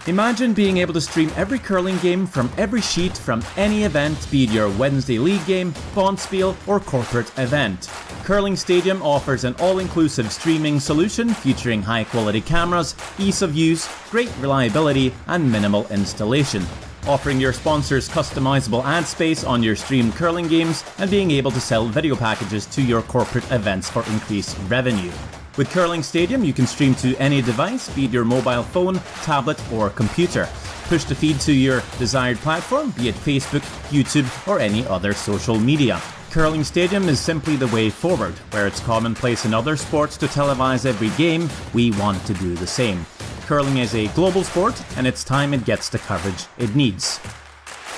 Imagine being able to stream every curling game from every sheet from any event, be it your Wednesday league game, bonspiel, or corporate event. Curling Stadium offers an all-inclusive streaming solution featuring high-quality cameras, ease of use, great reliability, and minimal installation. Offering your sponsors customizable ad space on your streamed curling games and being able to sell video packages to your corporate events for increased revenue. With Curling Stadium, you can stream to any device, be it your mobile phone, tablet, or computer. Push the feed to your desired platform, be it Facebook, YouTube, or any other social media. Curling Stadium is simply the way forward. Where it's commonplace in other sports to televise every game, we want to do the same. Curling is a global sport, and it's time it gets the coverage it needs.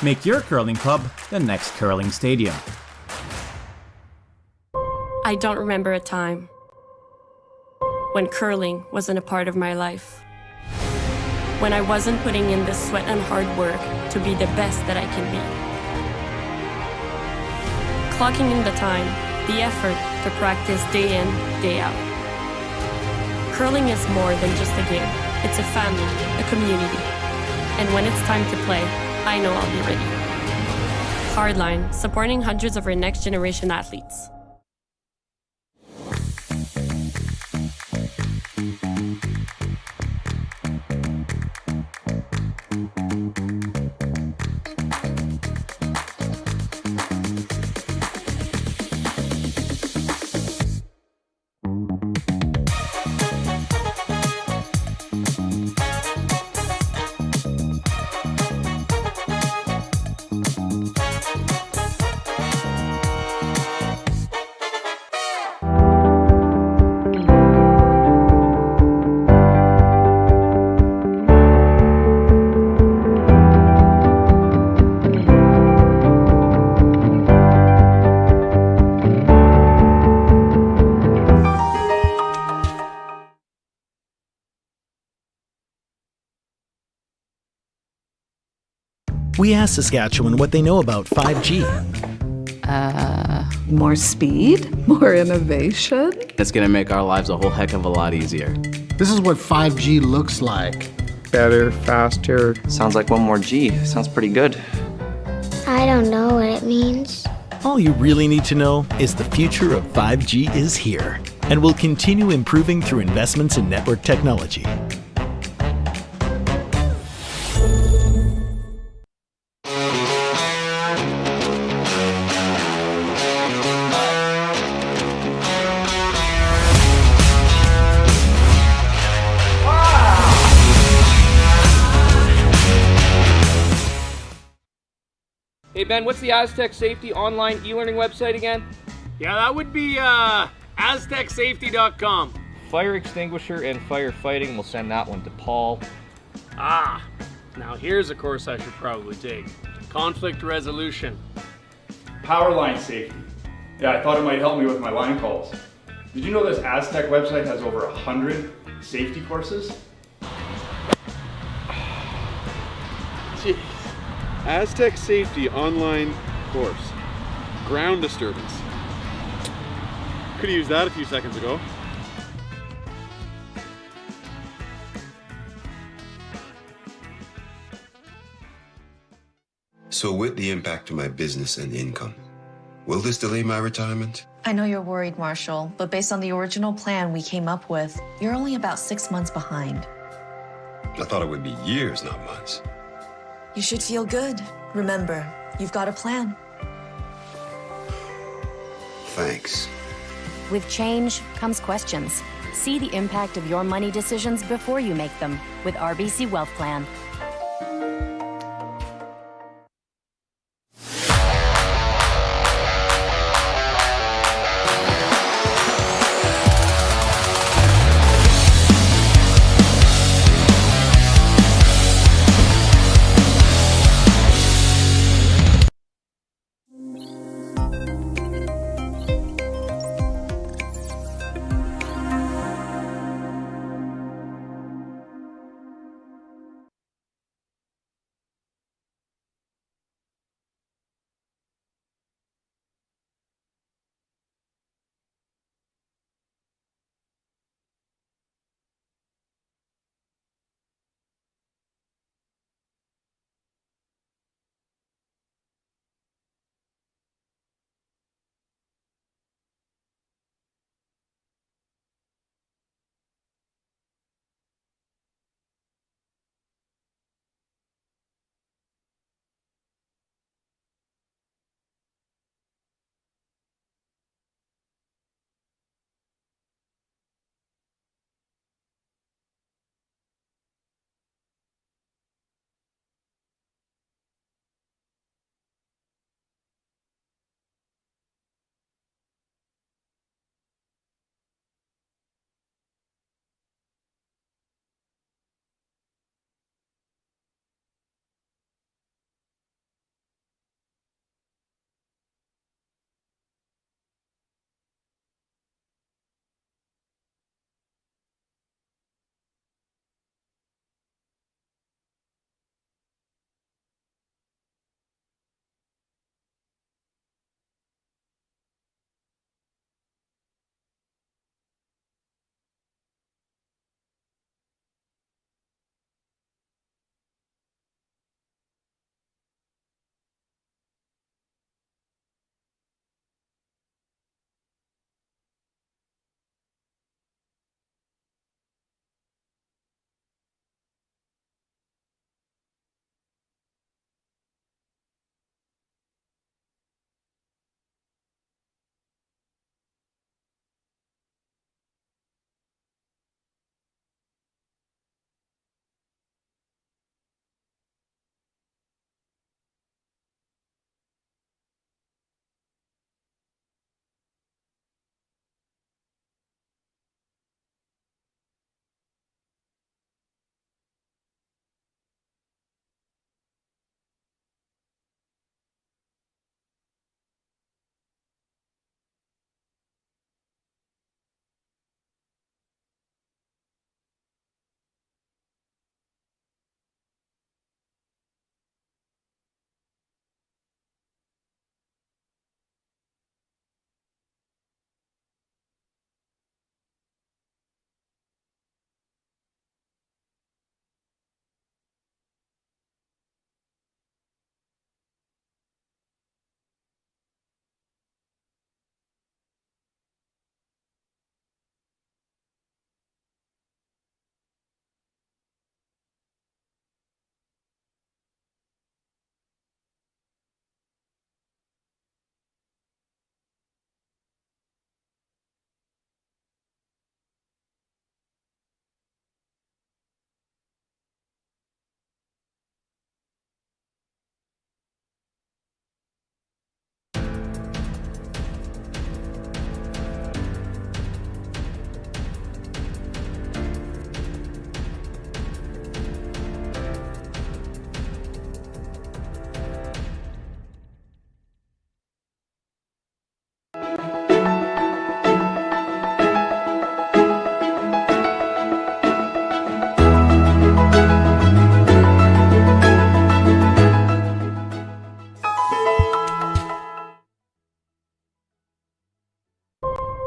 Make your curling club the next Curling Stadium. I don't remember a time when curling wasn't a part of my life. When I wasn't putting in the sweat and hard work to be the best that I can be. Clocking in the time, the effort to practice day in, day out. Curling is more than just a game. It's a family, a community. And when it's time to play, I know I'll be ready. Hardline, supporting hundreds of our next generation athletes. We asked Saskatchewan what they know about 5G. More speed, more innovation. It's going to make our lives a whole heck of a lot easier. This is what 5G looks like. Better, faster. Sounds like one more G. Sounds pretty good. I don't know what it means. All you really need to know is the future of 5G is here and will continue improving through investments in network technology. Hey Ben, what's the Aztec Safety online e-learning website again? Yeah, that would be aztecsafety.com. Fire extinguisher and firefighting, we'll send that one to Paul. Ah, now here's a course I should probably take. Conflict resolution. Power line safety. Yeah, I thought it might help me with my line calls. Did you know this Aztec website has over 100 safety courses? Jeez. Aztec Safety online course. Ground disturbance. Could have used that a few seconds ago. So with the impact to my business and income, will this delay my retirement? I know you're worried, Marshall, but based on the original plan we came up with, you're only about 6 months behind. I thought it would be years, not months. You should feel good. Remember, you've got a plan. Thanks. With change comes questions. See the impact of your money decisions before you make them with RBC Wealth Plan.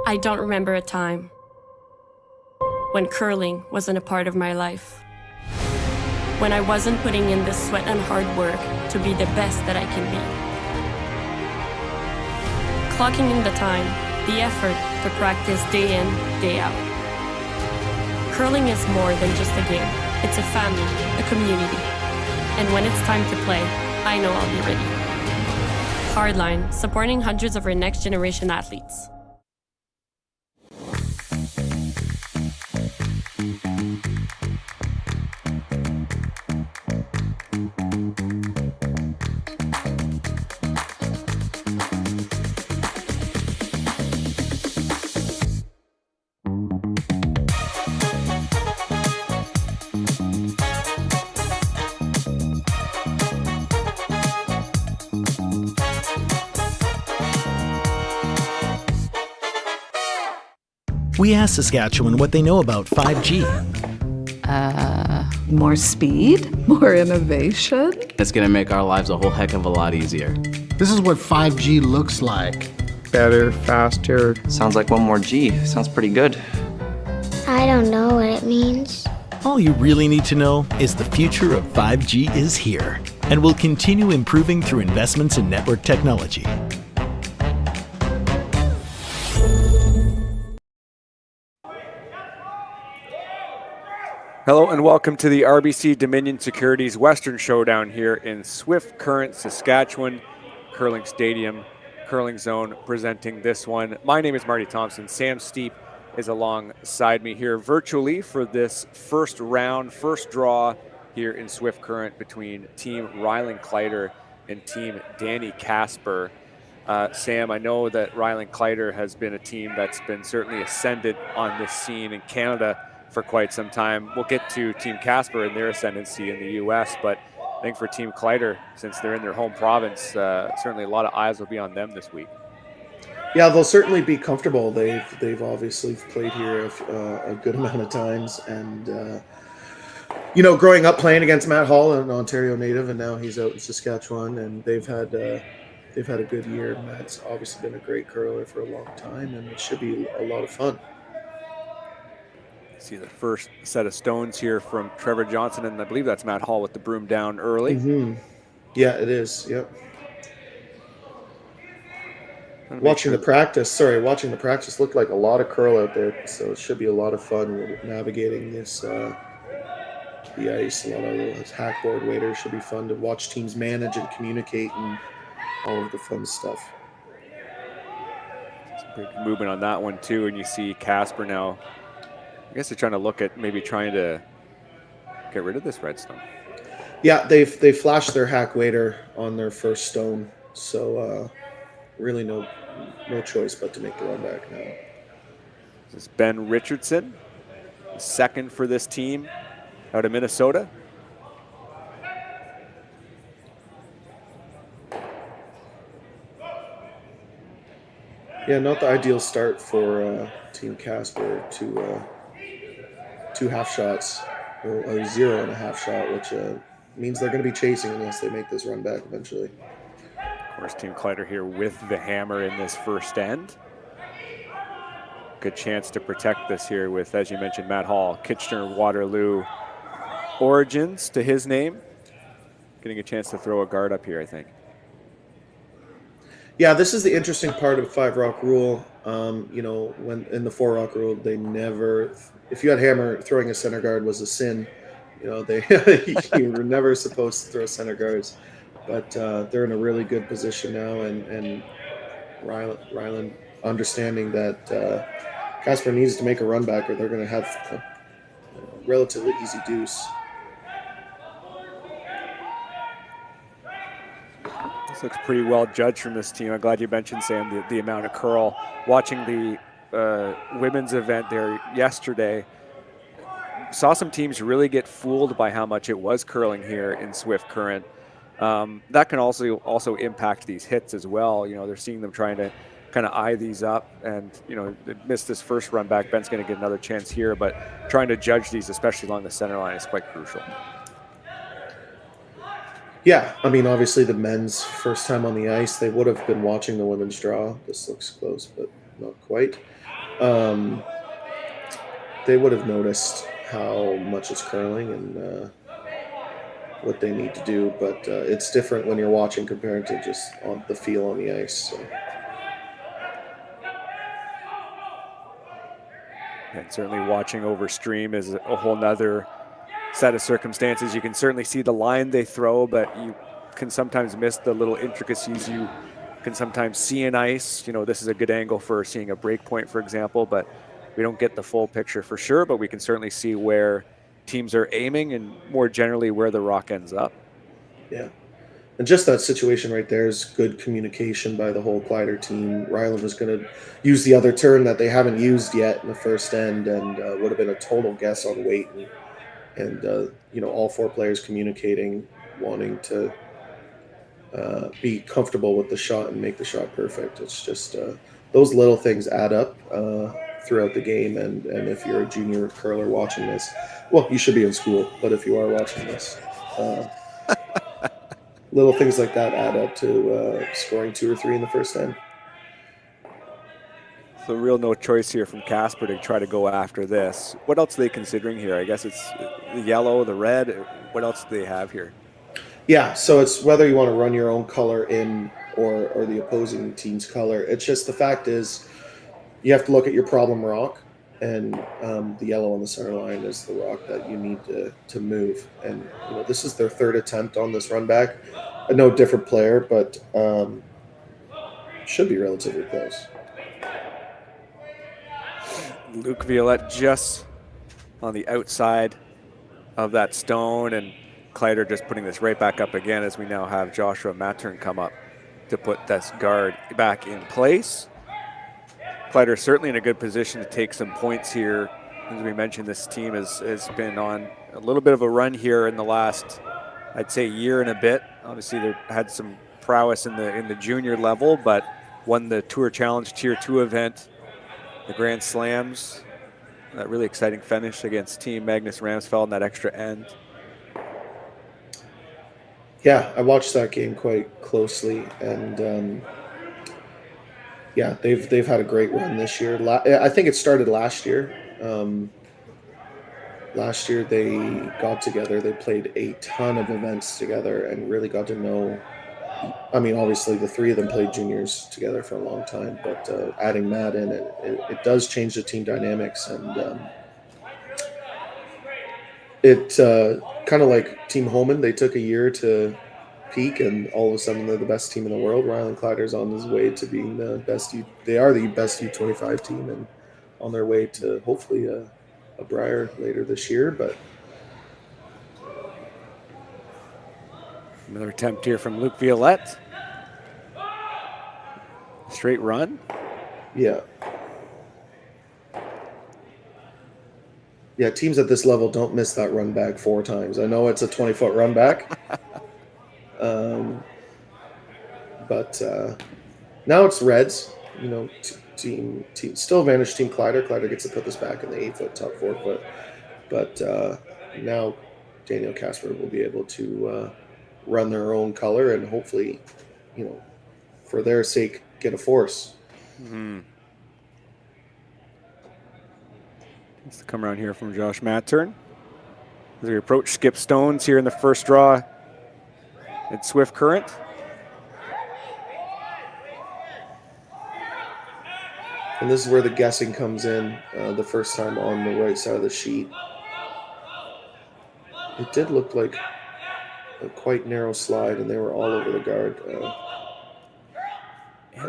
I don't remember a time when curling wasn't a part of my life. When I wasn't putting in the sweat and hard work to be the best that I can be. Clocking in the time, the effort to practice day in, day out. Curling is more than just a game. It's a family, a community. And when it's time to play, I know I'll be ready. Hardline, supporting hundreds of our next generation athletes. We asked Saskatchewan what they know about 5G. More speed, more innovation. It's going to make our lives a whole heck of a lot easier. This is what 5G looks like. Better, faster. Sounds like one more G. Sounds pretty good. I don't know what it means. All you really need to know is the future of 5G is here and will continue improving through investments in network technology. Hello and welcome to the RBC Dominion Securities Western Showdown here in Swift Current, Saskatchewan, Curling Stadium, Curling Zone presenting this one. My name is Marty Thompson. Sam Steep is alongside me here virtually for this first round, first draw here in Swift Current between Team Rylan Kleiter and Team Danny Casper. Sam, I know that Rylan Kleiter has been a team that's been certainly ascended on this scene in Canada for quite some time. We'll get to Team Casper and their ascendancy in the U.S., but I think for Team Kleiter, since they're in their home province, certainly a lot of eyes will be on them this week. Yeah, they'll certainly be comfortable. They've obviously played here a good amount of times, and growing up playing against Matt Hall, an Ontario native, and now he's out in Saskatchewan, and they've had a good year. Matt's obviously been a great curler for a long time, and it should be a lot of fun. See the first set of stones here from Trevor Johnson, and I believe that's Matt Hall with the broom down early. Mm-hmm. Yeah, it is. Yep. Watching the practice looked like a lot of curl out there, so it should be a lot of fun navigating this the ice. A lot of those hackboard waders should be fun to watch teams manage and communicate and all of the fun stuff. Some big movement on that one too, and you see Casper now. I guess they're trying to look at maybe trying to get rid of this redstone. Yeah, they flashed their hack wader on their first stone, so really no choice but to make the run back now. This is Ben Richardson, second for this team out of Minnesota. Yeah, not the ideal start for Team Casper to two half shots, or a 0 and a half shot, which means they're going to be chasing unless they make this run back eventually. Of course, Team Kleiter here with the hammer in this first end. Good chance to protect this here with, as you mentioned, Matt Hall, Kitchener-Waterloo origins to his name. Getting a chance to throw a guard up here, I think. Yeah, this is the interesting part of 5 Rock rule. When in the 4 Rock rule, they never, if you had hammer, throwing a center guard was a sin. You were never supposed to throw center guards. But they're in a really good position now, and Rylan understanding that Casper needs to make a run back or they're going to have a relatively easy deuce. This looks pretty well judged from this team. I'm glad you mentioned, Sam, the amount of curl. Watching the women's event there yesterday, saw some teams really get fooled by how much it was curling here in Swift Current. That can also impact these hits as well. They're seeing them trying to kind of eye these up, and they missed this first run back. Ben's going to get another chance here, but trying to judge these, especially along the center line, is quite crucial. Yeah, I mean, obviously the men's first time on the ice, they would have been watching the women's draw. This looks close, but not quite. they would have noticed how much it's curling and what they need to do, but it's different when you're watching compared to just on the feel on the ice. So. And certainly watching over stream is a whole nother set of circumstances. You can certainly see the line they throw, but you can sometimes miss the little intricacies you can sometimes see in ice. You know, this is a good angle for seeing a break point, for example, but we don't get the full picture for sure, but we can certainly see where teams are aiming and more generally where the rock ends up. Yeah. And just that situation right there is good communication by the whole Kleiter team. Rylan was going to use the other turn that they haven't used yet in the first end, and would have been a total guess on weight. And you know, all 4 players communicating, wanting to be comfortable with the shot and make the shot perfect. It's just those little things add up throughout the game. And if you're a junior curler watching this, well, you should be in school, but if you are watching this, little things like that add up to scoring 2 or 3 in the first end. So real no choice here from Casper to try to go after this. What else are they considering here? I guess it's the yellow, the red. What else do they have here? Yeah, so it's whether you want to run your own color in or the opposing team's color. It's just the fact is you have to look at your problem rock, and the yellow on the center line is the rock that you need to move. And you know, this is their 3rd attempt on this run back. A no different player, but should be relatively close. Luke Violette just on the outside of that stone, and Kleiter just putting this right back up again as we now have Joshua Mattern come up to put this guard back in place. Kleiter certainly in a good position to take some points here. As we mentioned, this team has been on a little bit of a run here in the last, I'd say, year and a bit. Obviously, they had some prowess in the junior level, but won the Tour Challenge Tier 2 event, the Grand Slams. That really exciting finish against Team Magnus Ramsfeld in that extra end. Yeah, I watched that game quite closely, and yeah, they've had a great run this year. I think it started last year. Last year they got together, they played a ton of events together and really got to know, I mean, obviously the 3 of them played juniors together for a long time, but adding Matt in, it does change the team dynamics, and it kind of like Team Homan, they took a year to peak, and all of a sudden they're the best team in the world. Rylan Kleiter's on his way to being the best. They are the best U25 team, and on their way to hopefully a Brier later this year. But another attempt here from Luke Violette. Straight run. Yeah. Yeah, teams at this level don't miss that run back 4 times. I know it's a 20-foot run back. But now it's Reds, you know, team still advantage Team Kleiter. Kleiter gets to put this back in the 8-foot, top 4-foot. But now Daniel Casper will be able to run their own color and hopefully, you know, for their sake, get a force. Mm-hmm. Needs to come around here from Josh Mattern. As we approach Skip Stones here in the first draw at Swift Current. And this is where the guessing comes in the first time on the right side of the sheet. It did look like a quite narrow slide, and they were all over the guard.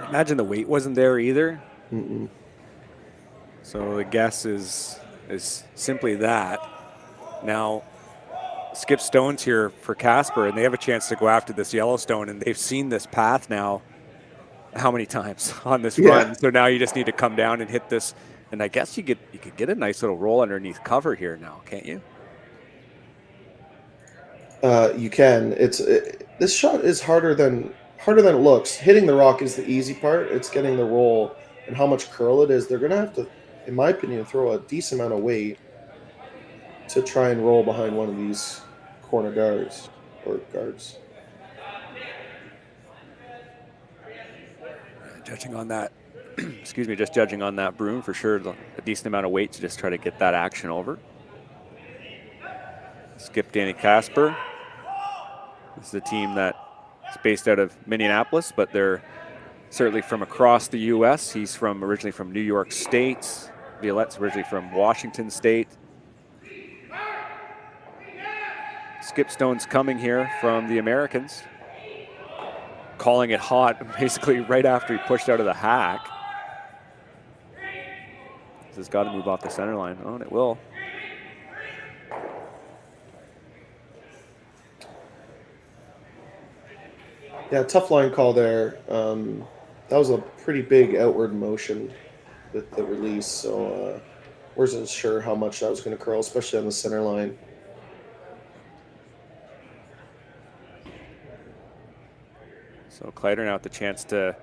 Imagine the weight wasn't there either. Mm-mm. So the guess is simply that. Now, Skip Stones here for Casper, and they have a chance to go after this Yellowstone, and they've seen this path now how many times on this run. So now you just need to come down and hit this, and I guess you could get a nice little roll underneath cover here now, can't you? You can. This shot is harder than it looks. Hitting the rock is the easy part. It's getting the roll and how much curl it is. They're going to have to, in my opinion, throw a decent amount of weight to try and roll behind one of these corner guards or guards. Judging on that excuse me, just judging on that broom for sure, a decent amount of weight to just try to get that action over. Skip Danny Casper. This is a team that is based out of Minneapolis, but they're certainly from across the U.S. He's originally from New York State. Violette's originally from Washington State. Skip Stone's coming here from the Americans, calling it hot basically right after he pushed out of the hack. This has got to move off the center line. Oh, and it will. Yeah, tough line call there. That was a pretty big outward motion with the release, so wasn't sure how much that was going to curl, especially on the center line. So Kleiter now with the chance to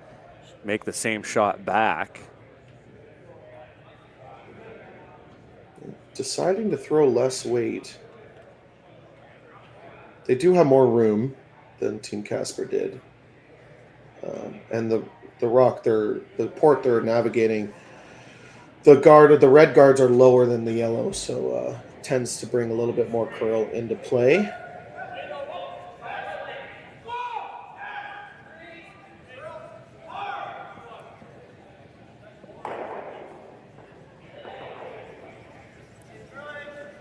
make the same shot back. Deciding to throw less weight. They do have more room than Team Casper did. And the port they're navigating, the red guards are lower than the yellow, so tends to bring a little bit more curl into play.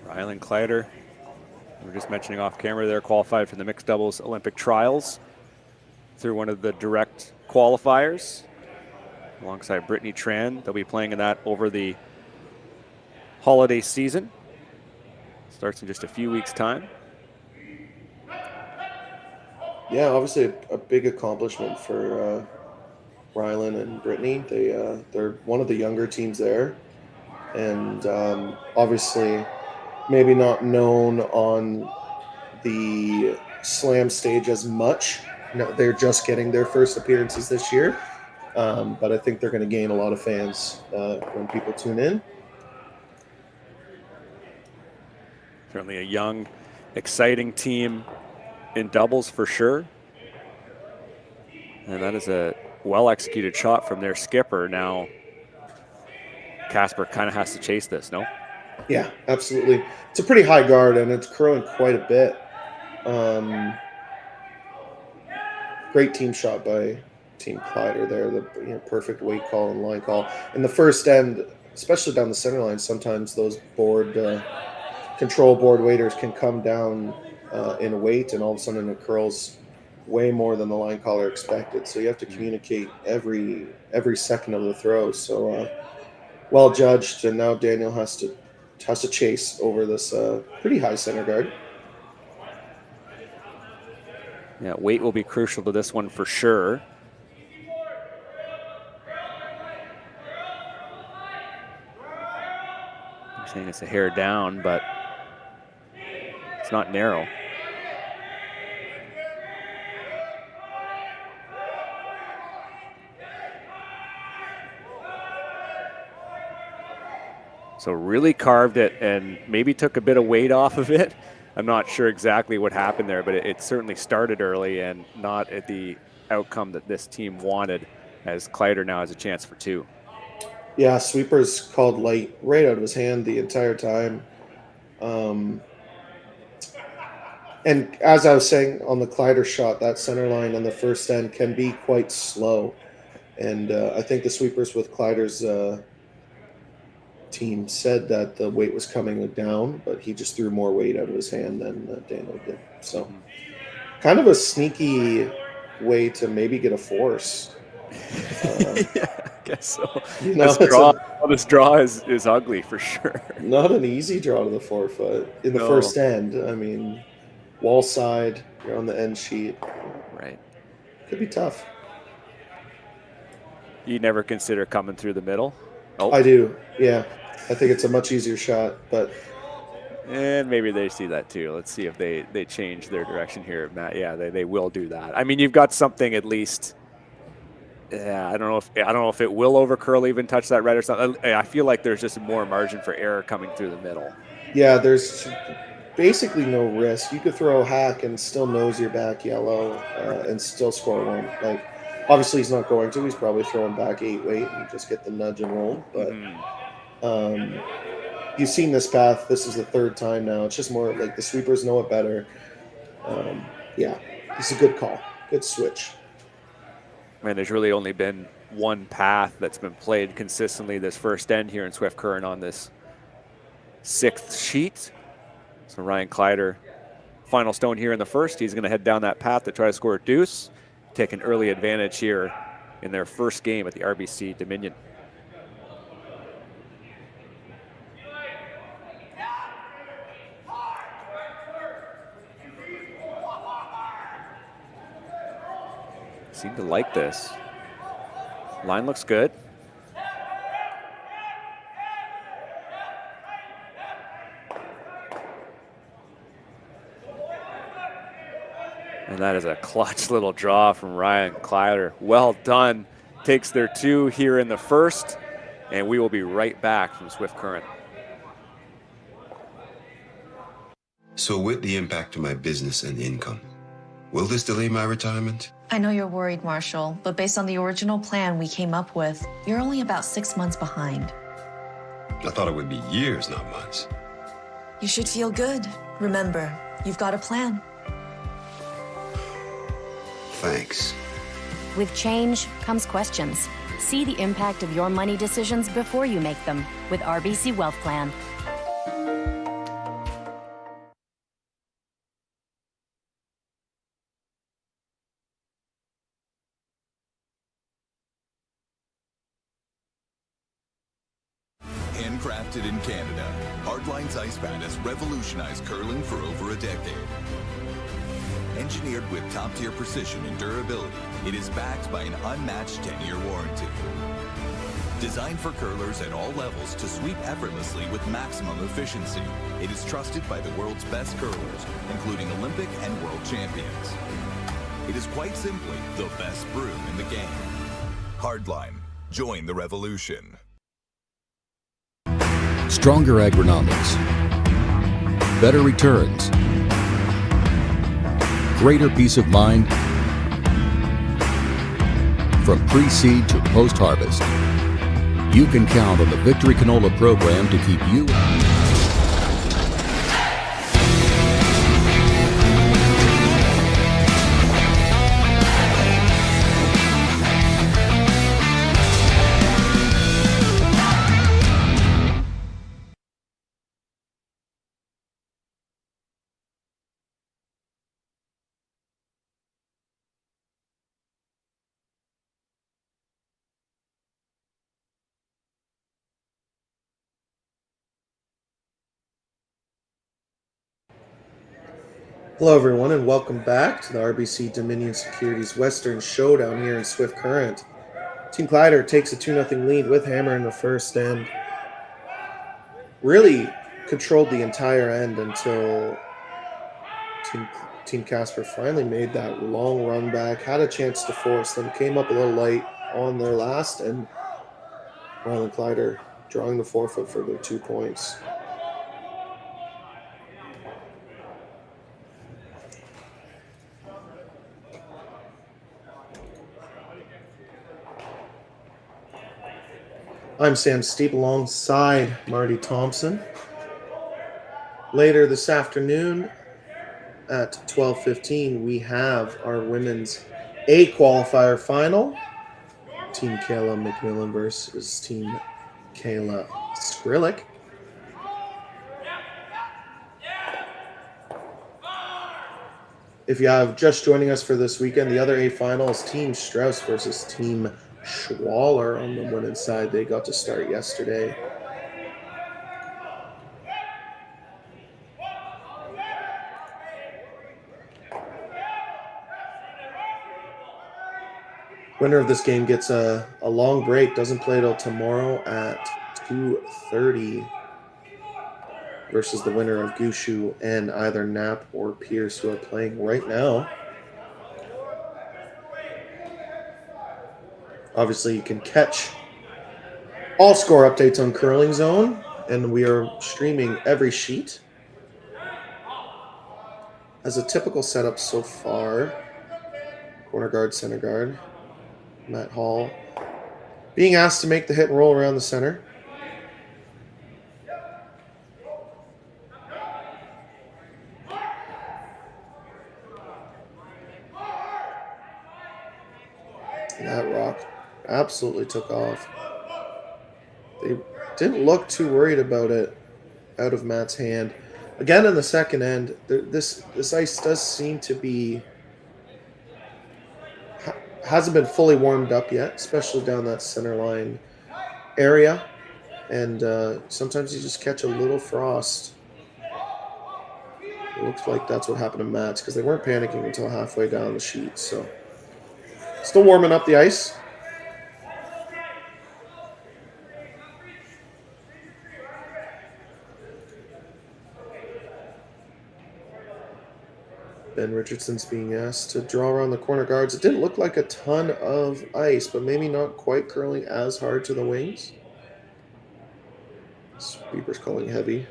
Rylan Kleiter, we were just mentioning off camera there, qualified for the mixed doubles Olympic trials through one of the direct qualifiers alongside Brittany Tran. They'll be playing in that over the holiday season. Starts in just a few weeks' time. Yeah, obviously a big accomplishment for Rylan and Brittany. They're one of the younger teams there, and obviously maybe not known on the slam stage as much. No, they're just getting their first appearances this year, but I think they're going to gain a lot of fans when people tune in. Certainly a young, exciting team in doubles for sure. And that is a well-executed shot from their skipper. Now, Casper kind of has to chase this, no? Yeah, absolutely. It's a pretty high guard, and it's curling quite a bit. Great team shot by Team Kleiter there. The perfect weight call and line call. In the first end, especially down the center line, sometimes those control board waiters can come down in weight, and all of a sudden it curls way more than the line caller expected. So you have to communicate every second of the throw. So well judged, and now Daniel has to chase over this pretty high center guard. Yeah, weight will be crucial to this one for sure. I'm saying it's a hair down, but it's not narrow. So really carved it and maybe took a bit of weight off of it. I'm not sure exactly what happened there, but it certainly started early and not at the outcome that this team wanted, as Kleiter now has a chance for two. Yeah, sweeper's called light right out of his hand the entire time. And as I was saying on the Kleiter shot, that center line on the first end can be quite slow. And I think the sweepers with Kleiter's team said that the weight was coming down, but he just threw more weight out of his hand than Daniel did. So kind of a sneaky way to maybe get a force. Yeah, I guess so. This draw is ugly for sure. Not an easy draw to the forefoot in the first end. I mean, wall side, you're on the end sheet. Right. Could be tough. You never consider coming through the middle? Oh. I do, yeah. I think it's a much easier shot, but... And maybe they see that too. Let's see if they change their direction here, Matt. Yeah, they will do that. I mean, you've got something at least... Yeah, I don't know if it will over curl, even touch that red or something. I feel like there's just more margin for error coming through the middle. Yeah, there's basically no risk. You could throw a hack and still nose your back yellow and still score one. Like, Obviously, he's not going to. He's probably throwing back 8-weight and just get the nudge and roll. But you've seen this path. This is the third time now. It's just more like the sweepers know it better. Yeah, it's a good call. Good switch. Man, there's really only been one path that's been played consistently this first end here in Swift Current on this 6th sheet. So Rylan Kleiter, final stone here in the first. He's going to head down that path to try to score a deuce, take an early advantage here in their first game at the RBC Dominion. Seem to like this. Line looks good. And that is a clutch little draw from Rylan Kleiter. Well done. Takes their 2 here in the first, and we will be right back from Swift Current. So with the impact to my business and income, will this delay my retirement? I know you're worried, Marshall, but based on the original plan we came up with, you're only about 6 months behind. I thought it would be years, not months. You should feel good. Remember, you've got a plan. Thanks. With change comes questions. See the impact of your money decisions before you make them with RBC Wealth Plan. Handcrafted in Canada, Hardline's Ice Pad has revolutionized curling for over a decade. Engineered with top-tier precision and durability, it is backed by an unmatched 10-year warranty. Designed for curlers at all levels to sweep effortlessly with maximum efficiency, it is trusted by the world's best curlers, including Olympic and world champions. It is quite simply the best broom in the game. Hardline. Join the revolution. Stronger agronomics, better returns, greater peace of mind from pre-seed to post-harvest. You can count on the Victory Canola program to keep you Hello, everyone, and welcome back to the RBC Dominion Securities Western Showdown here in Swift Current. Team Kleiter takes a 2-0 lead with hammer in the first end. Really controlled the entire end until Team Casper finally made that long run back, had a chance to force them, came up a little light on their last, and Rylan Kleiter drawing the forfeit for their 2 points. I'm Sam Steep alongside Marty Thompson. Later this afternoon at 12:15, we have our women's A qualifier final. Team Kayla McMillan versus Team Kayla Skrillick. If you have just joining us for this weekend, the other A final is Team Strauss versus Team Schwaller on the women's side. They got to start yesterday. Winner of this game gets a long break, doesn't play till tomorrow at 2:30 versus the winner of Gushu and either Knapp or Pierce, who are playing right now. Obviously, you can catch all score updates on Curling Zone, and we are streaming every sheet. As a typical setup so far, corner guard, center guard. Matt Hall being asked to make the hit and roll around the center. And that rock absolutely took off. They didn't look too worried about it out of Matt's hand. Again, in the second end, this ice does seem to be hasn't been fully warmed up yet, especially down that center line area. And sometimes you just catch a little frost. It looks like that's what happened to Matt's because they weren't panicking until halfway down the sheet. So still warming up the ice. Ben Richardson's being asked to draw around the corner guards. It didn't look like a ton of ice, but maybe not quite curling as hard to the wings. Beaver's calling heavy.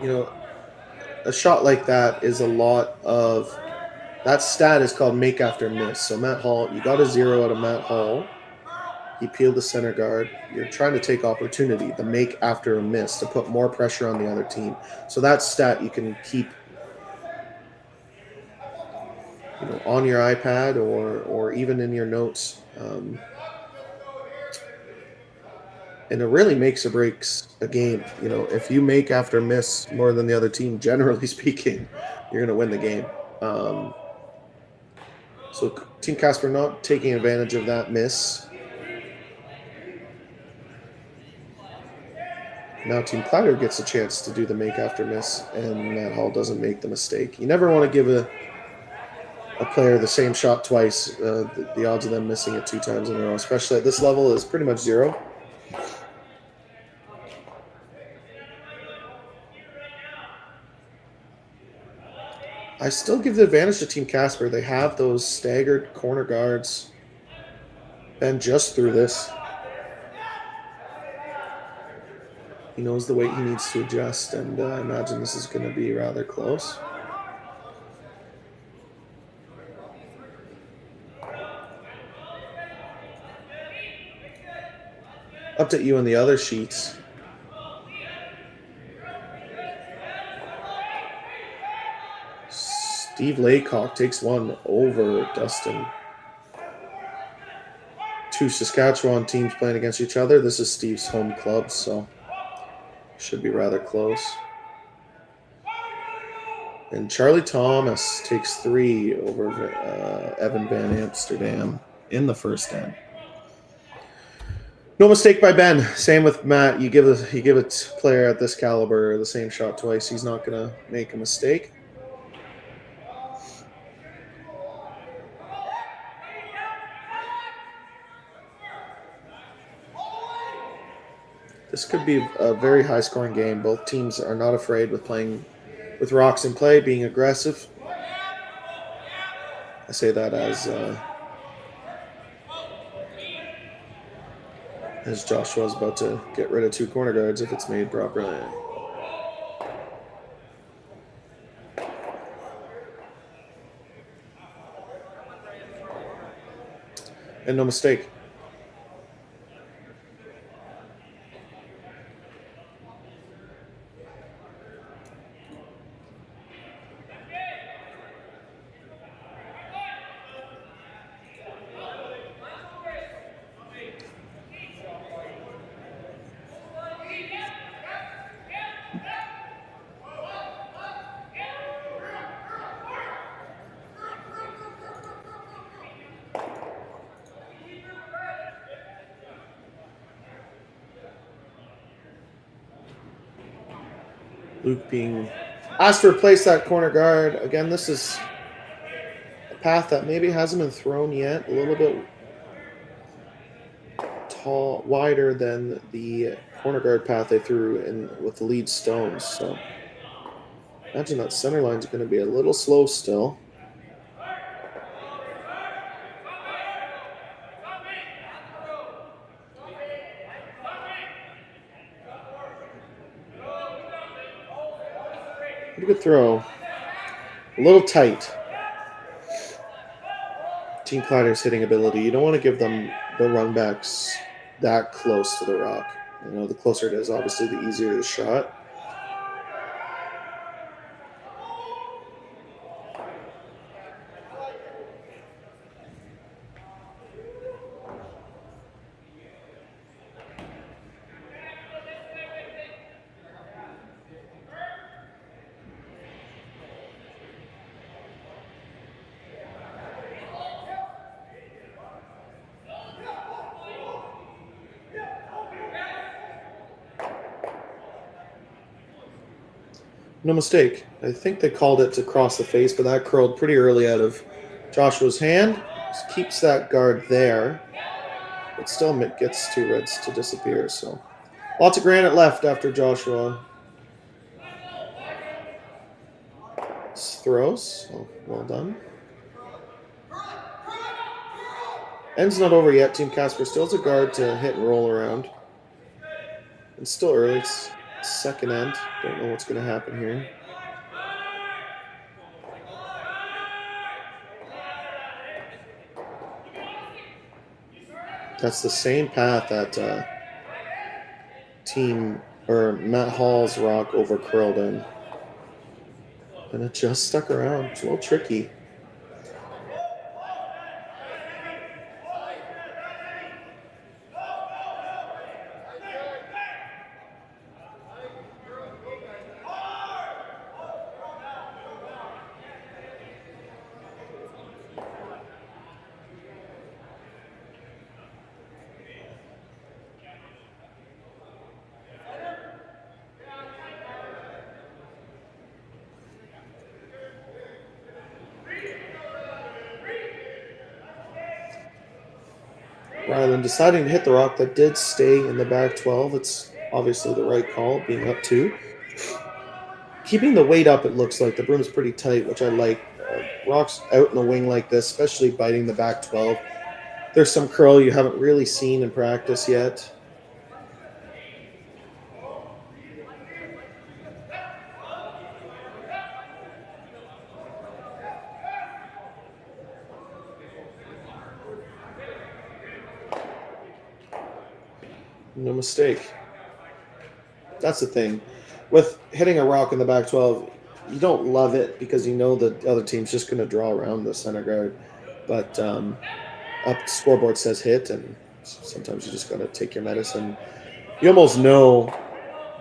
You know, a shot like that is a lot of, that stat is called make after miss. So Matt Hall, you got a 0 out of Matt Hall. He peeled the center guard. You're trying to take opportunity, the make after a miss, to put more pressure on the other team. So that stat you can keep, you know, on your iPad or even in your notes. And it really makes or breaks a game. You know, if you make after miss more than the other team, generally speaking, you're going to win the game. So Team Casper not taking advantage of that miss. Now Team Kleiter gets a chance to do the make after miss, and Matt Hall doesn't make the mistake. You never want to give a player the same shot twice. The odds of them missing it 2 times in a row, especially at this level, is pretty much 0. I still give the advantage to Team Casper. They have those staggered corner guards. Ben just threw this. He knows the weight he needs to adjust, and I imagine this is going to be rather close. Update you on the other sheets. Steve Laycock takes one over Dustin. 2 Saskatchewan teams playing against each other. This is Steve's home club, so should be rather close. And Charlie Thomas takes 3 over Evan Van Amsterdam in the first end. No mistake by Ben. Same with Matt. You give a player at this caliber the same shot twice, he's not going to make a mistake. This could be a very high-scoring game. Both teams are not afraid with playing with rocks in play, being aggressive. I say that as Joshua's about to get rid of 2 corner guards if it's made properly. And no mistake. Luke being asked to replace that corner guard. Again, this is a path that maybe hasn't been thrown yet. A little bit wider than the corner guard path they threw in with the lead stones. So imagine that center line's going to be a little slow still. Pretty good throw. A little tight. Team Kleiter's hitting ability. You don't want to give them the run backs that close to the rock. You know, the closer it is, obviously, the easier the shot. No mistake. I think they called it to cross the face, but that curled pretty early out of Joshua's hand. Just keeps that guard there, but still gets 2 reds to disappear. So lots of granite left after Joshua throws. So well done. End's not over yet. Team Casper still has a guard to hit and roll around. It's still early. It's second end. Don't know what's going to happen here. That's the same path that Matt Hall's rock over curled in. And it just stuck around. It's a little tricky. Rylan deciding to hit the rock that did stay in the back 12. It's obviously the right call, being up 2. Keeping the weight up, it looks like. The broom's pretty tight, which I like. Rocks out in the wing like this, especially biting the back 12. There's some curl you haven't really seen in practice yet. No mistake. That's the thing. With hitting a rock in the back 12, you don't love it because you know the other team's just going to draw around the center guard. But up the scoreboard says hit, and sometimes you just got to take your medicine. You almost know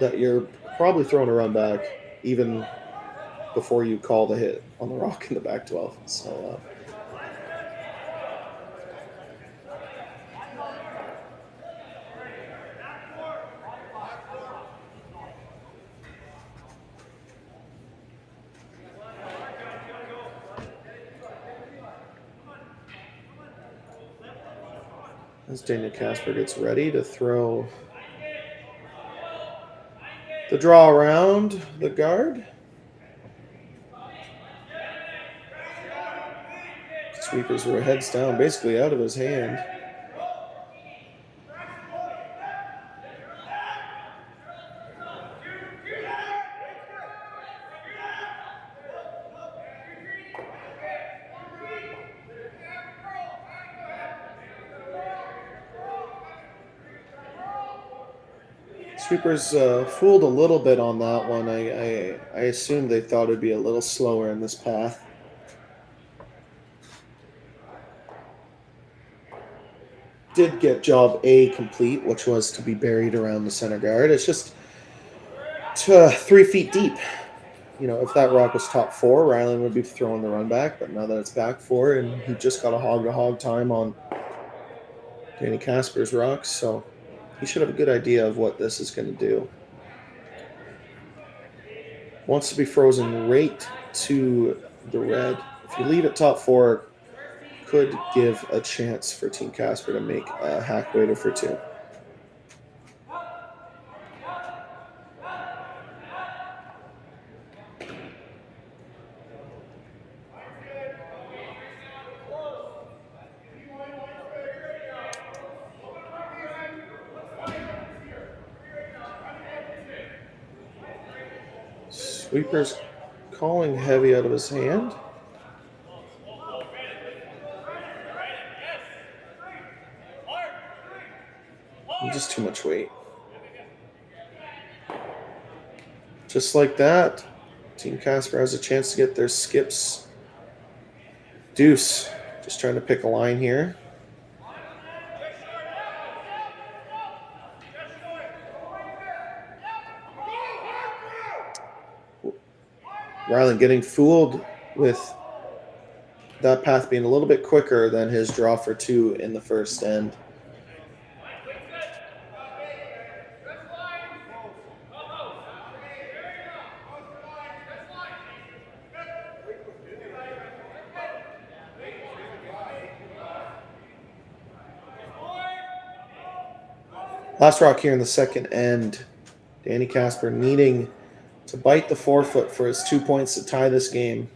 that you're probably throwing a run back even before you call the hit on the rock in the back 12. So, as Daniel Casper gets ready to throw the draw around the guard. Sweepers were heads down, basically out of his hand. Sweepers fooled a little bit on that one. I assumed they thought it'd be a little slower in this path. Did get job A complete, which was to be buried around the center guard. It's just 3 feet deep. You know, if that rock was top 4, Rylan would be throwing the run back, but now that it's back 4, and he just got a hog-to-hog time on Danny Casper's rocks, so he should have a good idea of what this is going to do. Wants to be frozen right to the red. If you leave it top 4, could give a chance for Team Casper to make a hack waiter for 2. Sweepers calling heavy out of his hand. Just too much weight. Just like that, Team Casper has a chance to get their skips. Deuce, just trying to pick a line here. Rylan getting fooled with that path being a little bit quicker than his draw for 2 in the first end. Last rock here in the second end. Danny Casper needing to bite the forefoot for his 2 points to tie this game.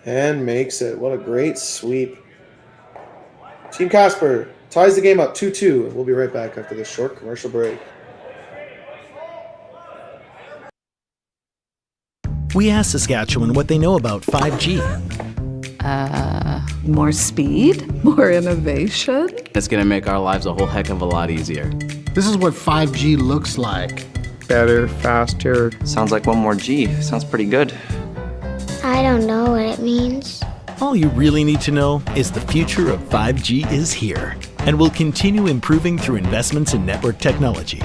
And makes it. What a great sweep. Team Casper ties the game up 2-2. We'll be right back after this short commercial break. We asked Saskatchewan what they know about 5G. More speed, more innovation. It's going to make our lives a whole heck of a lot easier. This is what 5G looks like. Better, faster. Sounds like one more G. Sounds pretty good. I don't know what it means. All you really need to know is the future of 5G is here and will continue improving through investments in network technology.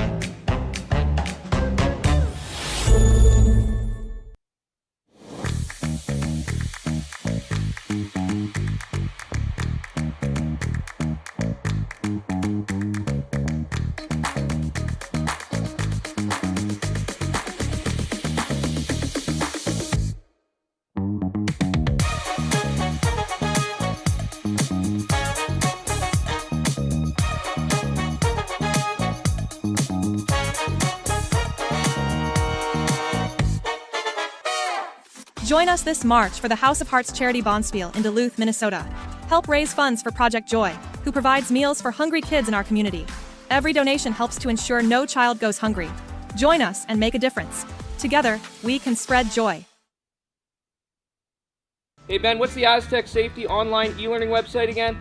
Join us this March for the House of Hearts Charity Bonspiel in Duluth, Minnesota. Help raise funds for Project Joy, who provides meals for hungry kids in our community. Every donation helps to ensure no child goes hungry. Join us and make a difference. Together, we can spread joy. Hey Ben, what's the Aztec Safety online e-learning website again?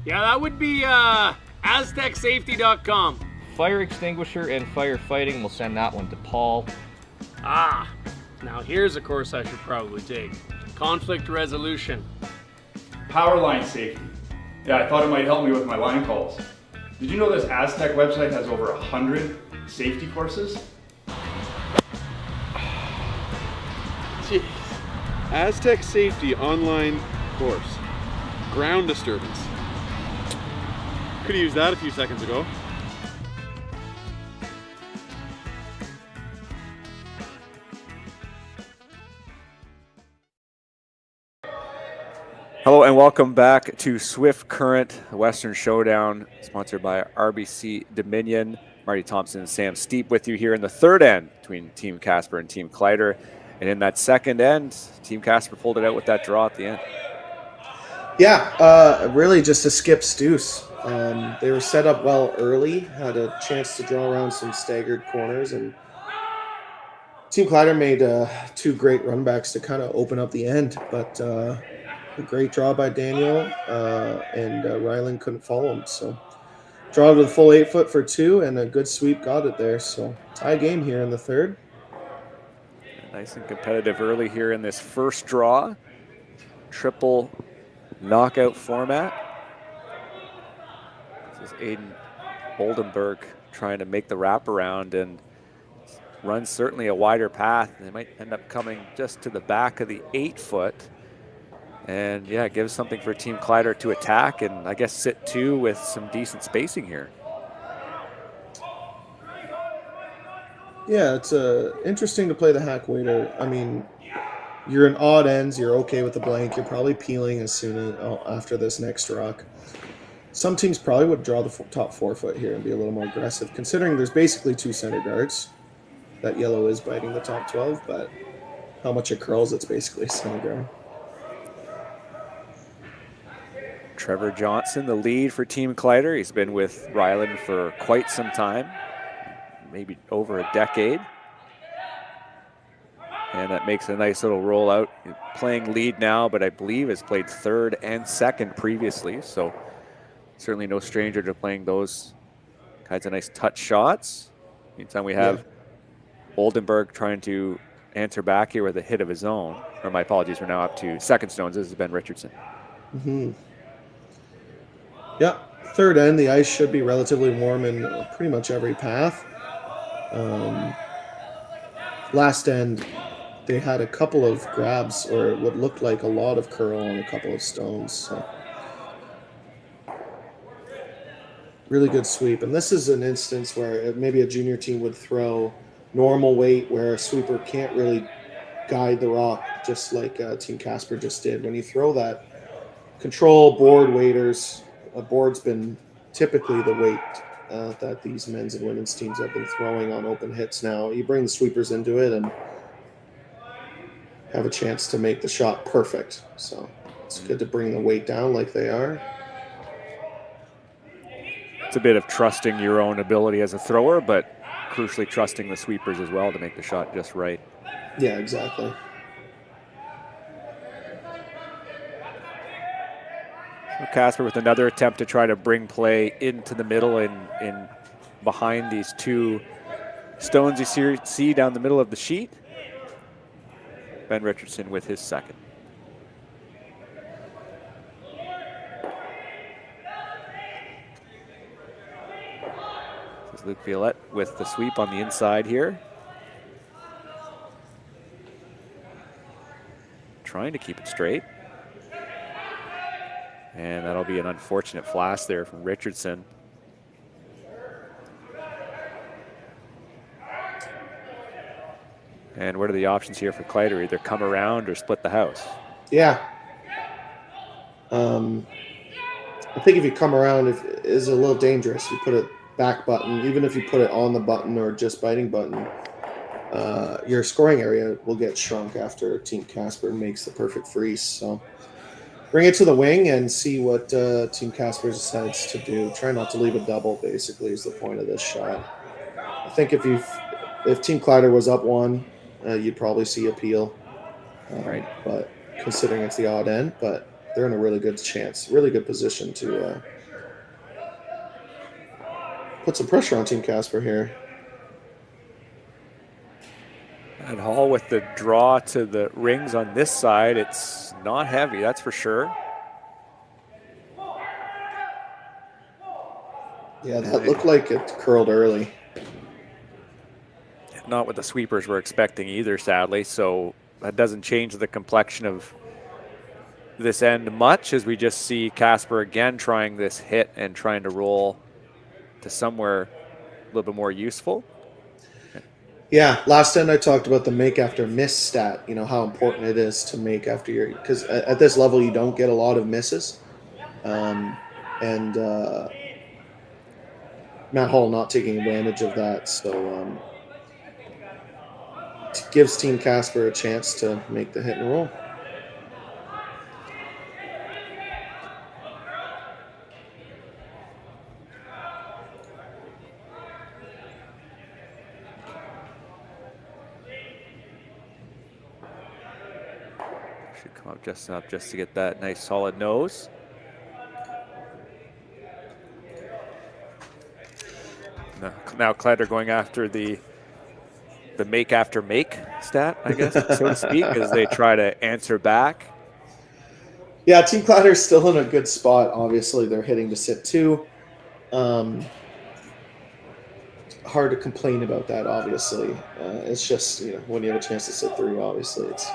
Yeah, that would be aztecsafety.com. Fire extinguisher and firefighting, we'll send that one to Paul. Ah, now here's a course I should probably take. Conflict resolution. Power line safety. Yeah, I thought it might help me with my line calls. Did you know this Aztec website has over 100 safety courses? Jeez. Aztec Safety online course. Ground disturbance. Could have used that a few seconds ago. Hello and welcome back to Swift Current Western Showdown, sponsored by RBC Dominion. Marty Thompson and Sam Steep with you here in the third end between Team Casper and Team Kleiter. And in that second end, Team Casper pulled it out with that draw at the end. Yeah, really just a skip deuce. They were set up well early, had a chance to draw around some staggered corners, and Team Kleiter made 2 great runbacks to kind of open up the end, but a great draw by Daniel, and Rylan couldn't follow him. So draw with a full 8-foot for 2, and a good sweep got it there. So tie game here in the third. Nice and competitive early here in this first draw. Triple knockout format. This is Aiden Oldenburg trying to make the wraparound and runs certainly a wider path. They might end up coming just to the back of the 8-foot. And yeah, it gives something for Team Kleiter to attack and I guess sit 2 with some decent spacing here. Yeah, it's interesting to play the hack waiter. I mean, you're in odd ends. You're okay with the blank. You're probably peeling as soon as after this next rock. Some teams probably would draw the top 4 foot here and be a little more aggressive, considering there's basically 2 center guards. That yellow is biting the top 12, but how much it curls, it's basically center guard. Trevor Johnson, the lead for Team Kleiter. He's been with Rylan for quite some time, maybe over a decade. And that makes a nice little rollout. Playing lead now, but I believe has played third and second previously, so certainly no stranger to playing those kinds of nice touch shots. Meantime, we have Oldenburg trying to answer back here with a hit of his own. Or my apologies, we're now up to second stones. This is Ben Richardson. Yeah, third end, the ice should be relatively warm in pretty much every path. Last end, they had a couple of grabs, or what looked like a lot of curl on a couple of stones. So. Really good sweep. And this is an instance where maybe a junior team would throw normal weight where a sweeper can't really guide the rock, just like Team Casper just did. When you throw that control board waiters, a board's been typically the weight that these men's and women's teams have been throwing on open hits now. You bring the sweepers into it and have a chance to make the shot perfect. So it's good to bring the weight down like they are. It's a bit of trusting your own ability as a thrower, but crucially trusting the sweepers as well to make the shot just right. Yeah, exactly. So Casper with another attempt to try to bring play into the middle and behind these 2 stones you see down the middle of the sheet. Ben Richardson with his second. This is Luke Violette with the sweep on the inside here. Trying to keep it straight. And that'll be an unfortunate flash there from Richardson. And what are the options here for Kleiter? Either come around or split the house. Yeah. I think if you come around, it is a little dangerous. You put a back button, even if you put it on the button or just biting button, your scoring area will get shrunk after Team Casper makes the perfect freeze. So bring it to the wing and see what Team Casper decides to do. Try not to leave a double, basically, is the point of this shot. I think if Team Kleiter was up 1, you'd probably see a peel. Right. But considering it's the odd end, but they're in a really good chance, really good position to put some pressure on Team Casper here. And Hall with the draw to the rings on this side. It's not heavy, that's for sure. Yeah, that looked like it curled early. Not what the sweepers were expecting either, sadly. So that doesn't change the complexion of this end much, as we just see Casper again trying this hit and trying to roll to somewhere a little bit more useful. Yeah, last end I talked about the make after miss stat, you know, how important it is to make after your, because at this level you don't get a lot of misses. And Matt Hall not taking advantage of that, so it gives Team Casper a chance to make the hit and roll. Come up just to get that nice solid nose. Now Kleiter going after the make after make stat, I guess, so to speak, as they try to answer back. Yeah, Team Kleiter's still in a good spot. Obviously, they're hitting to sit 2. Hard to complain about that, obviously. It's just, you know, when you have a chance to sit 3, obviously, it's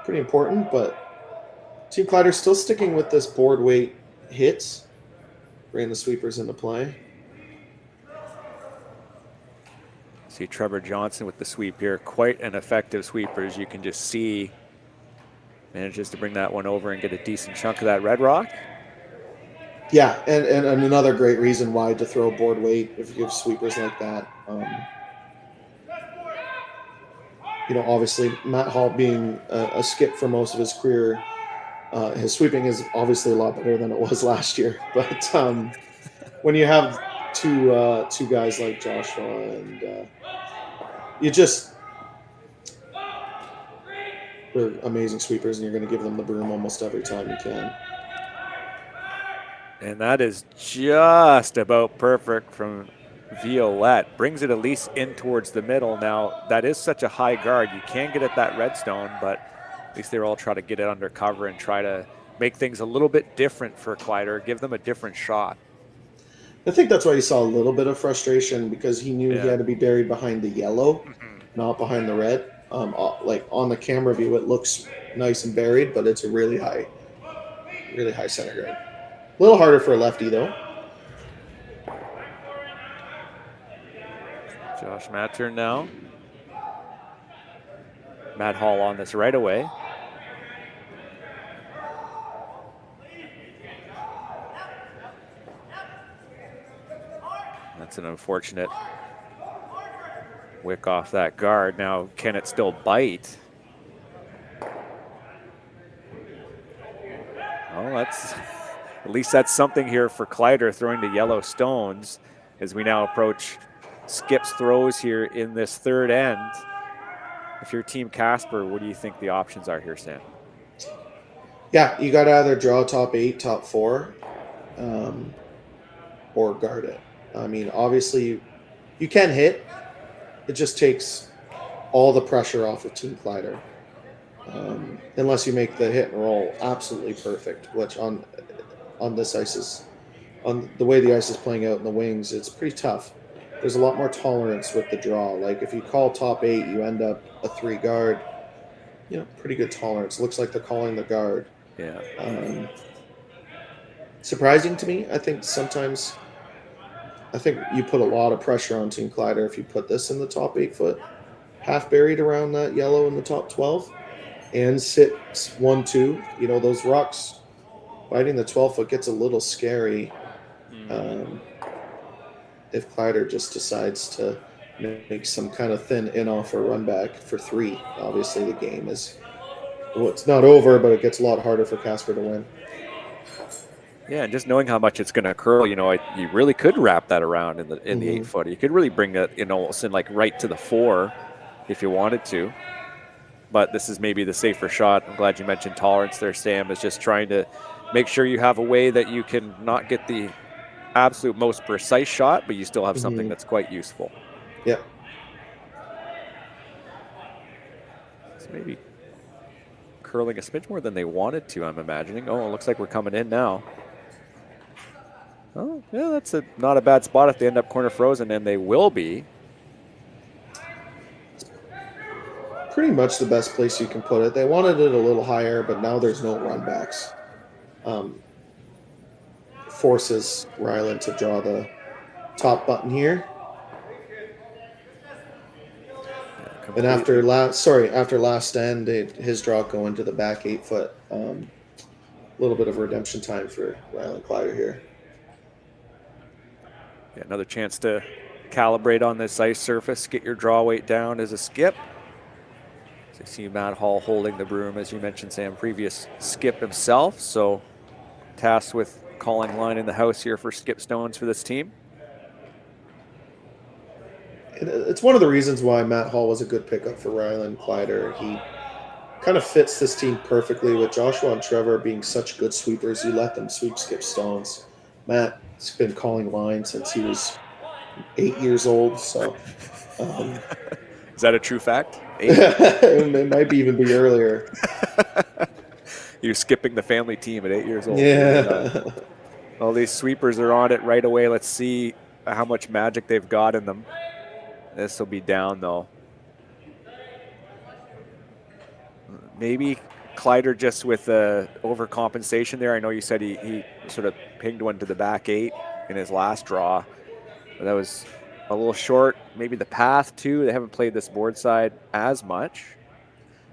pretty important, but Team Kleiter's still sticking with this board weight hits, bringing the sweepers into play. See Trevor Johnson with the sweep here. Quite an effective sweeper, as you can just see. Manages to bring that one over and get a decent chunk of that red rock. Yeah, and another great reason why to throw board weight if you have sweepers like that. You know, obviously Matt Hall being a skip for most of his career, his sweeping is obviously a lot better than it was last year. But when you have two guys like Joshua and they're amazing sweepers, and you're going to give them the broom almost every time you can. And that is just about perfect from Violette. Brings it at least in towards the middle. Now, that is such a high guard. You can get at that redstone, but at least they're all trying to get it under cover and try to make things a little bit different for Kleiter, give them a different shot. I think that's why you saw a little bit of frustration, because he knew he had to be buried behind the yellow, not behind the red. Like on the camera view, it looks nice and buried, but it's a really high center grade. A little harder for a lefty, though. Josh Mattern now. Matt Hall on this right away. That's an unfortunate wick off that guard. Now, can it still bite? Oh, that's at least that's something here for Kleiter, throwing the yellow stones as we now approach Skip's throws here in this third end. If you're Team Casper, what do you think the options are here, Sam? Yeah, you got to either draw top 8, top 4, or guard it. I mean, obviously, you can hit. It just takes all the pressure off of Team Kleiter. Unless you make the hit and roll absolutely perfect, which on this ice is, on the way the ice is playing out in the wings, it's pretty tough. There's a lot more tolerance with the draw. Like if you call top 8, you end up a 3 guard. You know, pretty good tolerance. Looks like they're calling the guard. Yeah. Surprising to me. I think sometimes, you put a lot of pressure on Team Kleiter if you put this in the top 8 foot, half buried around that yellow in the top 12, and sit 1-2. You know, those rocks biting the 12 foot gets a little scary. If Kleiter just decides to make some kind of thin in-off or run back for 3, obviously the game is, well, it's not over, but it gets a lot harder for Casper to win. Yeah, and just knowing how much it's going to curl, you know, you really could wrap that around in the 8 foot. You could really bring it, you know, almost in like right to the 4 if you wanted to. But this is maybe the safer shot. I'm glad you mentioned tolerance there, Sam, is just trying to make sure you have a way that you can not get the absolute most precise shot, but you still have something that's quite useful. Yep. So maybe curling a smidge more than they wanted to, I'm imagining. Oh, it looks like we're coming in now. Oh, yeah, that's not a bad spot if they end up corner frozen, and they will be. Pretty much the best place you can put it. They wanted it a little higher, but now there's no run backs. Forces Rylan to draw the top button here. And after last end, his draw going to the back 8 foot. A little bit of redemption time for Rylan Kleiter here. Yeah, another chance to calibrate on this ice surface, get your draw weight down as a skip. So you see Matt Hall holding the broom, as you mentioned, Sam, previous skip himself. So tasked with calling line in the house here for skip stones for this team. It's one of the reasons why Matt Hall was a good pickup for Rylan Kleiter. He kind of fits this team perfectly with Joshua and Trevor being such good sweepers. You let them sweep skip stones. Matt's been calling line since he was 8 years old. So, is that a true fact? 8? It might even be earlier. You're skipping the family team at 8 years old. Yeah. All these sweepers are on it right away. Let's see how much magic they've got in them. This will be down, though. Maybe Kleiter just with overcompensation there. I know you said he sort of pinged one to the back 8 in his last draw. But that was a little short maybe the path too. They haven't played this board side as much.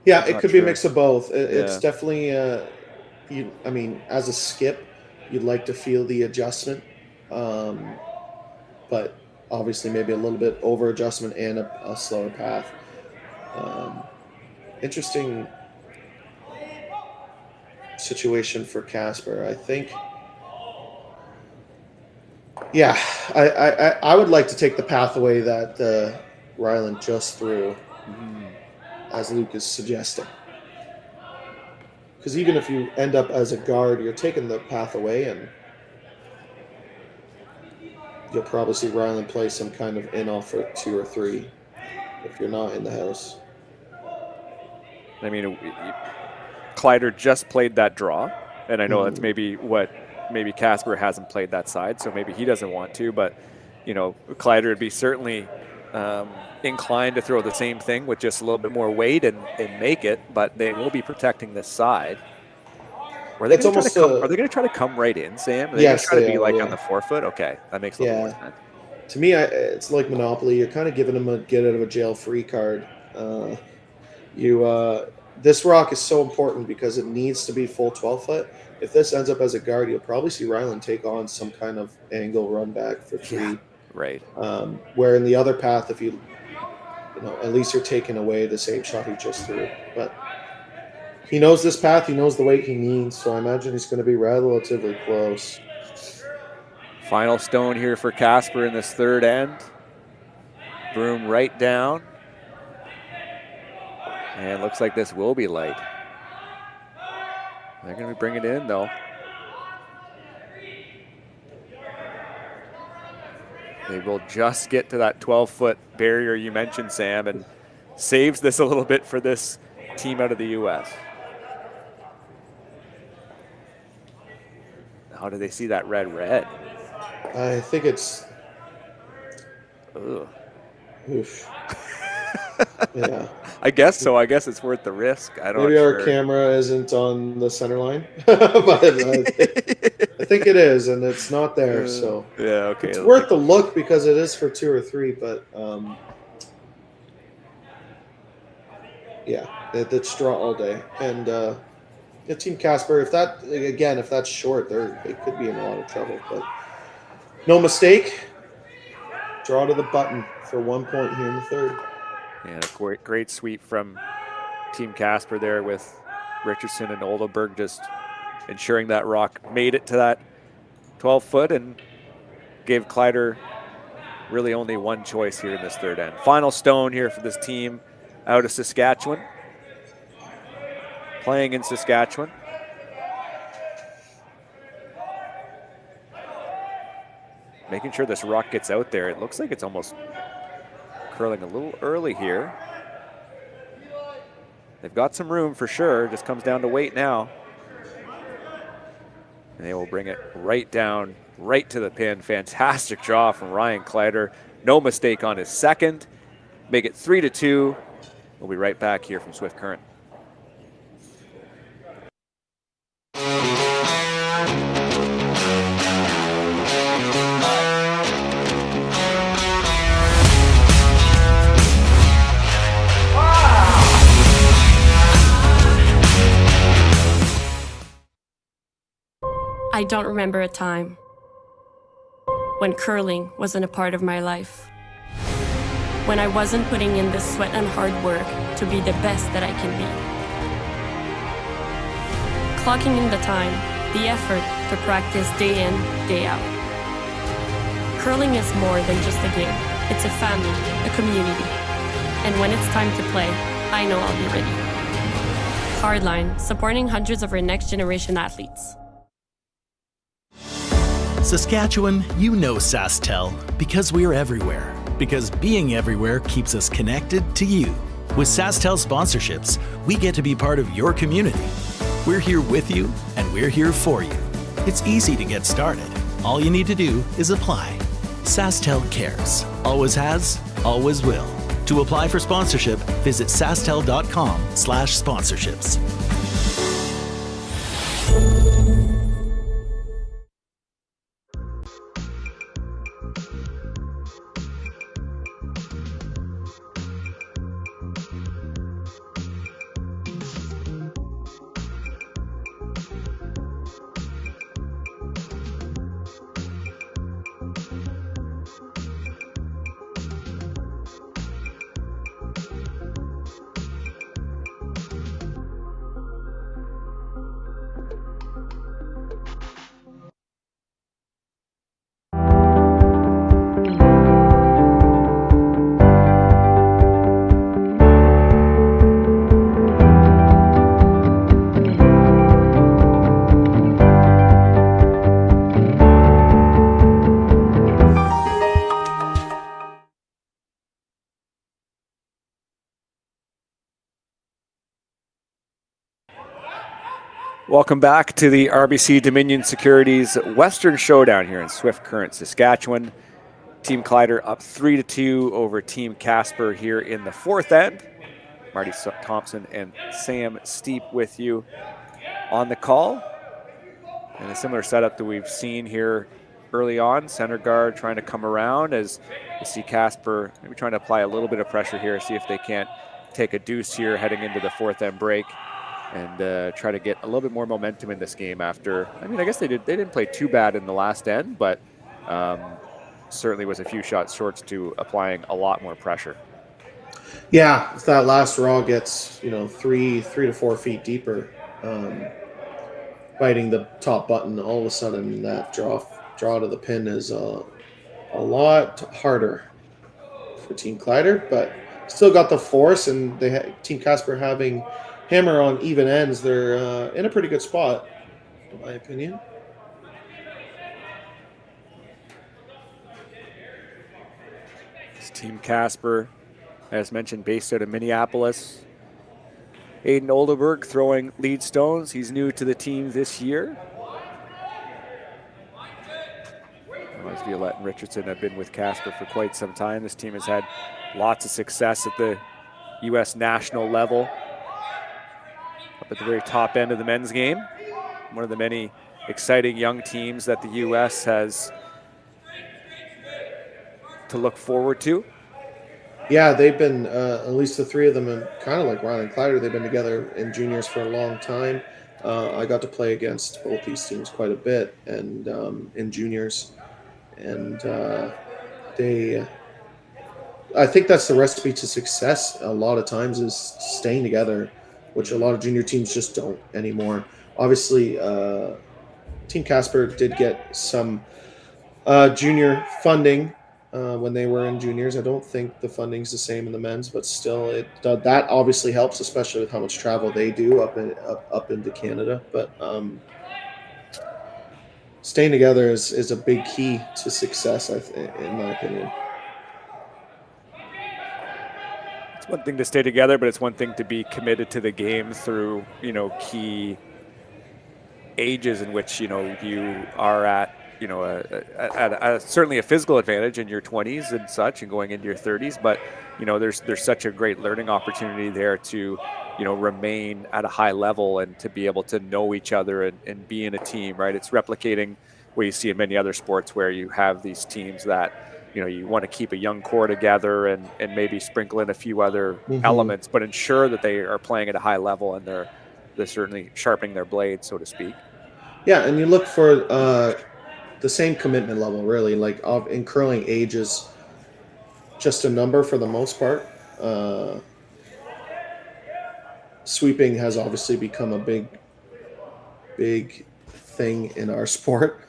Yeah, I'm it not could be a sure. mix of both. It's Yeah. definitely, I mean, as a skip, you'd like to feel the adjustment, but obviously maybe a little bit over adjustment and a slower path. Interesting situation for Casper. I think, yeah, I would like to take the pathway that Rylan just threw, as Luke is suggesting. Because even if you end up as a guard, you're taking the path away, and you'll probably see Rylan play some kind of in-off for 2 or 3 if you're not in the house. I mean, Kleiter just played that draw, and I know that's maybe Casper hasn't played that side, so maybe he doesn't want to, but, you know, Kleiter would be certainly inclined to throw the same thing with just a little bit more weight and make it, but they will be protecting this side. Are they going to try to come right in, Sam? Are they going to try to be on the forefoot? Okay, that makes a little more sense. To me, it's like Monopoly. You're kind of giving them a get out of a jail free card. This rock is so important because it needs to be full 12 foot. If this ends up as a guard, you'll probably see Rylan take on some kind of angle run back for 3. Yeah, right. Where in the other path, if you know, at least you're taking away the same shot he just threw. But he knows this path. He knows the weight he needs. So I imagine he's going to be relatively close. Final stone here for Casper in this third end. Broom right down. And looks like this will be light. They're going to bring it in, though. They will just get to that 12-foot barrier you mentioned, Sam, and saves this a little bit for this team out of the U.S. How do they see that red? I think it's... Ugh. Oof. Yeah. I guess so. I guess it's worth the risk. Maybe our camera isn't on the center line, but I think it is, and it's not there. So yeah, okay. It's worth the look because it is for 2 or 3, but yeah, it's draw all day. And Team Casper, if that's short, they could be in a lot of trouble. But no mistake, draw to the button for 1 point here in the third. And a great sweep from Team Casper there with Richardson and Oldenburg just ensuring that rock made it to that 12-foot and gave Kleiter really only one choice here in this third end. Final stone here for this team out of Saskatchewan. Playing in Saskatchewan. Making sure this rock gets out there. It looks like it's almost curling a little early here. They've got some room for sure. Just comes down to weight now. And they will bring it right down, right to the pin. Fantastic draw from Rylan Kleiter. No mistake on his second. Make it 3-2. We'll be right back here from Swift Current. I don't remember a time when curling wasn't a part of my life. When I wasn't putting in the sweat and hard work to be the best that I can be. Clocking in the time, the effort to practice day in, day out. Curling is more than just a game. It's a family, a community. And when it's time to play, I know I'll be ready. Hardline, supporting hundreds of our next generation athletes. Saskatchewan, you know Sasktel because we're everywhere. Because being everywhere keeps us connected to you. With Sasktel sponsorships, we get to be part of your community. We're here with you, and we're here for you. It's easy to get started. All you need to do is apply. Sasktel cares. Always has, always will. To apply for sponsorship, visit sasktel.com/sponsorships. Welcome back to the RBC Dominion Securities Western Showdown here in Swift Current, Saskatchewan. Team Kleiter up 3-2 over Team Casper here in the fourth end. Marty Thompson and Sam Steep with you on the call. And a similar setup that we've seen here early on. Center guard trying to come around as you see Casper maybe trying to apply a little bit of pressure here, see if they can't take a deuce here heading into the fourth end break. And try to get a little bit more momentum in this game after, I mean, I guess they didn't play too bad in the last end, but certainly was a few shots short to applying a lot more pressure. Yeah, if that last raw gets, 3 to 4 feet deeper, biting the top button, all of a sudden that draw to the pin is a lot harder for Team Kleiter, but still got the force, and Team Casper having hammer on even ends, they're in a pretty good spot, in my opinion. This Team Casper, as mentioned, based out of Minneapolis. Aiden Oldenburg throwing lead stones. He's new to the team this year. As Violette and Richardson have been with Casper for quite some time. This team has had lots of success at the U.S. national level. Up at the very top end of the men's game. One of the many exciting young teams that the U.S. has to look forward to. Yeah, they've been, at least the three of them, and kind of like Rylan Kleiter, they've been together in juniors for a long time. I got to play against both these teams quite a bit and in juniors. And I think that's the recipe to success a lot of times, is staying together, which a lot of junior teams just don't anymore. Obviously, Team Casper did get some junior funding when they were in juniors. I don't think the funding's the same in the men's, but still, that obviously helps, especially with how much travel they do up into Canada. But staying together is a big key to success, in my opinion. It's one thing to stay together, but it's one thing to be committed to the game through, key ages in which, you are at, certainly a physical advantage in your 20s and such, and going into your 30s. But, there's such a great learning opportunity there to, remain at a high level and to be able to know each other and be in a team, right? It's replicating what you see in many other sports where you have these teams that, you want to keep a young core together and maybe sprinkle in a few other elements, but ensure that they are playing at a high level and they're certainly sharpening their blade, so to speak. Yeah, and you look for the same commitment level, really. Like in curling, age is just a number for the most part. Sweeping has obviously become a big thing in our sport.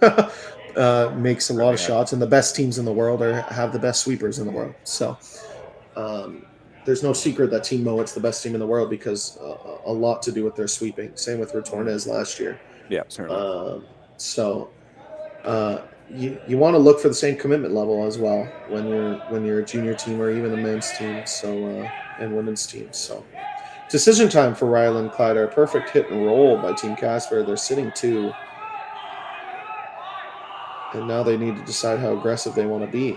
Makes a lot of shots, and the best teams in the world have the best sweepers in the world. So there's no secret that Team Mowat's the best team in the world, because a lot to do with their sweeping. Same with Retornez last year. Yeah, certainly. You want to look for the same commitment level as well when you're a junior team or even a men's team, and women's team. So decision time for Rylan Kleiter. Perfect hit and roll by Team Casper. They're sitting 2. And now they need to decide how aggressive they want to be.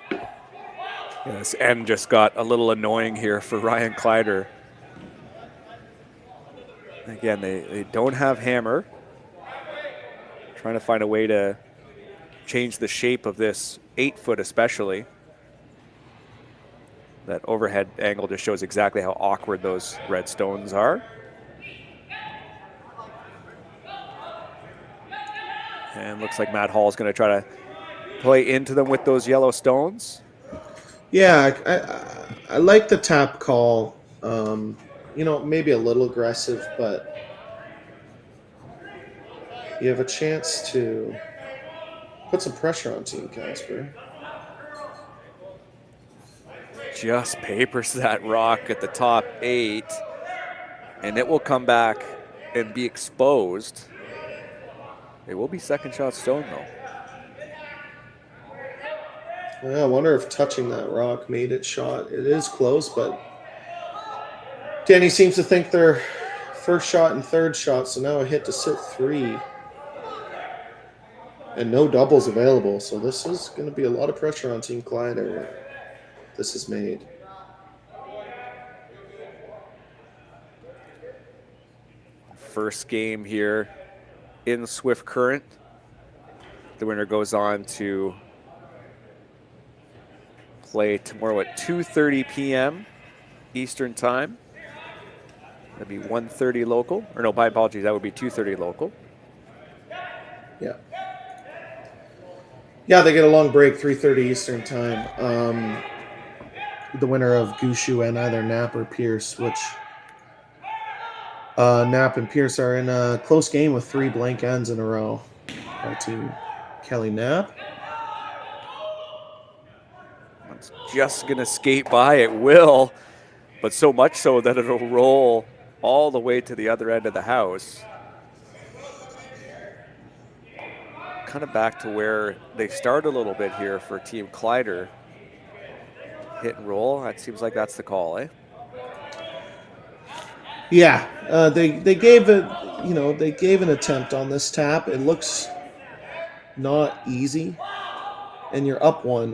Yeah, this end just got a little annoying here for Rylan Kleiter. Again, they don't have hammer. Trying to find a way to change the shape of this 8-foot especially. That overhead angle just shows exactly how awkward those red stones are. And looks like Matt Hall is going to try to play into them with those yellow stones. Yeah, I like the tap call. Maybe a little aggressive, but you have a chance to put some pressure on Team Casper. Just papers that rock at the top 8, and it will come back and be exposed. It will be second shot stone, though. Yeah, I wonder if touching that rock made it shot. It is close, but Danny seems to think they're first shot and third shot, so now a hit to sit 3. And no doubles available, so this is going to be a lot of pressure on Team Kleiter. This is made. First game here in Swift Current. The winner goes on to play tomorrow at 2:30 p.m. Eastern Time. That'd be 1:30 local. Or no, my apologies, that would be 2:30 local. Yeah. Yeah, they get a long break, 3:30 Eastern Time. The winner of Gushu and either Knapp or Pierce, which Knapp and Pierce are in a close game with 3 blank ends in a row. To Kelly Knapp. It's just going to skate by. It will, but so much so that it'll roll all the way to the other end of the house. Kind of back to where they start a little bit here for Team Kleiter. Hit and roll. That seems like that's the call, eh? Yeah, they gave it. They gave an attempt on this tap. It looks not easy, and you're up 1.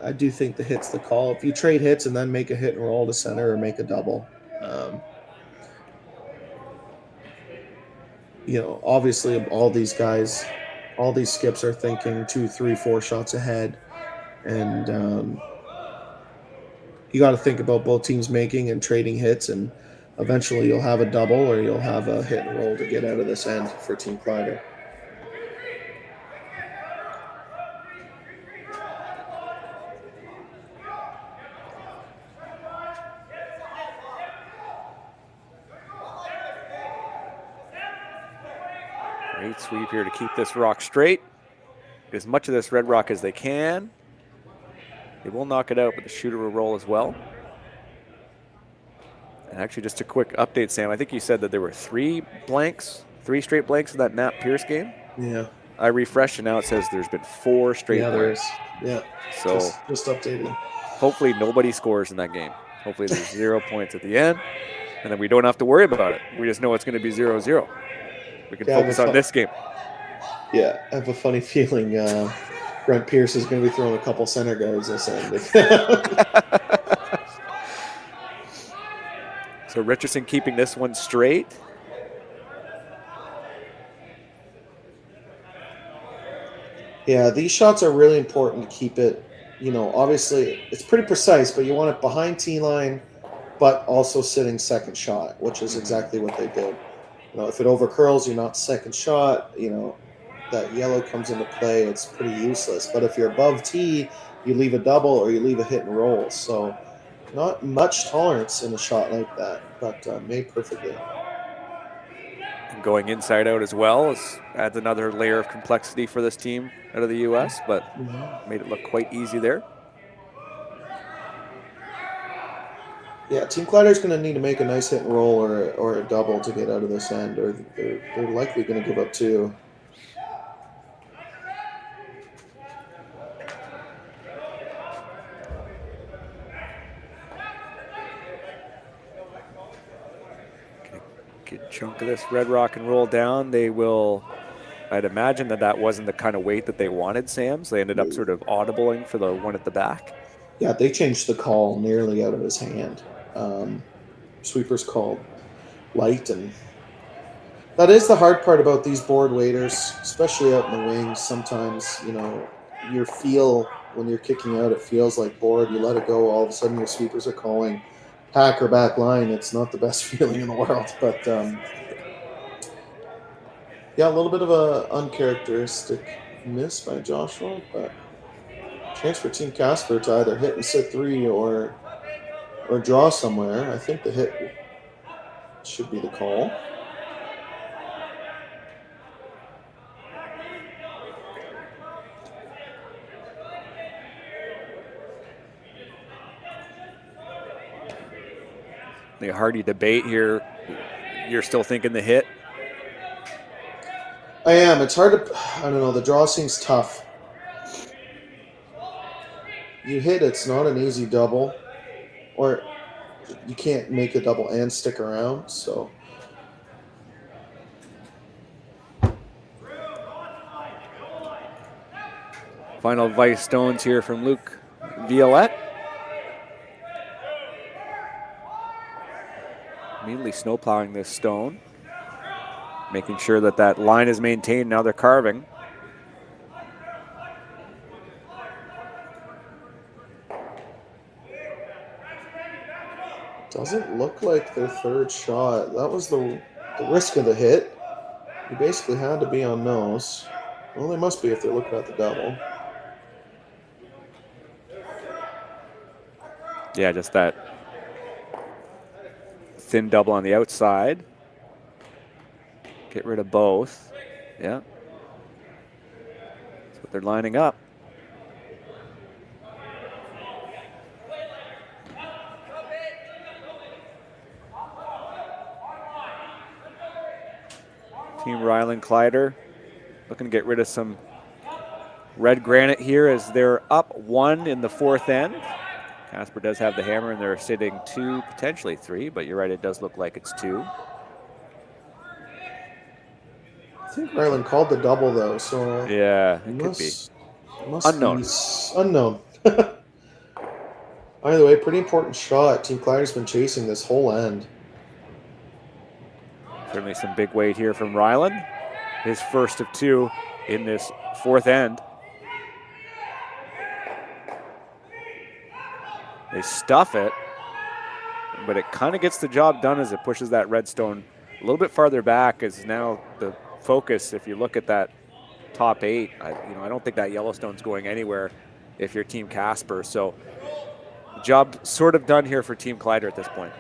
I do think the hit's the call. If you trade hits and then make a hit and roll to center or make a double, obviously all these guys. All these skips are thinking 2, 3, 4 shots ahead. And you got to think about both teams making and trading hits. And eventually you'll have a double or you'll have a hit and roll to get out of this end for Team Kleiter. Great sweep here to keep this rock straight. Get as much of this red rock as they can. They will knock it out, but the shooter will roll as well. And actually, just a quick update, Sam. I think you said that there were 3 straight blanks in that Knapp Pierce game. Yeah. I refreshed, and now it says there's been 4 straight blanks. Yeah. So just updated. Hopefully nobody scores in that game. Hopefully there's 0 points at the end, and then we don't have to worry about it. We just know it's going to be 0-0. We can focus on this game. Yeah, I have a funny feeling Brent Pierce is going to be throwing a couple center guards this end. So Richardson keeping this one straight. Yeah, these shots are really important to keep it. Obviously it's pretty precise, but you want it behind T line, but also sitting second shot, which is exactly what they did. If it overcurls, you're not second shot. That yellow comes into play. It's pretty useless. But if you're above T, you leave a double or you leave a hit and roll. So not much tolerance in a shot like that, but made perfectly. And going inside out as well adds another layer of complexity for this team out of the U.S., but made it look quite easy there. Yeah, Team Kleiter's going to need to make a nice hit and roll or a double to get out of this end, or they're likely going to give up 2. Good chunk of this red rock and roll down. They will, I'd imagine that wasn't the kind of weight that they wanted, Sam, so they ended up sort of audibling for the one at the back. Yeah, they changed the call nearly out of his hand. Sweeper's called light, and that is the hard part about these board waiters, especially out in the wings. Sometimes, your feel when you're kicking out, it feels like board. You let it go, all of a sudden your sweepers are calling hack or back line. It's not the best feeling in the world, but yeah, a little bit of a uncharacteristic miss by Joshua, but chance for Team Casper to either hit and sit 3 or draw somewhere. I think the hit should be the call. The hearty debate here. You're still thinking the hit? I am. It's hard to, I don't know, the draw seems tough. You hit, it's not an easy double, or you can't make a double and stick around, so Final vice stones here from Luke Violette. Immediately snowplowing this stone, making sure that that line is maintained. Now they're carving. Doesn't look like their third shot. That was the risk of the hit. You basically had to be on nose. Well, they must be if they're looking at the double. Yeah, just that thin double on the outside. Get rid of both. Yeah. That's what they're lining up. Team Rylan Kleiter looking to get rid of some red granite here as they're up 1 in the 4th end. Casper does have the hammer and they're sitting 2, potentially 3, but you're right, it does look like it's 2. I think Rylan called the double though, so yeah, it could be. Unknown. Unknown. Either way, pretty important shot. Team Kleiter's been chasing this whole end. Certainly some big weight here from Rylan. His first of 2 in this 4th end. They stuff it, but it kind of gets the job done as it pushes that redstone a little bit farther back, as now the focus, if you look at that top 8, I don't think that Yellowstone's going anywhere if you're Team Casper. So job sort of done here for Team Kleiter at this point.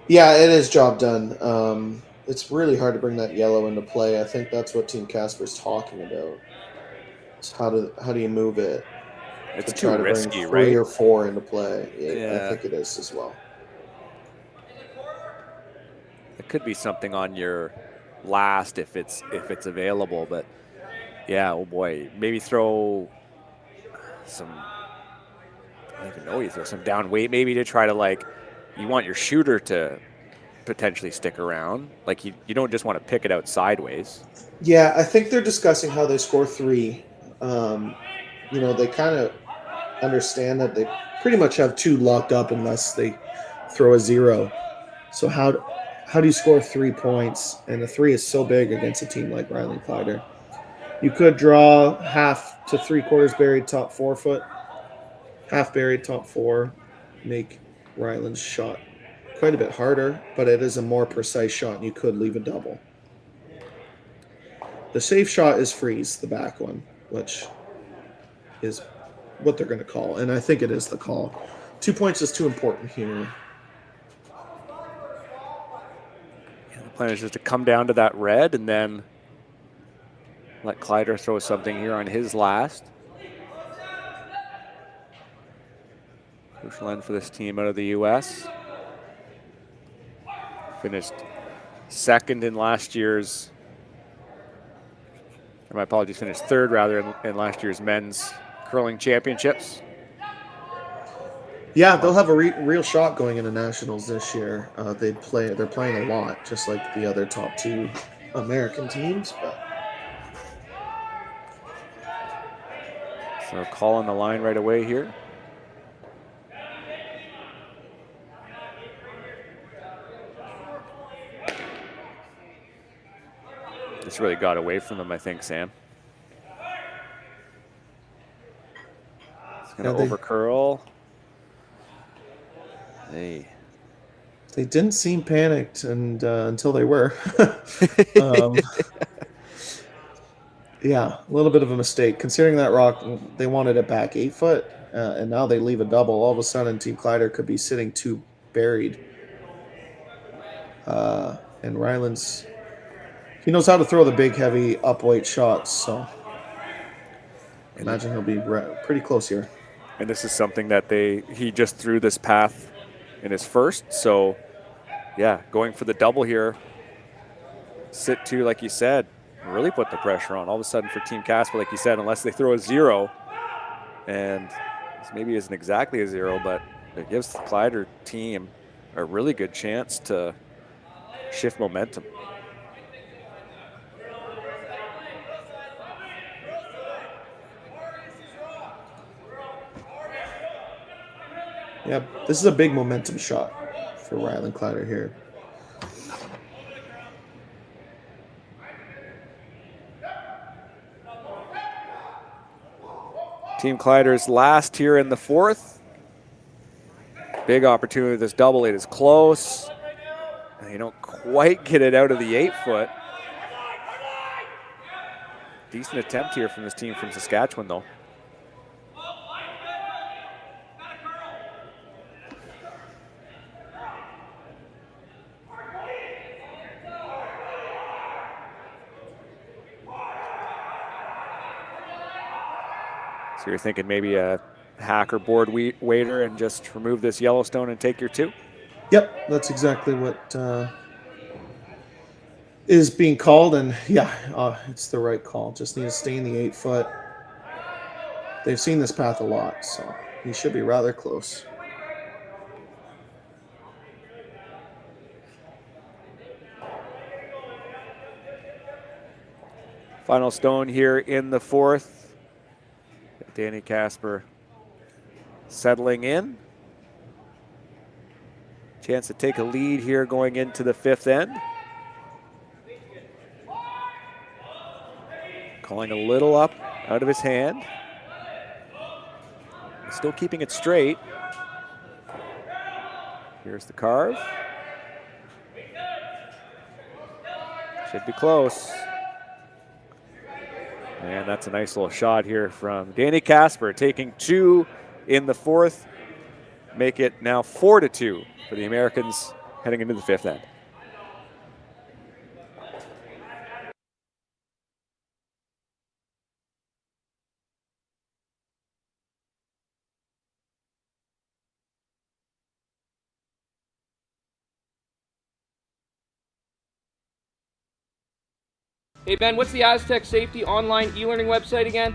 Yeah, it is job done. It's really hard to bring that yellow into play. I think that's what Team Casper's talking about. It's how do you move it? It's to try too to risky, bring 3 right? or 4 into play. Yeah. I think it is as well. It could be something on your last if it's available, but yeah, oh boy, maybe throw some. I don't even know. You throw some down weight maybe to try to, like, you want your shooter to potentially stick around. Like, you don't just want to pick it out sideways. Yeah, I think they're discussing how they score 3. They kind of understand that they pretty much have 2 locked up unless they throw a 0. So how do you score 3 points? And the 3 is so big against a team like Rylan Kleiter. You could draw half to 3/4 buried top 4 foot, half buried top 4, make Rylan's shot quite a bit harder, but it is a more precise shot, and you could leave a double. The safe shot is freeze, the back one, which is what they're going to call, and I think it is the call. 2 points is too important here. Yeah, the plan is just to come down to that red and then let Kleiter throw something here on his last. Crucial end for this team out of the U.S. Finished 2nd in last year's, or my apologies, finished 3rd rather in last year's men's curling championships. Yeah, they'll have a real shot going into nationals this year. They're playing a lot, just like the other top 2 American teams. But so calling the line right away here. Just really got away from them, I think, Sam. It's going to over-curl. They didn't seem panicked until they were. Yeah, a little bit of a mistake. Considering that rock, they wanted it back 8 foot, and now they leave a double. All of a sudden, Team Kleiter could be sitting 2 buried. And Rylan's... he knows how to throw the big, heavy, up-weight shots, so imagine he'll be pretty close here. And this is something that he just threw this path in his first, so yeah, going for the double here. Sit 2, like you said, really put the pressure on. All of a sudden for Team Casper, like you said, unless they throw a 0, and this maybe isn't exactly a 0, but it gives the Kleiter team a really good chance to shift momentum. Yeah, this is a big momentum shot for Rylan Kleiter here. Team Kleiter's last here in the fourth. Big opportunity with this double. It is close. And they don't quite get it out of the 8-foot. Decent attempt here from this team from Saskatchewan, though. So you're thinking maybe a hack or board waiter and just remove this Yellowstone and take your 2? Yep, that's exactly what is being called, and yeah, it's the right call. Just need to stay in the 8-foot. They've seen this path a lot, so he should be rather close. Final stone here in the fourth. Danny Casper settling in. Chance to take a lead here going into the 5th end. Calling a little up out of his hand. Still keeping it straight. Here's the carve. Should be close. And that's a nice little shot here from Danny Casper, taking 2 in the fourth. Make it now 4-2 for the Americans heading into the 5th end. Hey Ben, what's the Aztec Safety online e-learning website again?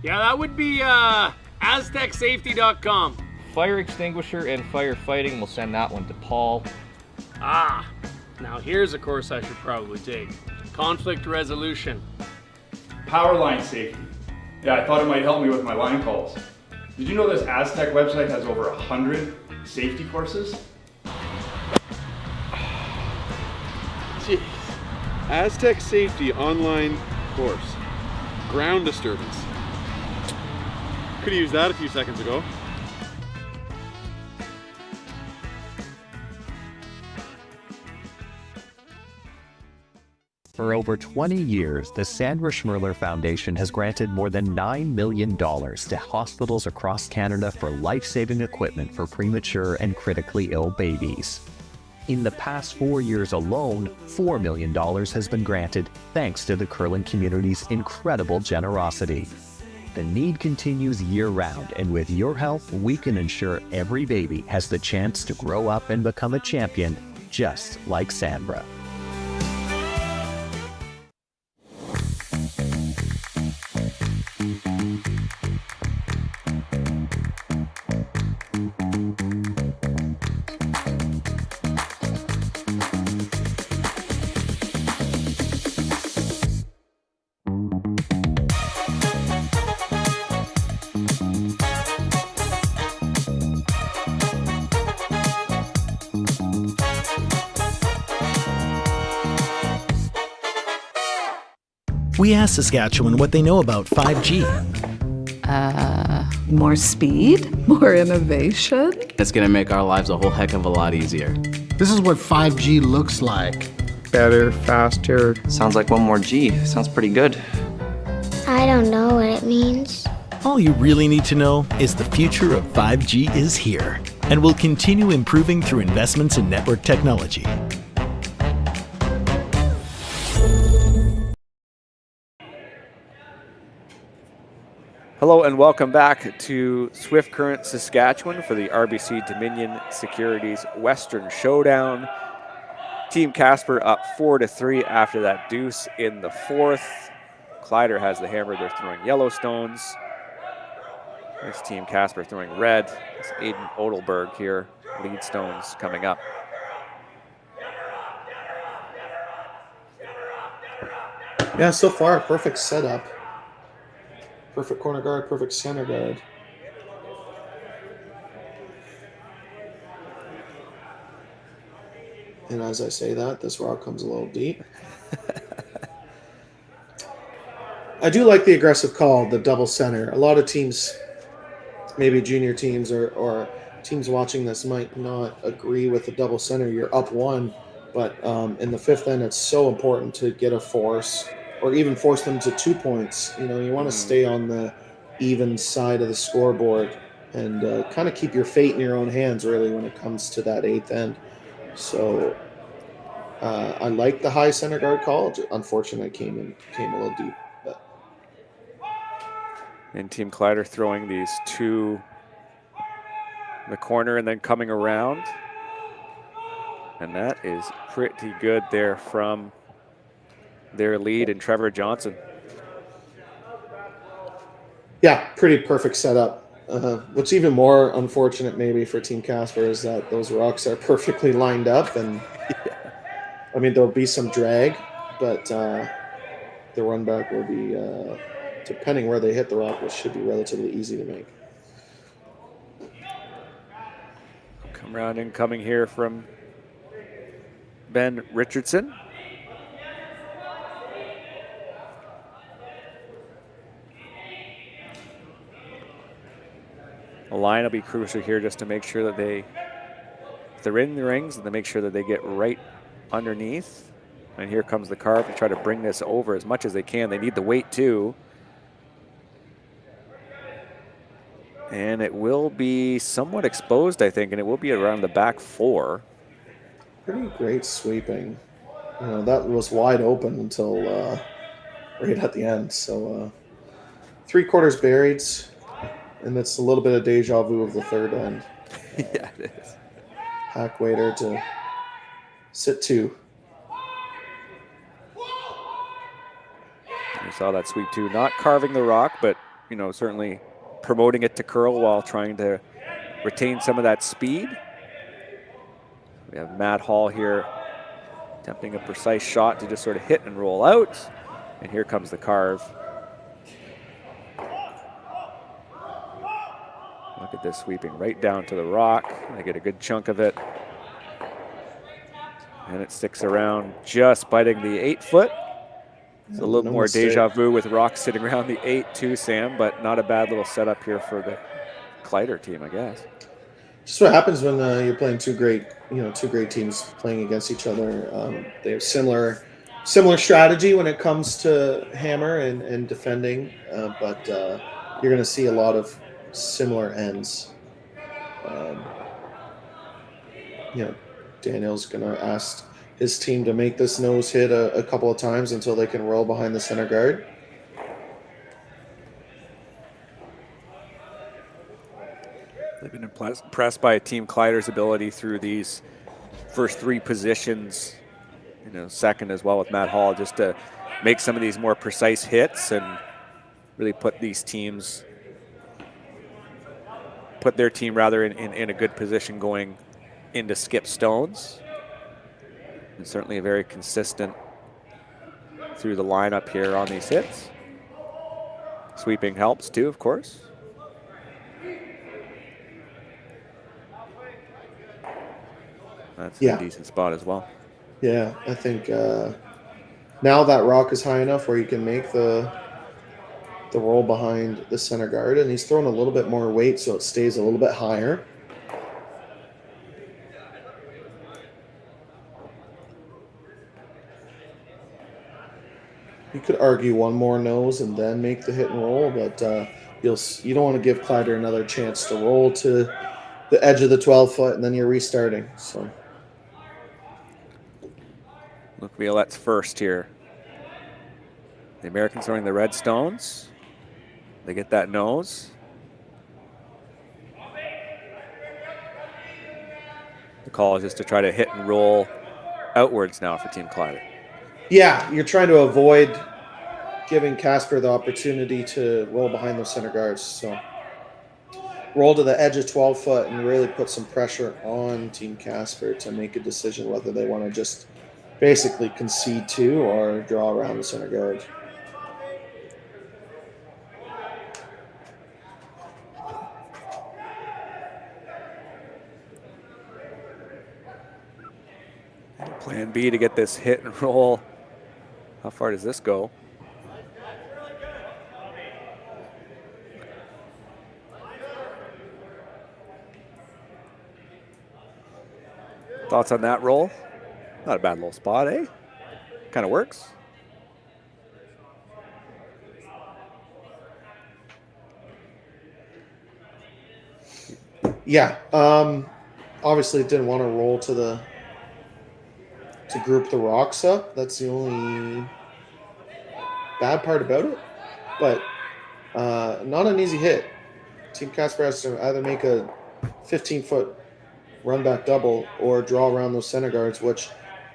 Yeah, that would be aztecsafety.com. Fire extinguisher and firefighting, we'll send that one to Paul. Ah, now here's a course I should probably take. Conflict resolution. Power line safety. Yeah, I thought it might help me with my line calls. Did you know this Aztec website has over 100 safety courses? Jeez. Aztec Safety online course. Ground disturbance. Could have used that a few seconds ago. For over 20 years, the Sandra Schmirler Foundation has granted more than $9 million to hospitals across Canada for life-saving equipment for premature and critically ill babies. In the past 4 years alone, $4 million has been granted thanks to the curling community's incredible generosity. The need continues year-round, and with your help, we can ensure every baby has the chance to grow up and become a champion, just like Sandra. We asked Saskatchewan what they know about 5G. More speed, more innovation. It's going to make our lives a whole heck of a lot easier. This is what 5G looks like. Better, faster. Sounds like one more G. Sounds pretty good. I don't know what it means. All you really need to know is the future of 5G is here and will continue improving through investments in network technology. Hello and welcome back to Swift Current, Saskatchewan for the RBC Dominion Securities Western Showdown. Team Casper up 4-3 after that deuce in the fourth. Kleiter has the hammer. They're throwing Yellowstones. This Team Casper throwing red. It's Aiden Odelberg here lead stones coming up. Yeah, so far, perfect setup. Perfect corner guard, perfect center guard. And as I say that, this rock comes a little deep. I do like the aggressive call, the double center. A lot of teams, maybe junior teams or teams watching this might not agree with the double center. You're up one, but in the fifth end, it's so important to get a force or even force them to 2 points. You know, you want to stay on the even side of the scoreboard and kind of keep your fate in your own hands, really, when it comes to that eighth end. So I like the high center guard call. Unfortunately, came a little deep. But. And Team Kleiter throwing these two in the corner and then coming around. And that is pretty good there from their lead and Trevor Johnson. Yeah, pretty perfect setup. What's even more unfortunate maybe for Team Casper is that those rocks are perfectly lined up. And I mean, there'll be some drag, but the run back will be, depending where they hit the rock, which should be relatively easy to make. Come around incoming here from Ben Richardson. The line will be crucial here just to make sure that if they're in the rings, and to make sure that they get right underneath. And here comes the carve to try to bring this over as much as they can. They need the weight too. And it will be somewhat exposed, I think, and it will be around the back four. Pretty great sweeping. You know, that was wide open until right at the end. So 3/4 buried, and it's a little bit of deja vu of the third end. Yeah, it is. Hack waiter to sit two. You saw that sweep too. Not carving the rock, but, you know, certainly promoting it to curl while trying to retain some of that speed. We have Matt Hall here attempting a precise shot to just sort of hit and roll out. And here comes the carve. Look at this sweeping right down to the rock. They get a good chunk of it. And it sticks around, just biting the 8 foot. It's a little more deja vu with rocks sitting around the 8 too, Sam, but not a bad little setup here for the Kleiter team, I guess. Just what happens when you're playing two great teams playing against each other. They have similar strategy when it comes to hammer and defending, but you're going to see a lot of similar ends. Daniel's going to ask his team to make this nose hit a couple of times until they can roll behind the center guard. They've been impressed by Team Kleiter's ability through these first 3 positions, second as well with Matt Hall, just to make some of these more precise hits and really put their team in a good position going into skip stones. And certainly very consistent through the lineup here on these hits. Sweeping helps too, of course. That's a decent spot as well. Yeah, I think now that rock is high enough where you can make the roll behind the center guard, and he's throwing a little bit more weight so it stays a little bit higher. You could argue one more nose and then make the hit and roll, but you don't want to give Kleiter another chance to roll to the edge of the 12 foot and then you're restarting. So Luke Violette's first here. The Americans throwing the red stones. They get that nose. The call is just to try to hit and roll outwards now for Team Kleiter. Yeah, you're trying to avoid giving Casper the opportunity to roll behind those center guards. So roll to the edge of 12 foot and really put some pressure on Team Casper to make a decision whether they want to just basically concede 2 or draw around the center guard. Plan B to get this hit and roll. How far does this go? Thoughts on that roll? Not a bad little spot, eh? Kind of works. Yeah. Obviously didn't want to roll to group the rocks up. That's the only bad part about it. But not an easy hit. Team Casper has to either make a 15-foot run back double or draw around those center guards, which,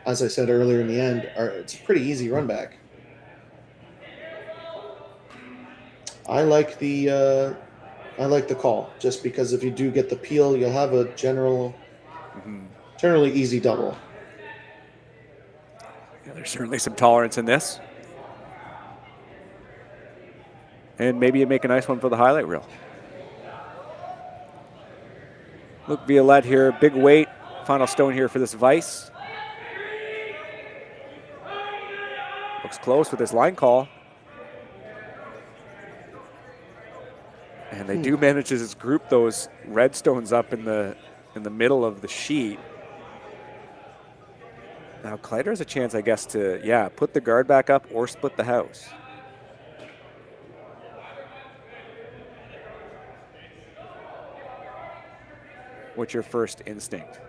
as I said earlier in the end, it's a pretty easy run back. I like the call, just because if you do get the peel, you'll have a generally easy double. Yeah, there's certainly some tolerance in this. And maybe you make a nice one for the highlight reel. Luke Violette here, big weight. Final stone here for this vise. Looks close with this line call. And they do manage to just group those red stones up in the middle of the sheet. Now Kleiter has a chance, I guess, to, put the guard back up or split the house. What's your first instinct?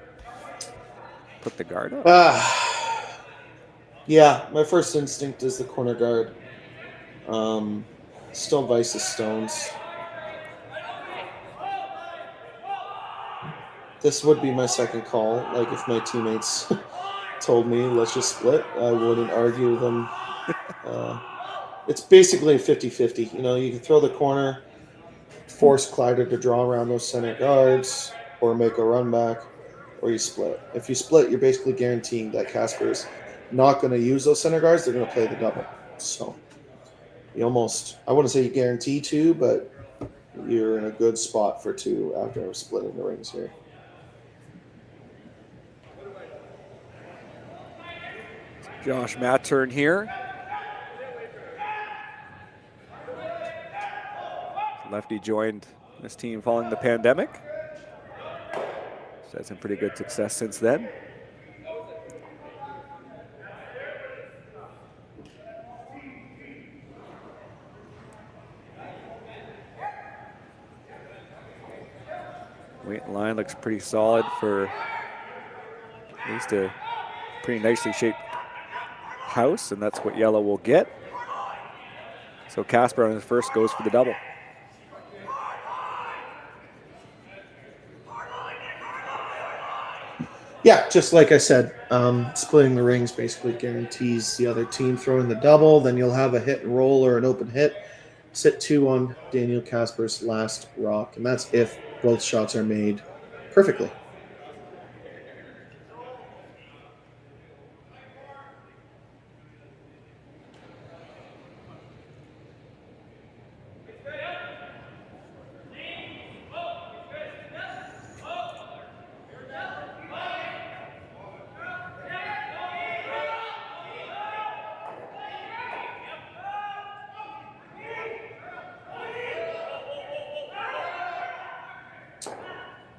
Put the guard up? Yeah, my first instinct is the corner guard. Still vices stones. This would be my second call. Like, if my teammates told me, let's just split, I wouldn't argue them. It's basically a 50-50. You know, you can throw the corner, force Kleiter to draw around those center guards, or make a run back, or you split. If you split, you're basically guaranteeing that Casper's not going to use those center guards. They're going to play the double. So you almost, I wouldn't say you guarantee 2, but you're in a good spot for 2 after splitting the rings here. Josh Matt turn here. Lefty joined this team following the pandemic. He's had some pretty good success since then. Weight line looks pretty solid for at least a pretty nicely shaped house, and that's what yellow will get. So Casper on his first goes for the double. Yeah, just like I said, splitting the rings basically guarantees the other team throwing the double. Then you'll have a hit and roll or an open hit. Sit 2 on Daniel Casper's last rock, and that's if both shots are made perfectly.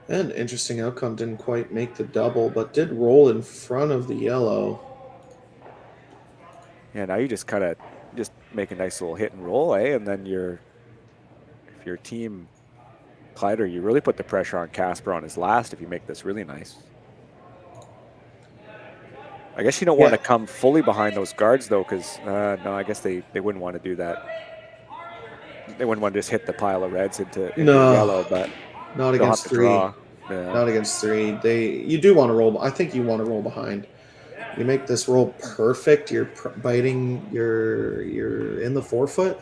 And interesting outcome, didn't quite make the double, but did roll in front of the yellow. Yeah, now you just kind of just make a nice little hit and roll, eh? And then if your team Kleiter, you really put the pressure on Casper on his last if you make this really nice. I guess you don't want to come fully behind those guards though, because no, I guess they wouldn't want to do that. They wouldn't want to just hit the pile of reds into yellow, but not against 3. Yeah. Not against 3. You do want to roll. I think you want to roll behind. You make this roll perfect. You're biting. You're in the 4 foot.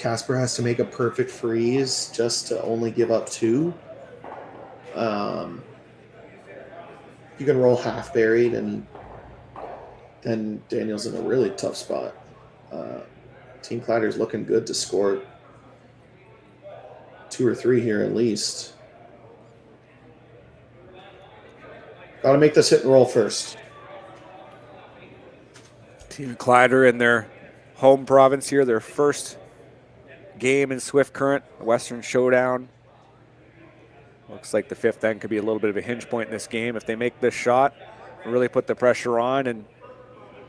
Casper has to make a perfect freeze just to only give up 2. You can roll half buried, and then Daniel's in a really tough spot. Team Kleiter's looking good to score 2 or 3 here at least. Got to make this hit and roll first. Team Kleiter in their home province here, their first game in Swift Current, Western Showdown. Looks like the 5th end could be a little bit of a hinge point in this game. If they make this shot, really put the pressure on and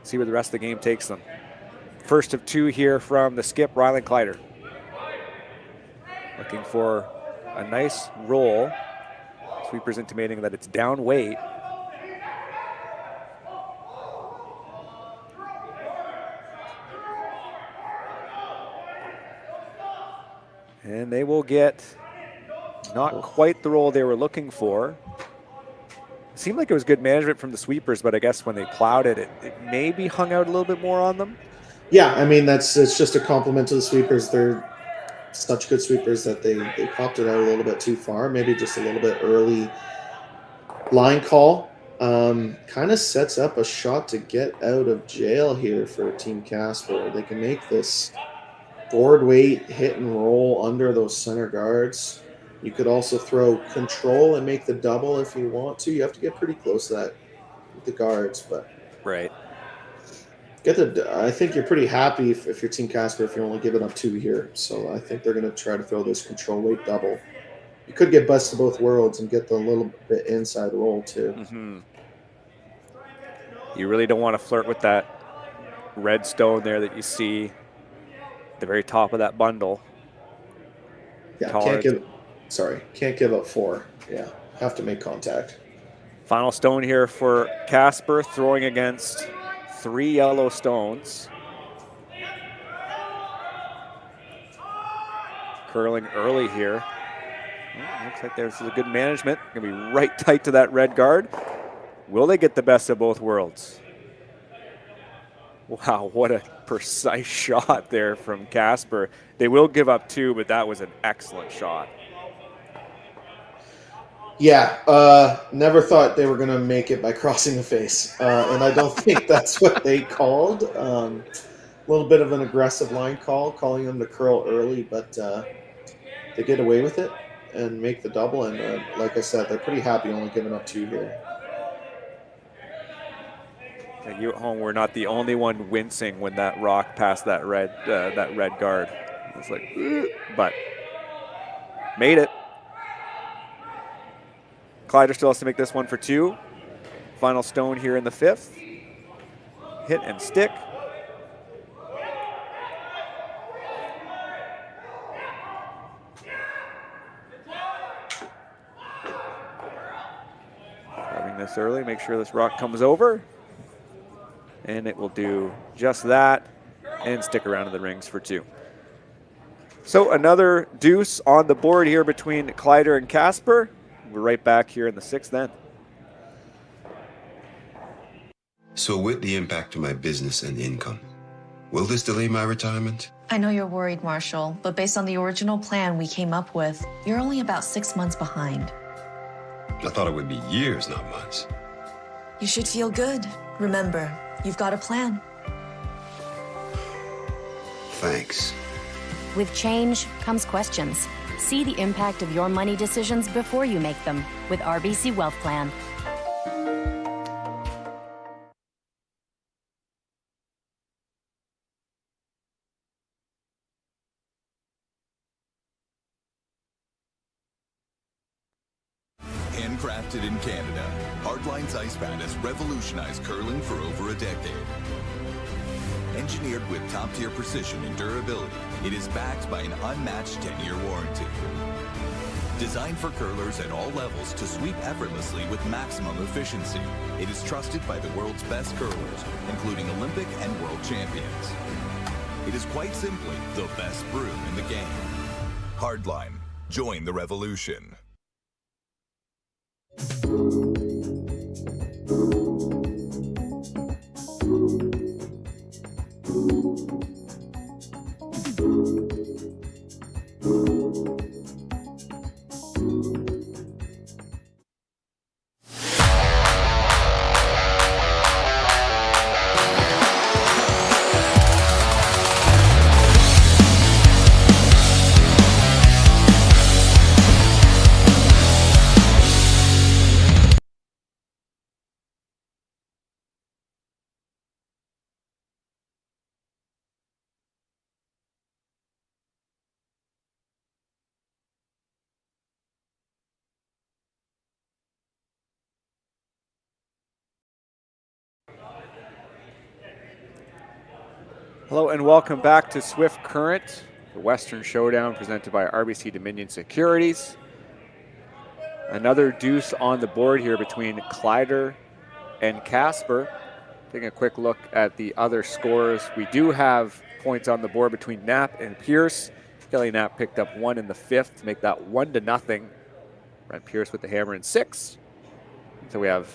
see where the rest of the game takes them. First of 2 here from the skip, Rylan Kleiter. Looking for a nice roll. Sweeper's intimating that it's down weight. And they will get not quite the roll they were looking for. It seemed like it was good management from the sweepers, but I guess when they plowed it, it maybe hung out a little bit more on them. Yeah, I mean, it's just a compliment to the sweepers. They're such good sweepers that they popped it out a little bit too far, maybe just a little bit early line call. Kind of sets up a shot to get out of jail here for Team Casper. They can make this board weight hit and roll under those center guards. You could also throw control and make the double if you want to. You have to get pretty close to that with the guards, but right. I think you're pretty happy if you're Team Casper if you're only giving up 2 here. So I think they're going to try to throw this control weight double. You could get best of both worlds and get the little bit inside roll too. Mm-hmm. You really don't want to flirt with that red stone there that you see at the very top of that bundle. Yeah, can't give up 4. Yeah, have to make contact. Final stone here for Casper, throwing against 3 yellow stones. Curling early here. Well, looks like there's a good management. Gonna be right tight to that red guard. Will they get the best of both worlds? Wow, what a precise shot there from Casper. They will give up 2, but that was an excellent shot. Yeah, never thought they were going to make it by crossing the face. And I don't think that's what they called. A little bit of an aggressive line call, calling them to curl early, but they get away with it and make the double. And like I said, they're pretty happy only giving up 2 here. And you at home were not the only one wincing when that rock passed that red guard. It's like, but made it. Kleiter still has to make this one for 2. Final stone here in the 5th. Hit and stick. Grabbing this early, make sure this rock comes over. And it will do just that and stick around in the rings for 2. So another deuce on the board here between Kleiter and Casper. We're right back here in the 6th then. So with the impact to my business and income, will this delay my retirement? I know you're worried, Marshall, but based on the original plan we came up with, you're only about 6 months behind. I thought it would be years, not months. You should feel good. Remember, you've got a plan. Thanks. With change comes questions. See the impact of your money decisions before you make them with RBC Wealth Plan. Handcrafted in Canada, Hardline's Ice Pad has revolutionized curling for over a decade. Engineered with top-tier precision and durability, it is backed by an unmatched 10-year warranty. Designed for curlers at all levels to sweep effortlessly with maximum efficiency, it is trusted by the world's best curlers, including Olympic and world champions. It is quite simply the best broom in the game. Hardline. Join the revolution. Hello and welcome back to Swift Current, the Western Showdown presented by RBC Dominion Securities. Another deuce on the board here between Kleiter and Casper. Taking a quick look at the other scores. We do have points on the board between Knapp and Pierce. Kelly Knapp picked up 1 in the 5th to make that 1-0. Brent Pierce with the hammer in 6. So we have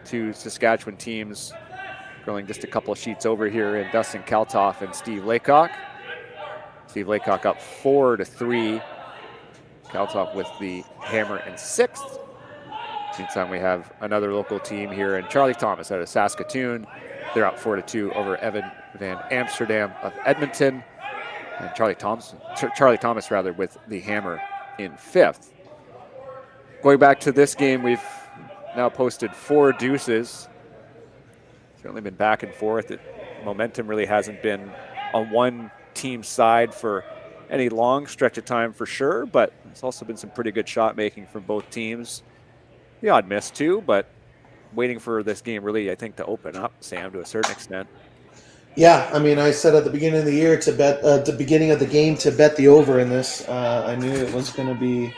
2 Saskatchewan teams curling just a couple of sheets over here in Dustin Kaltoff and Steve Laycock. Steve Laycock up 4-3. Kaltoff with the hammer in 6th. Meantime, we have another local team here in Charlie Thomas out of Saskatoon. They're up 4-2 over Evan Van Amsterdam of Edmonton. And Charlie Thomas with the hammer in 5th. Going back to this game, we've now posted 4 deuces. Certainly been back and forth. Momentum really hasn't been on one team's side for any long stretch of time for sure, but there's also been some pretty good shot making from both teams. The odd miss too, but waiting for this game really, I think, to open up, Sam, to a certain extent. Yeah, I mean, I said at the beginning of the year to bet, the beginning of the game to bet the over in this. I knew it was going to be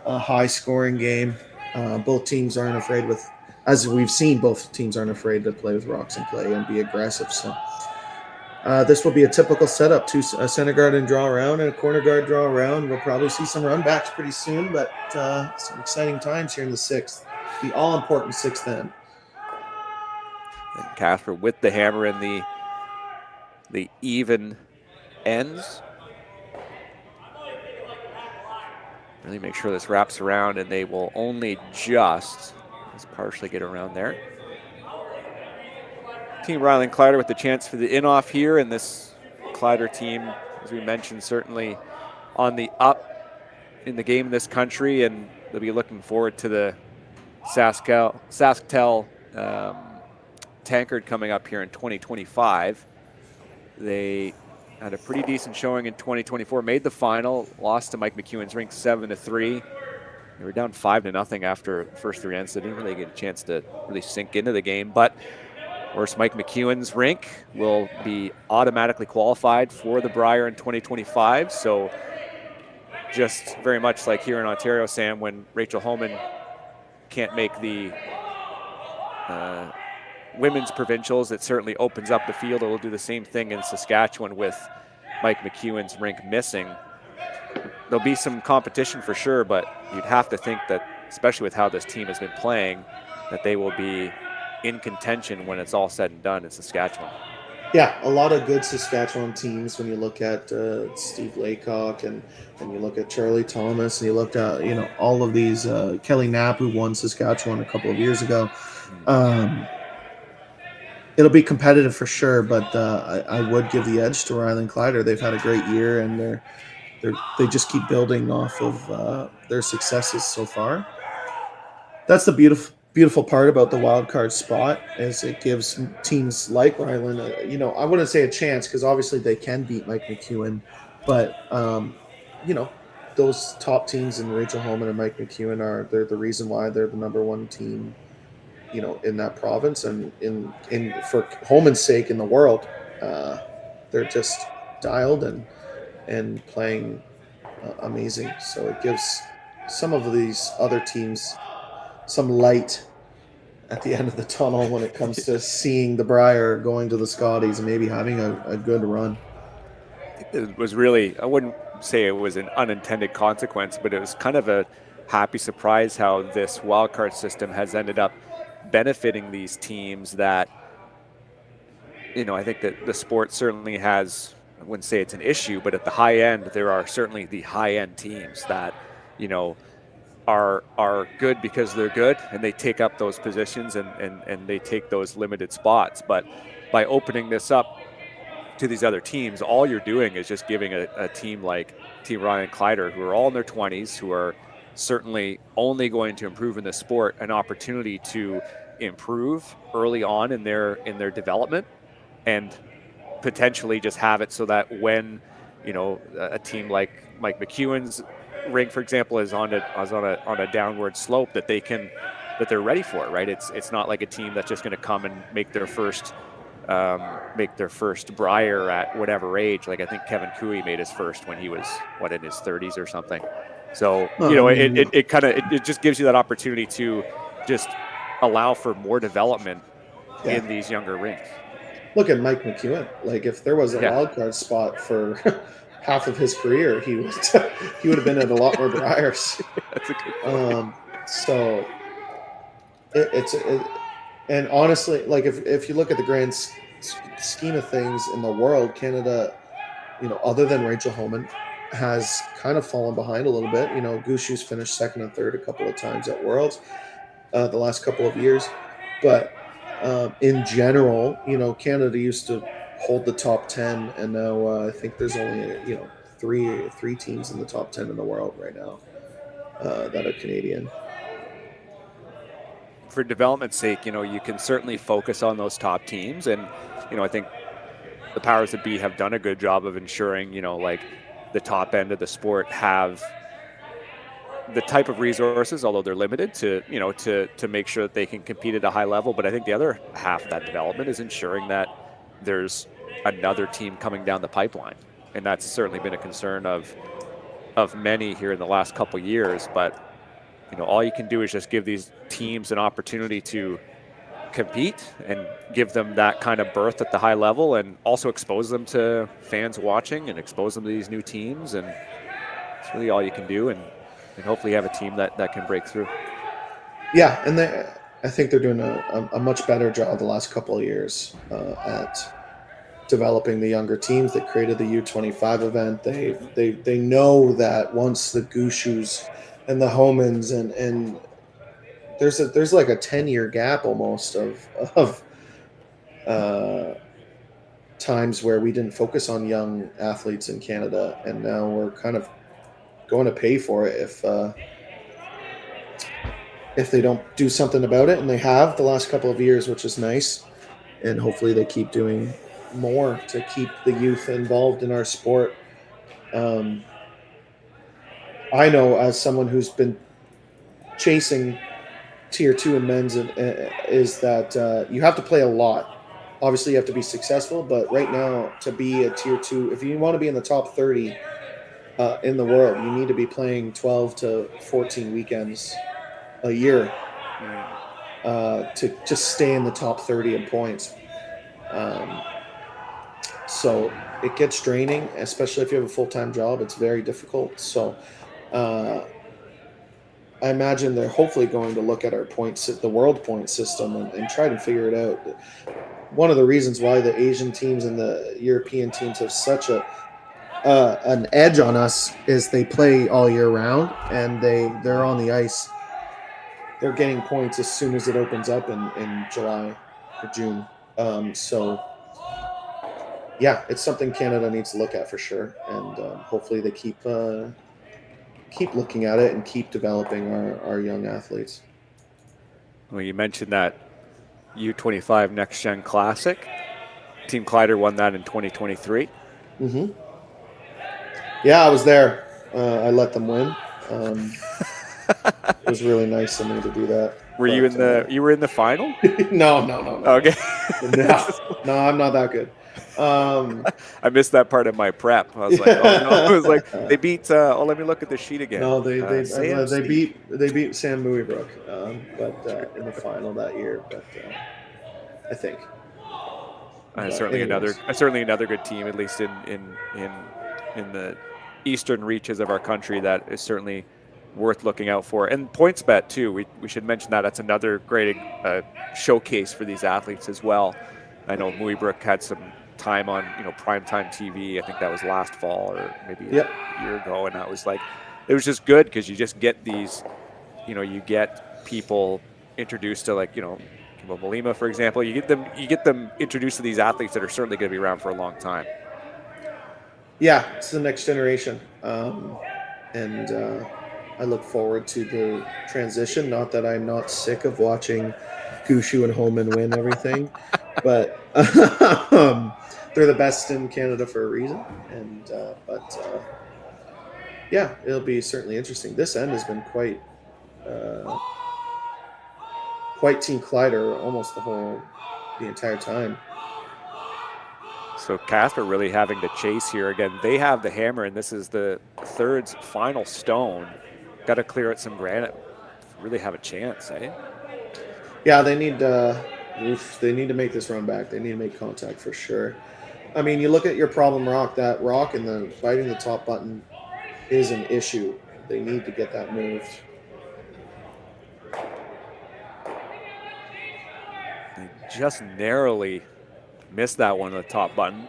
a high-scoring game. Both teams aren't afraid with, as we've seen, both teams aren't afraid to play with rocks and play and be aggressive. So this will be a typical setup: a center guard and draw around and a corner guard draw around. We'll probably see some run backs pretty soon, but some exciting times here in the 6th, the all-important 6th end. And Casper with the hammer in the even ends. Really make sure this wraps around, and they will only just partially get around there. Team Rylan Kleiter with the chance for the in-off here, and this Kleiter team, as we mentioned, certainly on the up in the game in this country, and they'll be looking forward to the Sasktel Tankard coming up here in 2025. They had a pretty decent showing in 2024, made the final, lost to Mike McEwen's rink 7-3. They were down 5-0 after the first 3 ends, so they didn't really get a chance to really sink into the game. But of course, Mike McEwen's rink will be automatically qualified for the Brier in 2025. So just very much like here in Ontario, Sam, when Rachel Holman can't make the women's provincials, it certainly opens up the field. It will do the same thing in Saskatchewan with Mike McEwen's rink missing. There'll be some competition for sure, but you'd have to think that, especially with how this team has been playing, that they will be in contention when it's all said and done in Saskatchewan. Yeah, a lot of good Saskatchewan teams when you look at Steve Laycock and you look at Charlie Thomas and you looked at, all of these, Kelly Knapp, who won Saskatchewan a couple of years ago. It'll be competitive for sure, but I would give the edge to Rylan Kleiter. They've had a great year, and they just keep building off of their successes so far. That's the beautiful part about the wild card spot, is it gives teams like Rylan, I wouldn't say a chance, because obviously they can beat Mike McEwen, but those top teams in Rachel Holman and Mike McEwen they're the reason why they're the number 1 team, in that province, and in for Holman's sake in the world. They're just dialed and playing amazing. So it gives some of these other teams some light at the end of the tunnel when it comes to seeing the Brier going to the Scotties and maybe having a good run. It was really, I wouldn't say it was an unintended consequence, but it was kind of a happy surprise how this wildcard system has ended up benefiting these teams that, I think that the sport certainly has, I wouldn't say it's an issue, but at the high end, there are certainly the high-end teams that, are good because they're good, and they take up those positions and they take those limited spots. But by opening this up to these other teams, all you're doing is just giving a team like Team Rylan Kleiter, who are all in their 20s, who are certainly only going to improve in the sport, an opportunity to improve early on in their development, and potentially just have it so that when a team like Mike McEwen's rink, for example, is on a downward slope, that they're ready for it, right? It's not like a team that's just going to come and make their first make their first Brier at whatever age. Like I think Kevin Cooey made his first when he was in his 30s or something. So it just gives you that opportunity to just allow for more development in these younger rinks. Look at Mike McEwen. Like if there was a wild card spot for half of his career, he would have been at a lot more Briers. That's a good point. So and honestly, like if you look at the grand scheme of things in the world, Canada, other than Rachel Homan, has kind of fallen behind a little bit. Gushu's finished second and third a couple of times at Worlds the last couple of years, but in general, Canada used to hold the top 10, and now I think there's only three teams in the top 10 in the world right now that are Canadian. For development's sake, you can certainly focus on those top teams, and I think the powers that be have done a good job of ensuring like the top end of the sport have the type of resources, although they're limited, to make sure that they can compete at a high level. But I think the other half of that development is ensuring that there's another team coming down the pipeline, and that's certainly been a concern of many here in the last couple of years. But all you can do is just give these teams an opportunity to compete and give them that kind of berth at the high level, and also expose them to fans watching and expose them to these new teams. And it's really all you can do, and hopefully have a team that can break through. Yeah, and I think they're doing a much better job the last couple of years at developing the younger teams. They created the U25 event. They know that once the Gushus and the Homans and there's like a 10-year gap almost of times where we didn't focus on young athletes in Canada, and now we're kind of going to pay for it if they don't do something about it, and they have the last couple of years, which is nice, and hopefully they keep doing more to keep the youth involved in our sport. I know, as someone who's been chasing Tier 2 in men's, is that you have to play a lot. Obviously, you have to be successful, but right now, to be a Tier 2, if you want to be in the top 30 in the world, you need to be playing 12 to 14 weekends a year to just stay in the top 30 in points. So it gets draining, especially if you have a full-time job. It's very difficult. So I imagine they're hopefully going to look at our the world point system and try to figure it out. One of the reasons why the Asian teams and the European teams have such an edge on us is they play all year round, and they're on the ice. They're getting points as soon as it opens up in July or June. So yeah, it's something Canada needs to look at for sure, and hopefully they keep looking at it and keep developing our young athletes. Well, you mentioned that U25 Next Gen Classic. Team Kleiter won that in 2023. Mm-hmm. Yeah, I was there. I let them win. It was really nice of me to do that. Were you in the? You were in the final? No. Okay. No, I'm not that good. I missed that part of my prep. I was like, oh no! It was like they beat. Let me look at the sheet again. No, they beat Sam Muibruk, but in the final that year. But I think certainly another good team, at least in the eastern reaches of our country, that is certainly worth looking out for. And PointsBet too. We should mention that. That's another great showcase for these athletes as well. I know Muibruk had some time on primetime TV. I think that was last fall or maybe a year ago, and that was like, it was just good because you just get these, you get people introduced to Kimbo Malima, for example. You get them introduced to these athletes that are certainly going to be around for a long time. Yeah, it's the next generation, and I look forward to the transition. Not that I'm not sick of watching Gushu and Homan win everything, but they're the best in Canada for a reason. And yeah, it'll be certainly interesting. This end has been quite Team Kleiter almost the entire time. So Casper really having to chase here. Again, they have the hammer, and this is the third's final stone. Got to clear out some granite. Really have a chance, eh? Yeah, they need to make this run back. They need to make contact for sure. I mean, you look at your problem rock, that rock and the biting the top button is an issue. They need to get that moved. They just narrowly missed that one on the top button.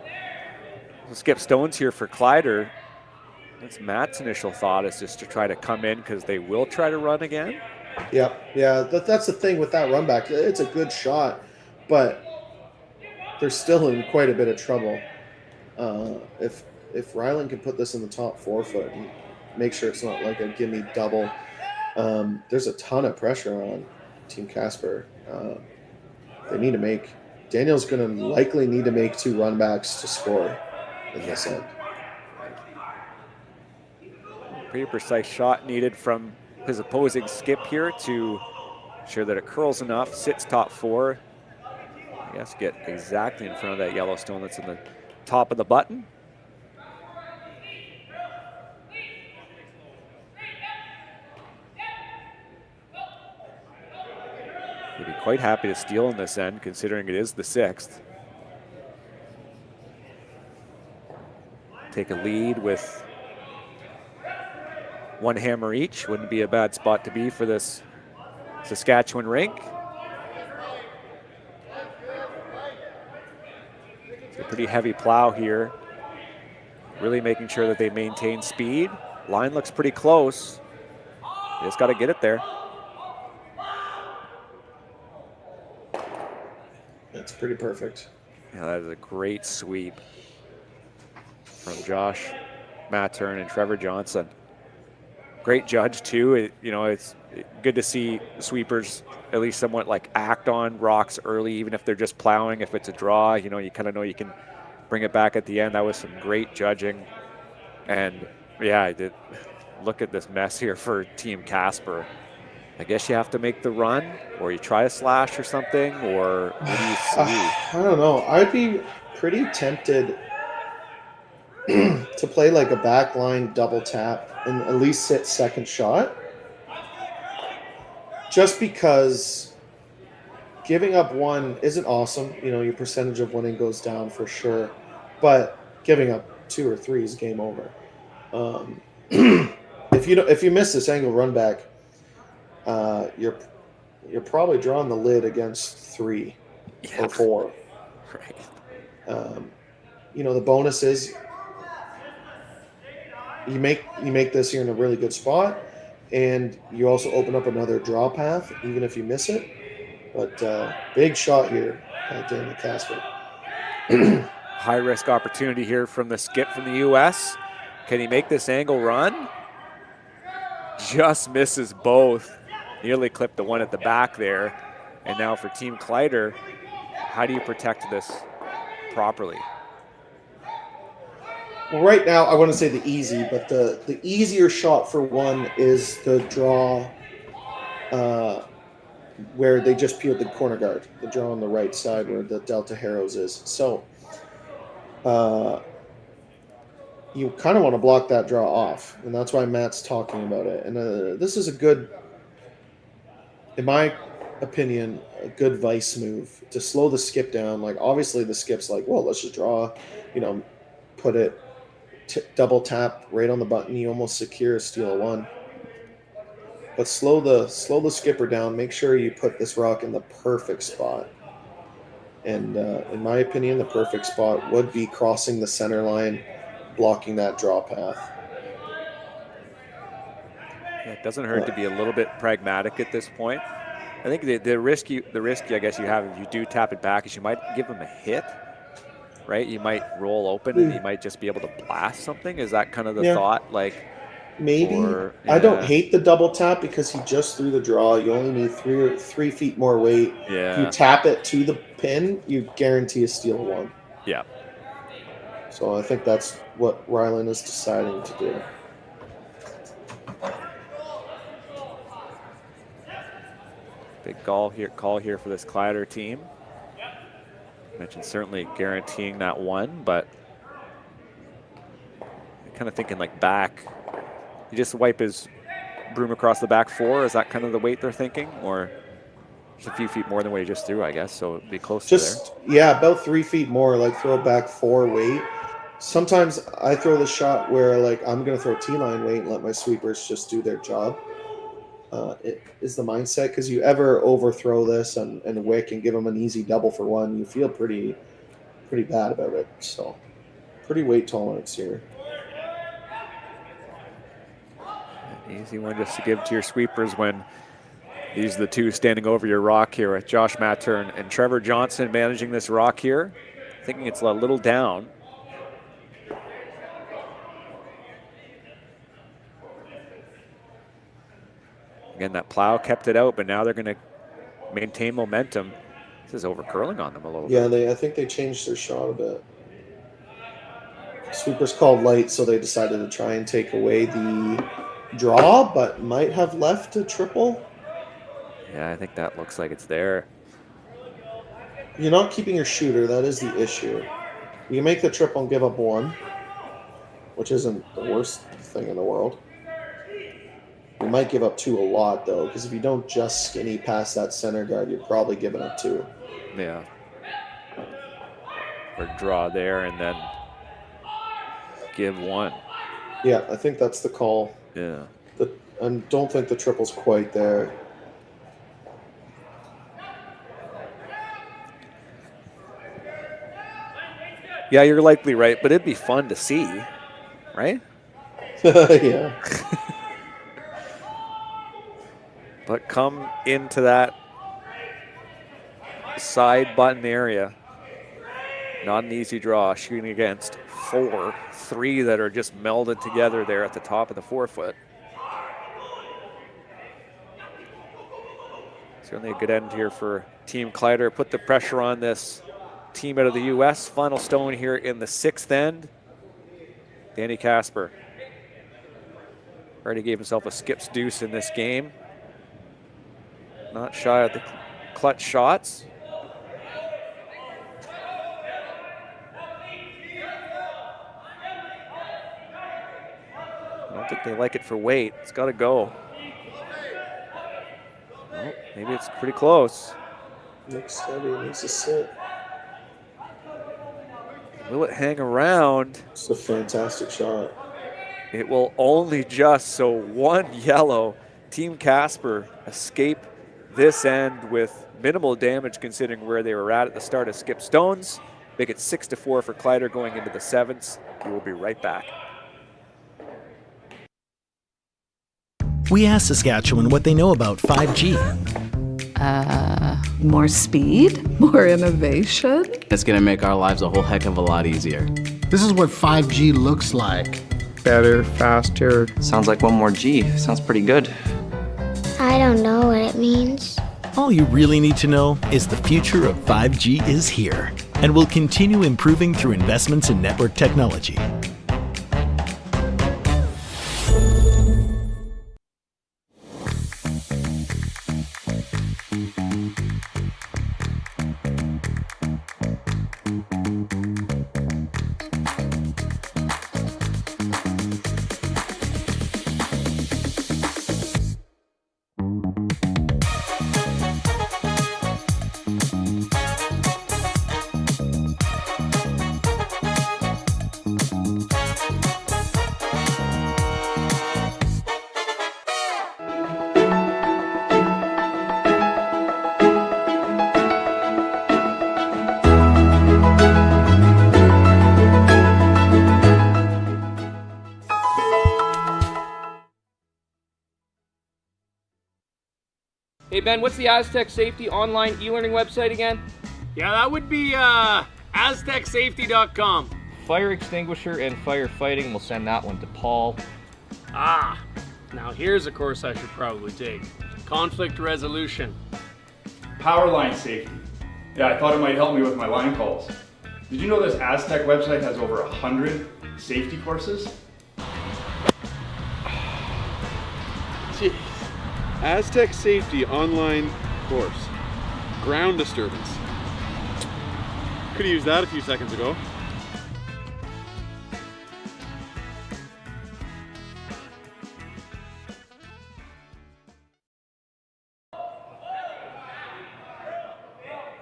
We'll skip stones here for Kleiter. That's Matt's initial thought, is just to try to come in because they will try to run again. Yeah, that's the thing with that run back. It's a good shot, but they're still in quite a bit of trouble. If Rylan can put this in the top 4 foot and make sure it's not like a gimme double, there's a ton of pressure on Team Casper. They need to make. Daniel's going to likely need to make 2 run backs to score in this end. Pretty precise shot needed from his opposing skip here to ensure that it curls enough, sits top 4. Yes, get exactly in front of that yellow stone that's in the top of the button. He'd be quite happy to steal in this end, considering it is the 6th. Take a lead with 1 hammer each. Wouldn't be a bad spot to be for this Saskatchewan rink. It's a pretty heavy plow here. Really making sure that they maintain speed. Line looks pretty close. They just got to get it there. That's pretty perfect. Yeah, that is a great sweep from Josh Mattern and Trevor Johnson. Great judge too. It's good to see sweepers at least somewhat like act on rocks early, even if they're just plowing. If it's a draw, you kind of know you can bring it back at the end. That was some great judging. And yeah, I did look at this mess here for Team Casper. I guess you have to make the run, or you try a slash or something, or what do you see? I don't know. I'd be pretty tempted to play like a backline double tap and at least sit second shot. Just because giving up 1 isn't awesome. Your percentage of winning goes down for sure. But giving up 2 or 3 is game over. If you miss this angle run back, you're probably drawing the lid against 3 or 4. Right. The bonus is you make this here in a really good spot, and you also open up another draw path, even if you miss it. But big shot here by Daniel Casper. High risk opportunity here from the skip from the U.S. Can he make this angle run? Just misses both. Nearly clipped the one at the back there. And now for Team Kleiter, how do you protect this properly? Well, right now, I want to say the easy, but the easier shot for 1 is the draw where they just peeled the corner guard, the draw on the right side where the Delta Harrows is. So you kind of want to block that draw off, and that's why Matt's talking about it. And this is a good, in my opinion, a good vice move to slow the skip down. Like, obviously the skip's like, well, let's just draw, put it, double tap right on the button. You almost secure a steal 1. But slow the skipper down. Make sure you put this rock in the perfect spot. And in my opinion, the perfect spot would be crossing the center line, blocking that draw path. Yeah, it doesn't hurt to be a little bit pragmatic at this point. I think the risk I guess you have if you do tap it back is you might give them a hit, right? You might roll open and you might just be able to blast something. Is that kind of the thought? Like, maybe. I don't hate the double tap because he just threw the draw. You only need 3 feet more weight. Yeah. If you tap it to the pin, you guarantee a steal 1. Yeah. So I think that's what Rylan is deciding to do. Big call here for this Kleiter team. mentioned certainly guaranteeing that one, but kind of thinking like back. You just wipe his broom across the back 4. Is that kind of the weight they're thinking, or just a few feet more than what he just threw? I guess so. It'd be close to there. Yeah, about 3 feet more. Like throw back 4 weight. Sometimes I throw the shot where like I'm gonna throw T-line weight and let my sweepers just do their job. It is the mindset, because you ever overthrow this and wick and give them an easy double for 1, you feel pretty bad about it. So pretty weight tolerance here. An easy one just to give to your sweepers when these are the 2 standing over your rock here, with Josh Mattern and Trevor Johnson managing this rock here. Thinking it's a little down. Again, that plow kept it out, but now they're going to maintain momentum. This is over curling on them a little bit. Yeah, I think they changed their shot a bit. Sweepers called light, so they decided to try and take away the draw, but might have left a triple. Yeah, I think that looks like it's there. You're not keeping your shooter. That is the issue. You can make the triple and give up 1, which isn't the worst thing in the world. You might give up 2 a lot, though, because if you don't just skinny past that center guard, you're probably giving up 2. Yeah. Or draw there and then give 1. Yeah, I think that's the call. Yeah. I don't think the triple's quite there. Yeah, you're likely right, but it'd be fun to see, right? Yeah. But come into that side button area. Not an easy draw, shooting against 4, 3 that are just melded together there at the top of the 4-foot. Certainly a good end here for Team Kleiter. Put the pressure on this team out of the U.S. Final stone here in the 6th end. Danny Casper already gave himself a skips deuce in this game. Not shy of the clutch shots. I don't think they like it for weight. It's got to go. Oh, maybe it's pretty close. Looks steady. It needs to sit. Will it hang around? It's a fantastic shot. It will only just, so 1 yellow. Team Casper escape this end with minimal damage considering where they were at the start of skip stones. Make it 6-4 for Kleiter going into the 7th. We will be right back. We asked Saskatchewan what they know about 5G. More speed, more innovation. It's going to make our lives a whole heck of a lot easier. This is what 5G looks like. Better, faster. Sounds like 1 more G. Sounds pretty good. I don't know what it means. All you really need to know is the future of 5G is here and will continue improving through investments in network technology. Hey Ben, what's the Aztec Safety online e-learning website again? Yeah, that would be aztecsafety.com. Fire extinguisher and firefighting, we'll send that one to Paul. Now here's a course I should probably take. Conflict resolution. Power line safety. Yeah, I thought it might help me with my line calls. Did you know this Aztec website has over 100 safety courses? Jeez. Aztec Safety online course. Ground disturbance. Could Could have used that a few seconds ago.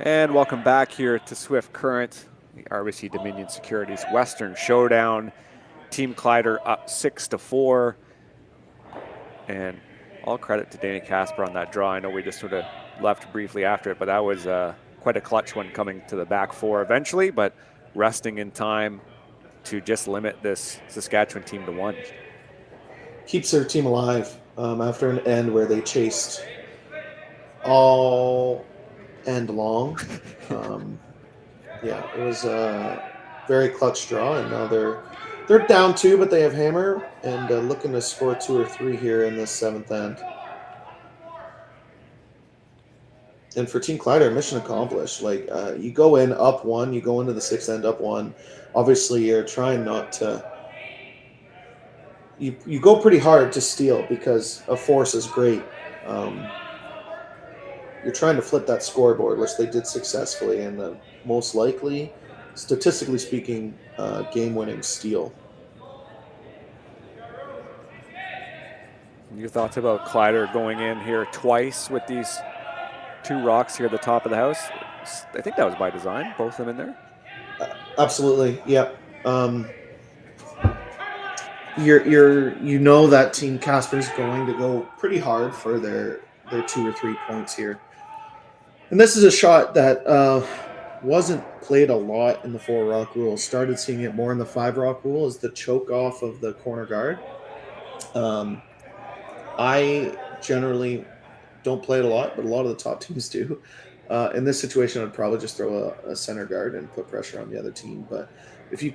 And welcome back here to Swift Current, the RBC Dominion Securities Western Showdown. Team Kleiter up 6-4. And all credit to Danny Casper on that draw. I know we just sort of left briefly after it, but that was quite a clutch one coming to the back four eventually, but resting in time to just limit this Saskatchewan team to 1. Keeps their team alive after an end where they chased all end long. Yeah, it was a very clutch draw, and now they're down 2, but they have hammer and looking to score 2 or 3 here in this 7th end. And for Team Kleiter, mission accomplished. Like you go in up 1, you go into the 6th end up 1. Obviously, you're trying not to. You go pretty hard to steal because a force is great. You're trying to flip that scoreboard, which they did successfully, and the most likely, statistically speaking, game-winning steal. Your thoughts about Kleiter going in here twice with these 2 rocks here at the top of the house? I think that was by design, both of them in there. Absolutely, yep. You know that Team Casper is going to go pretty hard for their 2 or 3 points here. And this is a shot that wasn't played a lot in the 4 rock rule. Started seeing it more in the 5 rock rule, is the choke off of the corner guard. I generally don't play it a lot, but a lot of the top teams do. In this situation, I'd probably just throw a center guard and put pressure on the other team. But if you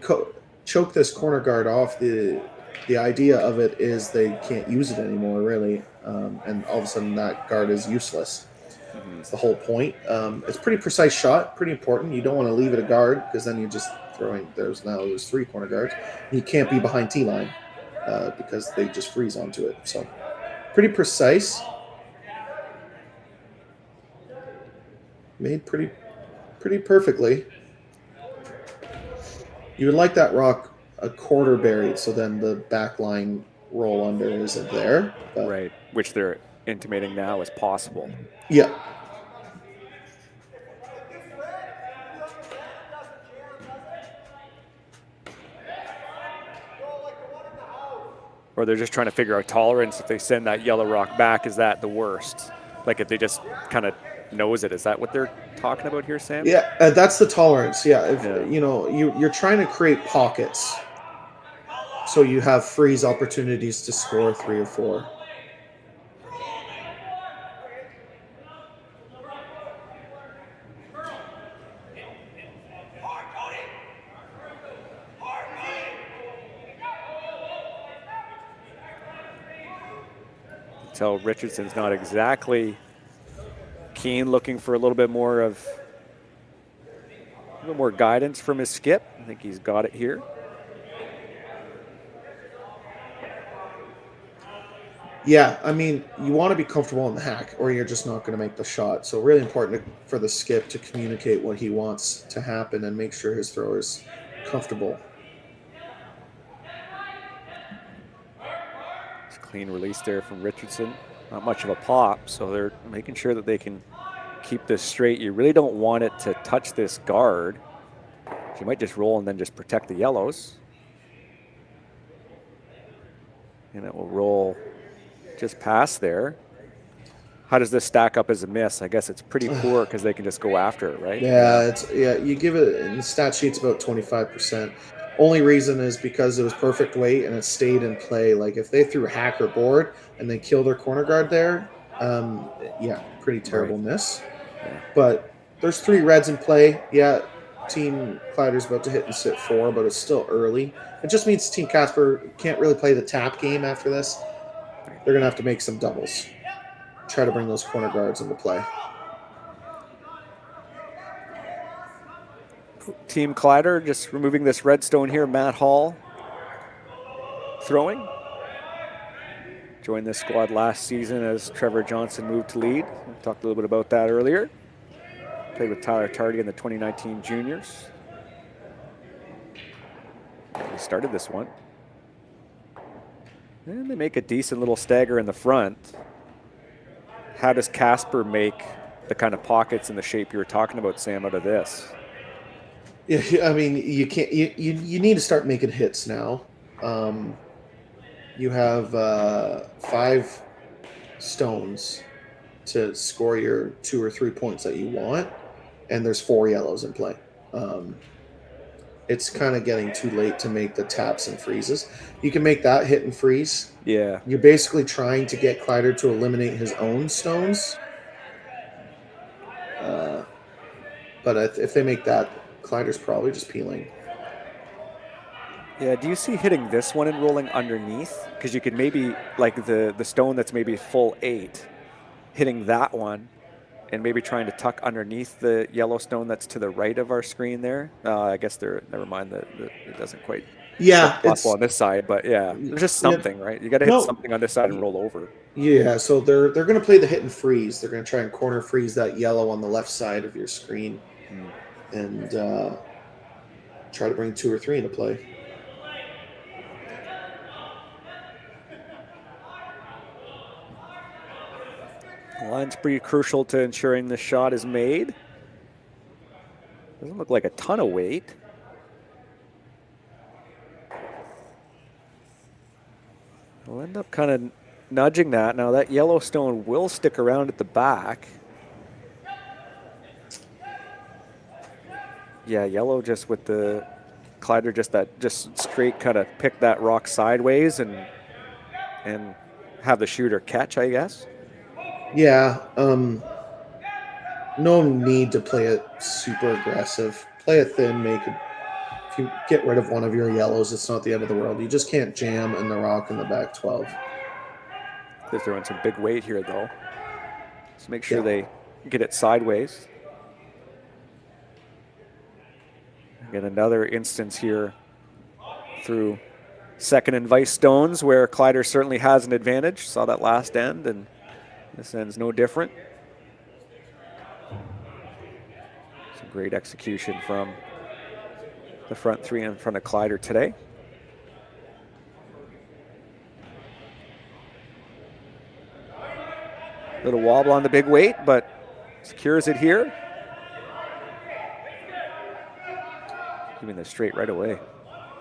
choke this corner guard off, the idea of it is they can't use it anymore, really. And all of a sudden, that guard is useless. It's the whole point. It's a pretty precise shot, pretty important. You don't want to leave it a guard because then you're just throwing. There's 3 corner guards. You can't be behind T-line because they just freeze onto it. So pretty precise. Made pretty perfectly. You would like that rock a quarter buried, so then the back line roll under isn't there. But right, which they're intimating now is possible. Yeah. Or they're just trying to figure out tolerance. If they send that yellow rock back, is that the worst? Like if they just kind of nose it, is that what they're talking about here, Sam? Yeah, that's the tolerance. Yeah, if you know, you're trying to create pockets, so you have freeze opportunities to score 3 or 4. So Richardson's not exactly keen, looking for a little bit more guidance from his skip. I think he's got it here. Yeah, I mean, you want to be comfortable in the hack or you're just not going to make the shot. So really important for the skip to communicate what he wants to happen and make sure his thrower is comfortable. Clean release there from Richardson. Not much of a pop, so they're making sure that they can keep this straight. You really don't want it to touch this guard. You might just roll and then just protect the yellows. And it will roll just past there. How does this stack up as a miss? I guess it's pretty poor because they can just go after it, right? Yeah, you give it in the stat sheet's about 25%. Only reason is because it was perfect weight and it stayed in play. Like if they threw hack or board and they kill their corner guard there, yeah, pretty terrible miss. Yeah. But there's 3 reds in play. Yeah, Team Kleiter's about to hit and sit 4, but it's still early. It just means Team Casper can't really play the tap game after this. They're going to have to make some doubles. Try to bring those corner guards into play. Team Kleiter just removing this redstone here. Matt Hall throwing. Joined this squad last season as Trevor Johnson moved to lead. We talked a little bit about that earlier. Played with Tyler Tardy in the 2019 juniors. We started this one. And they make a decent little stagger in the front. How does Casper make the kind of pockets and the shape you were talking about, Sam, out of this? Yeah, I mean, you can't. You need to start making hits now. You have 5 stones to score your 2 or 3 points that you want, and there's 4 yellows in play. It's kind of getting too late to make the taps and freezes. You can make that hit and freeze. Yeah. You're basically trying to get Kleiter to eliminate his own stones. But if they make that, Kleiter's probably just peeling. Yeah, do you see hitting this one and rolling underneath? Because you could maybe, like the stone that's maybe full 8, hitting that one and maybe trying to tuck underneath the yellow stone that's to the right of our screen there. I guess never mind, it doesn't quite possible on this side, but yeah, there's just something, right? You got to hit something on this side and roll over. Yeah, so they're going to play the hit and freeze. They're going to try and corner freeze that yellow on the left side of your screen and try to bring 2 or 3 into play. The line's pretty crucial to ensuring the shot is made. Doesn't look like a ton of weight. We'll end up kind of nudging that. Now that yellow stone will stick around at the back. Yeah, yellow just with the Kleiter just straight kind of pick that rock sideways and have the shooter catch, I guess. Yeah, no need to play it super aggressive. Play it thin, if you get rid of one of your yellows, it's not the end of the world. You just can't jam in the rock in the back 12. They're throwing some big weight here, though. So make sure they get it sideways. Again, another instance here through second and vice stones where Kleiter certainly has an advantage. Saw that last end, and this end's no different. Some great execution from the front 3 in front of Kleiter today. Little wobble on the big weight, but secures it here. Giving this straight right away.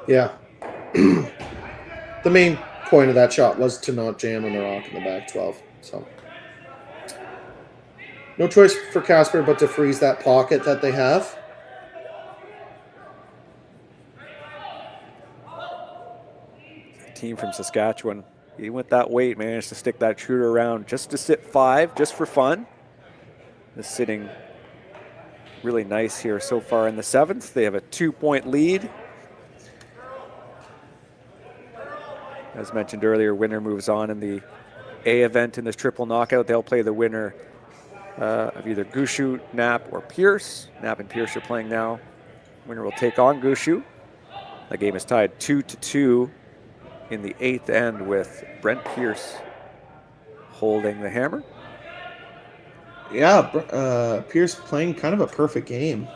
Yeah. The main point of that shot was to not jam on the rock in the back 12. So no choice for Casper but to freeze that pocket that they have. Team from Saskatchewan, even with that weight, managed to stick that shooter around just to sit 5, just for fun. Just sitting really nice here so far in the 7th. They have a 2-point lead. As mentioned earlier, winner moves on in the A event in this triple knockout. They'll play the winner of either Gushu, Knapp, or Pierce. Knapp and Pierce are playing now. Winner will take on Gushu. The game is tied 2-2 in the 8th end with Brent Pierce holding the hammer. Yeah, Pierce playing kind of a perfect game.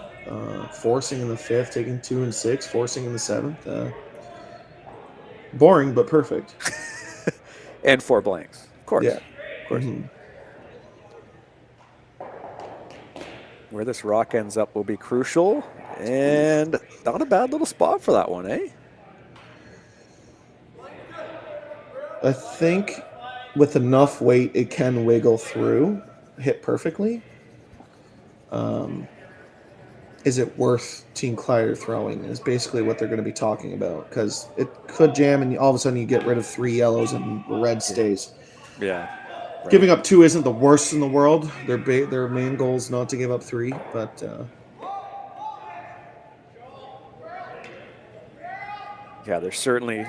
Forcing in the 5th, taking 2 and 6, forcing in the 7th. Boring, but perfect. And 4 blanks, of course. Yeah, of course. Where this rock ends up will be crucial. And not a bad little spot for that one, eh? I think with enough weight, it can wiggle through, hit perfectly. Is it worth Team Kleiter throwing is basically what they're going to be talking about, because it could jam and all of a sudden you get rid of 3 yellows and red stays. Yeah. Right. Giving up 2 isn't the worst in the world. Their main goal is not to give up 3, but yeah, there's certainly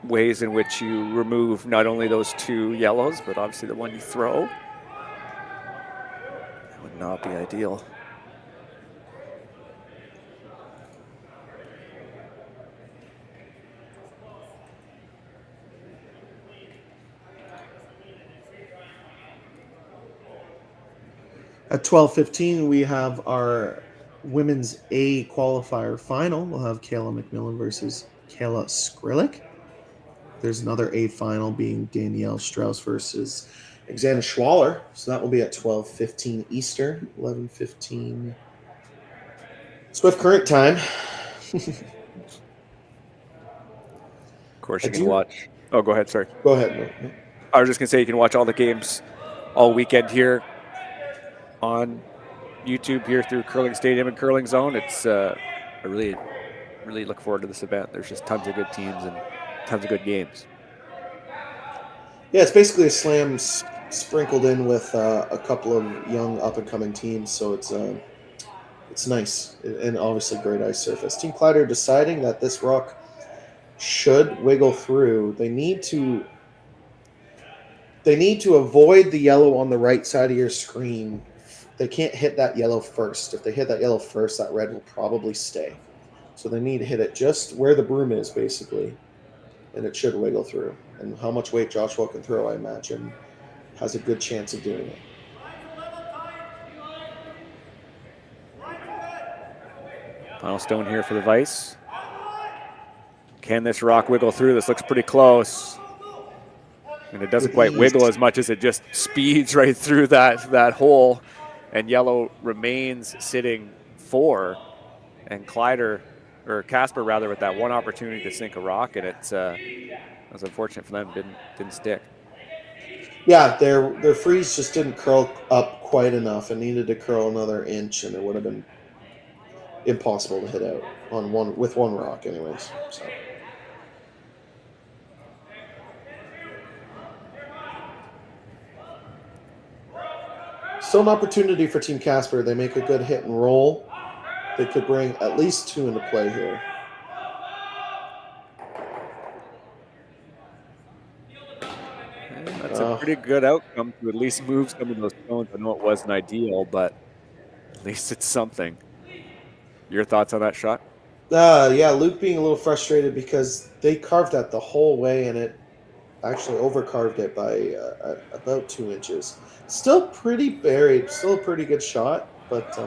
ways in which you remove not only those 2 yellows, but obviously the one you throw. That would not be ideal. At 12:15, we have our women's A qualifier final. We'll have Kayla McMillan versus Kayla Skrillik. There's another A final being Danielle Strauss versus Xana Schwaller. So that will be at 12:15 Eastern, 11:15 Swift Current time. Of course, you can watch. Oh, go ahead. Sorry. Go ahead. No. I was just going to say you can watch all the games all weekend here on YouTube here through Curling Stadium and Curling Zone. It's I really look forward to this event. There's just tons of good teams and tons of good games. Yeah, it's basically a slam sprinkled in with a couple of young up-and-coming teams, so it's nice and obviously great ice surface. Team Kleiter deciding that this rock should wiggle through. They need to avoid the yellow on the right side of your screen. They can't hit that yellow first. If they hit that yellow first, that red will probably stay. So they need to hit it just where the broom is, basically, and it should wiggle through. And how much weight Joshua can throw, I imagine, has a good chance of doing it. Final stone here for the Vice. Can this rock wiggle through? This looks pretty close. And it doesn't quite wiggle as much as it just speeds right through that hole. And yellow remains sitting 4. And Kleiter, or Casper rather, with that one opportunity to sink a rock, and it was unfortunate for them. Didn't stick. Yeah, their freeze just didn't curl up quite enough. It needed to curl another inch, and it would have been impossible to hit out with one rock, anyways. So. Still an opportunity for Team Casper. They make a good hit and roll. They could bring at least 2 into play here. That's a pretty good outcome to at least move some of those stones. I know it wasn't ideal, but at least it's something. Your thoughts on that shot? Yeah, Luke being a little frustrated because they carved that the whole way, and it actually overcarved it by about 2 inches. Still pretty buried, still a pretty good shot, but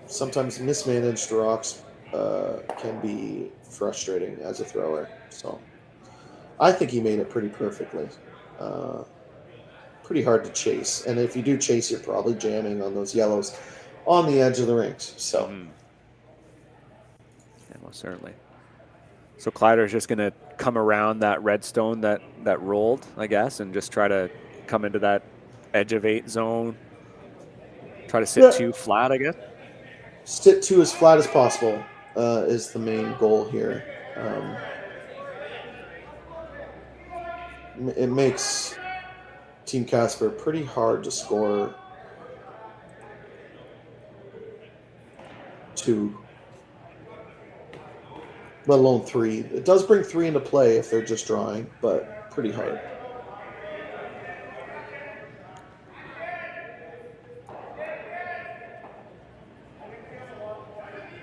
sometimes mismanaged rocks can be frustrating as a thrower. So I think he made it pretty perfectly. Pretty hard to chase, and if you do chase, you're probably jamming on those yellows on the edge of the rings. So, yeah, most certainly. So Kleiter is just going to come around that red stone that rolled, I guess, and just try to come into that edge of 8 zone. Try to sit 2 flat, I guess. Sit 2 as flat as possible is the main goal here. It makes Team Casper pretty hard to score 2, let alone 3. It does bring 3 into play if they're just drawing, but pretty hard.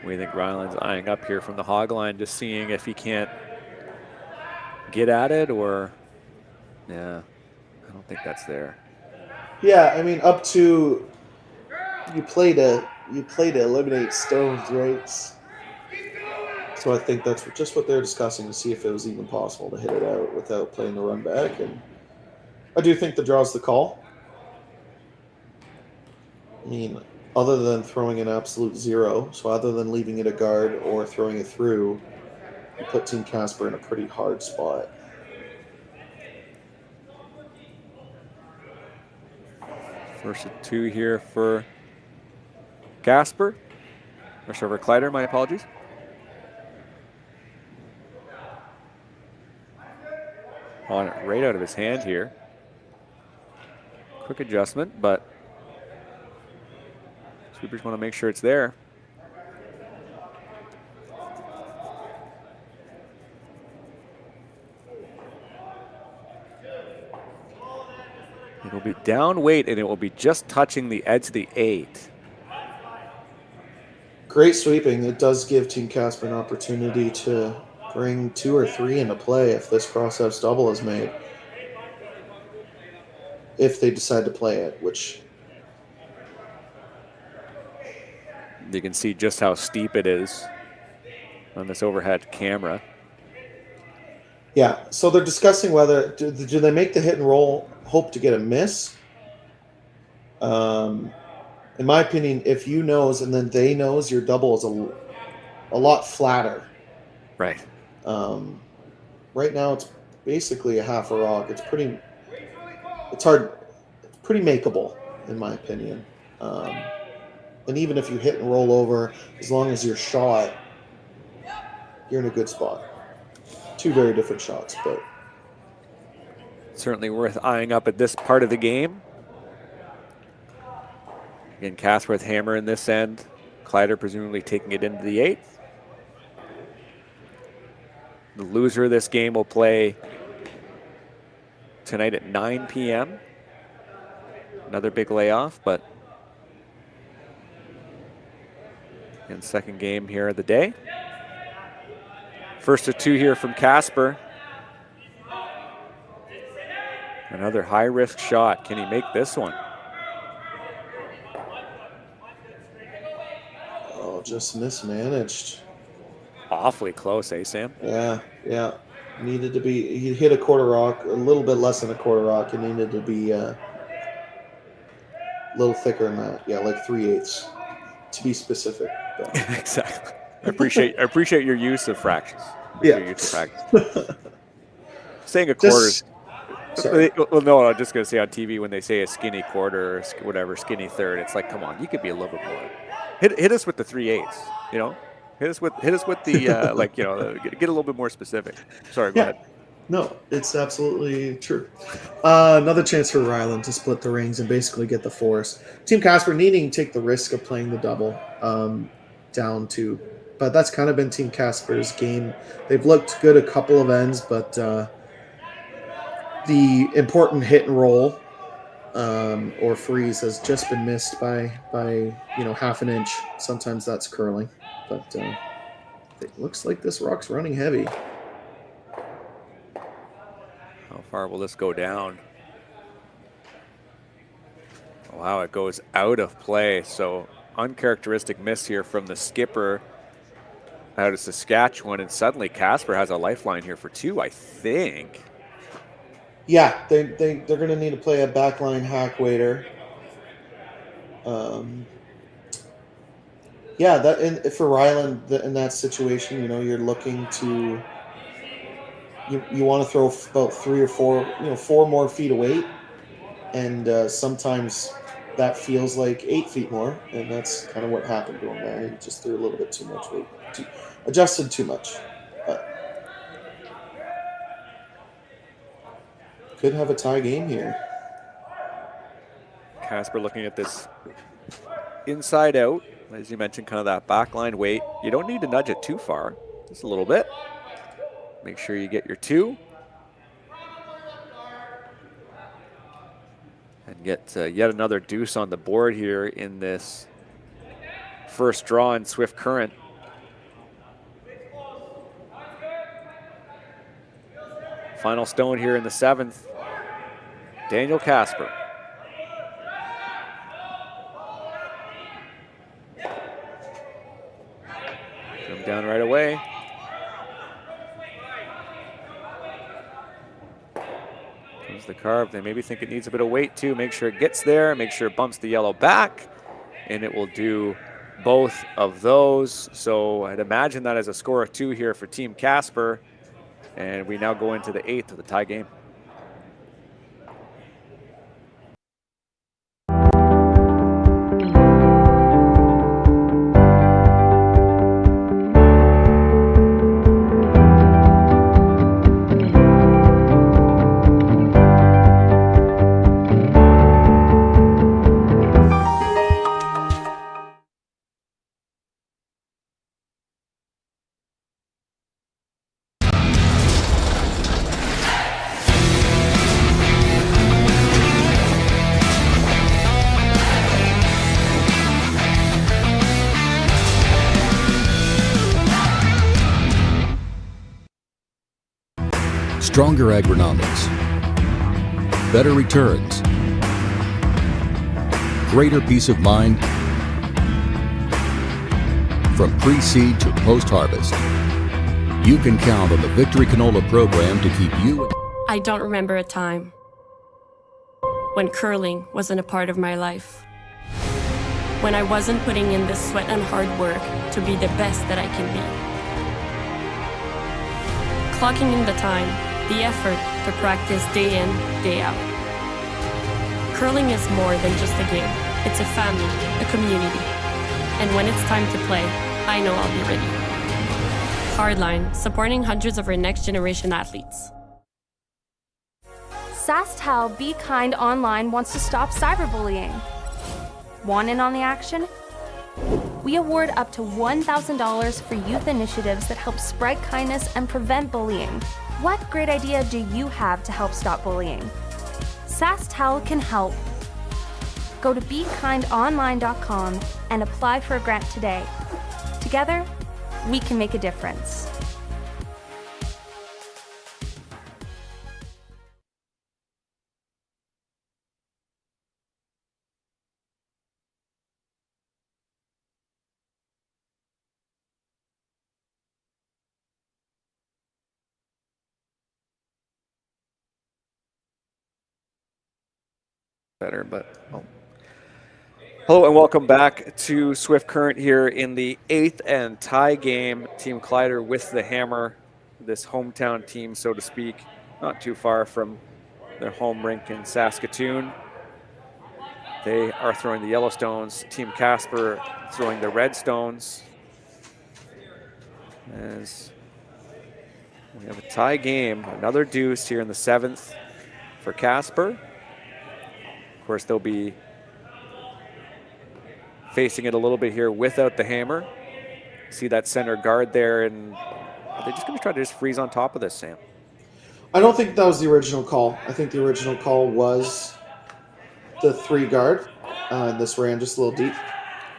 We think Rylan's eyeing up here from the hog line, just seeing if he can't get at it, or yeah, I don't think that's there. Yeah, I mean, up to you play to eliminate stones, right? So I think that's just what they're discussing, to see if it was even possible to hit it out without playing the run back. And I do think the draw's the call. I mean, other than throwing an absolute 0, so other than leaving it a guard or throwing it through, you put Team Casper in a pretty hard spot. First and 2 here for Casper. Or for Kleiter, my apologies. On it right out of his hand here. Quick adjustment, but sweepers want to make sure it's there. It will be down weight, and it will be just touching the edge of the 8. Great sweeping. It does give Team Casper an opportunity to bring 2 or 3 into play if this crosshouse double is made. If they decide to play it, which You can see just how steep it is on this overhead camera. Yeah, so they're discussing whether do they make the hit and roll, hope to get a miss. In my opinion, if you nose and then they nose, your double is a lot flatter. Right. Right now it's basically a half a rock. It's pretty makeable in my opinion. And even if you hit and roll over, as long as you're shot, you're in a good spot. Two very different shots, but certainly worth eyeing up at this part of the game. Again, Casper with hammer in this end. Kleiter presumably taking it into the 8th. The loser of this game will play tonight at 9 p.m. Another big layoff, but in second game here of the day. First of 2 here from Casper. Another high-risk shot. Can he make this one? oh, just mismanaged. Awfully close, eh, Sam? Yeah. Needed to be. He hit a quarter rock, a little bit less than a quarter rock. It needed to be a little thicker than that. Yeah, like 3/8 to be specific. But. Exactly. I appreciate your use of fractions. Saying a quarter. Well, no, I'm just going to say on TV when they say a skinny quarter or whatever, skinny third, it's like, come on, you could be a little bit more. Hit us with the 3/8, you know? Hit us with the, like, you know, get a little bit more specific. Sorry, go ahead. No, it's absolutely true. Another chance for Rylan to split the rings and basically get the force. Team Casper needing to take the risk of playing the double down to, but that's kind of been Team Casper's game. They've looked good a couple of ends, but the important hit and roll or freeze has just been missed by half an inch. Sometimes that's curling, but it looks like this rock's running heavy. How far will this go down? Wow, it goes out of play. So uncharacteristic miss here from the skipper out of Saskatchewan, and suddenly Casper has a lifeline here for 2, I think. Yeah, they're going to need to play a backline hack waiter. Yeah, that for Rylan in that situation, you're looking to you want to throw about 3 or 4, 4 more feet of weight, and sometimes that feels like 8 feet more, and that's kind of what happened to him there. He just threw a little bit too much weight, adjusted too much. But could have a tie game here. Casper looking at this inside out, as you mentioned, kind of that backline weight. You don't need to nudge it too far, just a little bit. Make sure you get your 2. And get yet another deuce on the board here in this first draw in Swift Current. Final stone here in the 7th. Daniel Casper. Come down right away. Comes the carve. They maybe think it needs a bit of weight too. Make sure it gets there. Make sure it bumps the yellow back. And it will do both of those. So I'd imagine that as a score of 2 here for Team Casper. And we now go into the 8th of the tie game. Stronger agronomics, better returns, greater peace of mind, from pre-seed to post-harvest. You can count on the Victory Canola program to keep you... I don't remember a time when curling wasn't a part of my life. When I wasn't putting in the sweat and hard work to be the best that I can be. Clocking in the time, the effort to practice day in, day out. Curling is more than just a game. It's a family, a community. And when it's time to play, I know I'll be ready. Hardline, supporting hundreds of our next generation athletes. Sasktel Be Kind Online wants to stop cyberbullying. Want in on the action? We award up to $1,000 for youth initiatives that help spread kindness and prevent bullying. What great idea do you have to help stop bullying? Sasktel can help. Go to BeKindOnline.com and apply for a grant today. Together, we can make a difference. Better, but hello and welcome back to Swift Current here in the 8th and tie game. Team Kleiter with the hammer, this hometown team, so to speak, not too far from their home rink in Saskatoon. They are throwing the yellow stones. Team Casper throwing the red stones. As we have a tie game, another deuce here in the 7th for Casper. Of course, they'll be facing it a little bit here without the hammer. See that center guard there, and are they just going to try to just freeze on top of this, Sam? I don't think that was the original call. I think the original call was the 3 guard. And this ran just a little deep.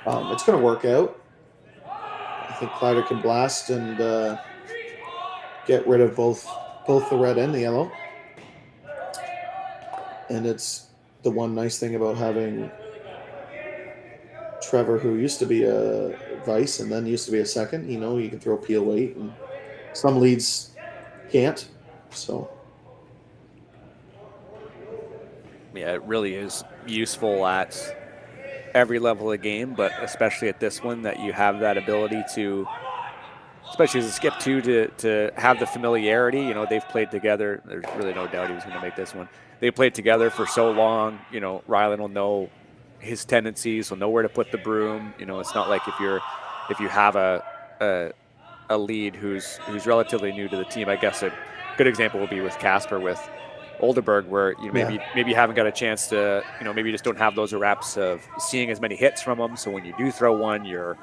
It's going to work out. I think Kleiter can blast and get rid of both the red and the yellow. And it's the one nice thing about having Trevor, who used to be a vice and then used to be a second. You know, you can throw peel weight, and some leads can't. So, yeah, it really is useful at every level of the game, but especially at this one, that you have that ability to, especially as a skip too, to have the familiarity. You know, they've played together. There's really no doubt he was going to make this one. They played together for so long. You know, Rylan will know his tendencies. Will know where to put the broom. You know, it's not like if you have a lead who's relatively new to the team. I guess a good example will be with Casper with Olderberg, where you know, maybe you haven't got a chance to, you know, maybe you just don't have those reps of seeing as many hits from them. So when you do throw one, you're,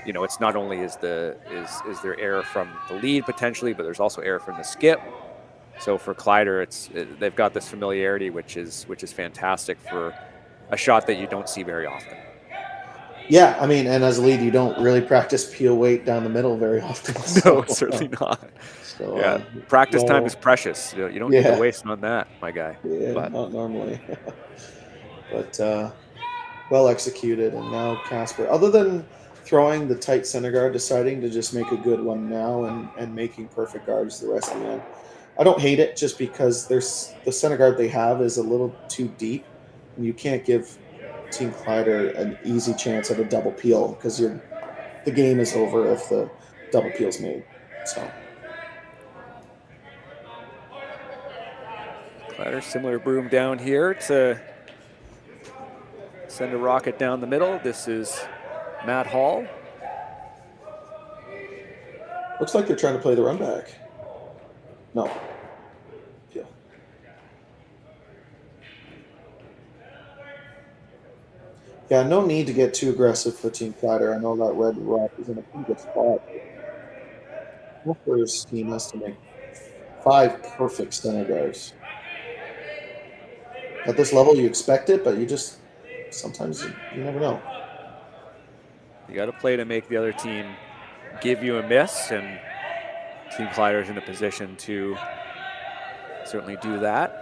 you know, it's not only is there error from the lead potentially, but there's also error from the skip. So for Kleiter, they've got this familiarity, which is fantastic for a shot that you don't see very often. yeah, I mean, and as a lead, you don't really practice peel weight down the middle very often. No, certainly not. So, yeah, practice time is precious. You don't need to waste on that, my guy. Yeah, not normally. But well executed, and now Casper, other than throwing the tight center guard, deciding to just make a good one now and making perfect guards the rest of the end. I don't hate it, just because there's the center guard they have is a little too deep, and you can't give Team Kleiter an easy chance at a double peel, because the game is over if the double peel's made. So Kleiter, similar broom down here to send a rocket down the middle. This is Matt Hall. Looks like they're trying to play the run back. No. Peel. Yeah, no need to get too aggressive for Team Kleiter. I know that red rock is in a pretty good spot. Wolfer's team has to make 5 perfect center guards. At this level, you expect it, but you just sometimes you never know. You got to play to make the other team give you a miss, and Team Kleiter's in a position to certainly do that.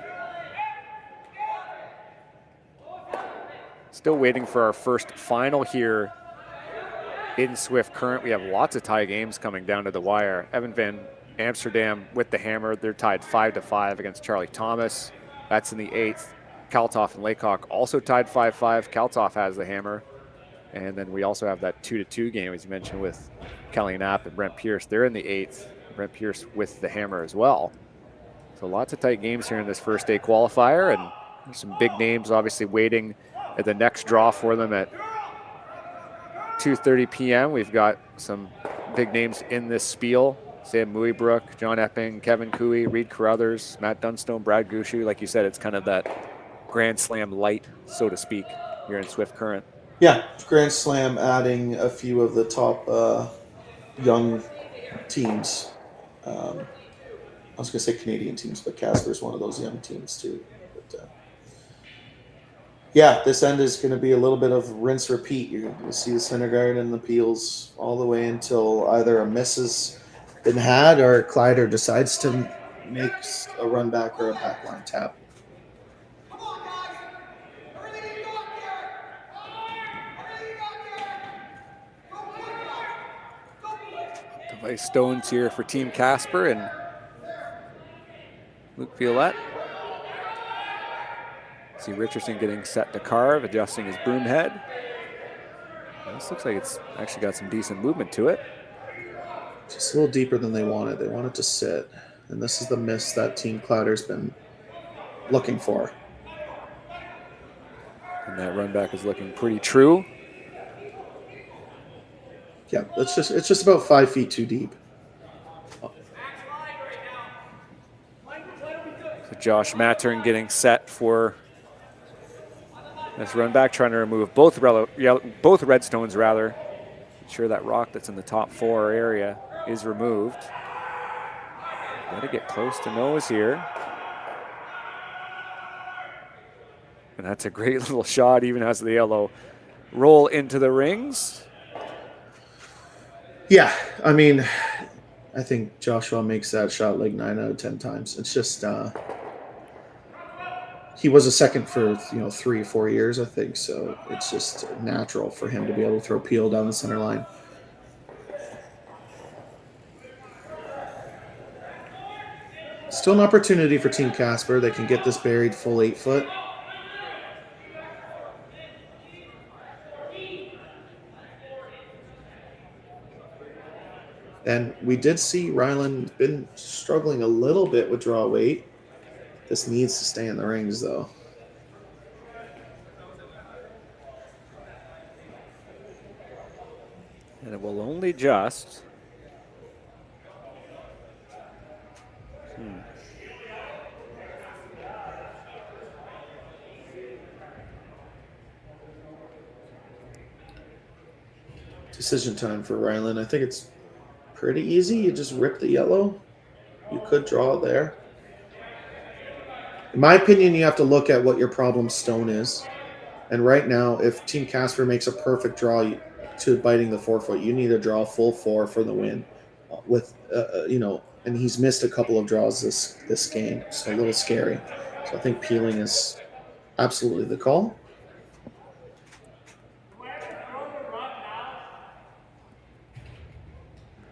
Still waiting for our first final here in Swift Current. We have lots of tie games coming down to the wire. Evan Van Amsterdam with the hammer. They're tied 5-5 against Charlie Thomas. That's in the 8th. Kaltoff and Laycock also tied 5-5. Kaltoff has the hammer. And then we also have that 2-2 game, as you mentioned, with Kelly Knapp and Brent Pierce. They're in the 8th. Brent Pierce with the hammer as well. So lots of tight games here in this first day qualifier, and there's some big names obviously waiting at the next draw for them at 2:30 p.m. We've got some big names in this spiel. Sam Muybrook, John Epping, Kevin Cooey, Reed Carruthers, Matt Dunstone, Brad Gushu. Like you said, it's kind of that Grand Slam light, so to speak, here in Swift Current. Yeah, Grand Slam adding a few of the top young teams. I was going to say Canadian teams, but Casper's one of those young teams too. But, yeah, this end is going to be a little bit of rinse repeat. You're going to see the center guard and the peels all the way until either a miss has been had or Kleiter decides to make a run back or a backline tap. Device stones here for Team Casper and Luke Violette. See Richardson getting set to carve, adjusting his broom head. This looks like it's actually got some decent movement to it. Just a little deeper than they wanted. They wanted to sit. And this is the miss that Team Kleiter's been looking for. And that run back is looking pretty true. Yeah, it's just about 5 feet too deep. So Josh Mattern getting set for this run back, trying to remove both redstones rather. Ensure that rock that's in the top 4 area is removed. Got to get close to nose here. And that's a great little shot, even as the yellow roll into the rings. Yeah, I mean, I think Joshua makes that shot like 9 out of 10 times. It's just he was a second for 3 or 4 years, I think. So it's just natural for him to be able to throw peel down the center line. Still an opportunity for Team Casper. They can get this buried full 8 foot. And we did see Rylan been struggling a little bit with draw weight. This needs to stay in the rings, though. And it will only just... Decision time for Rylan. I think it's pretty easy. You just rip the yellow. You could draw it there. In my opinion, you have to look at what your problem stone is. And right now, if Team Casper makes a perfect draw to biting the 4 foot, you need to draw full 4 for the win. With and he's missed a couple of draws this game, so a little scary. So I think peeling is absolutely the call.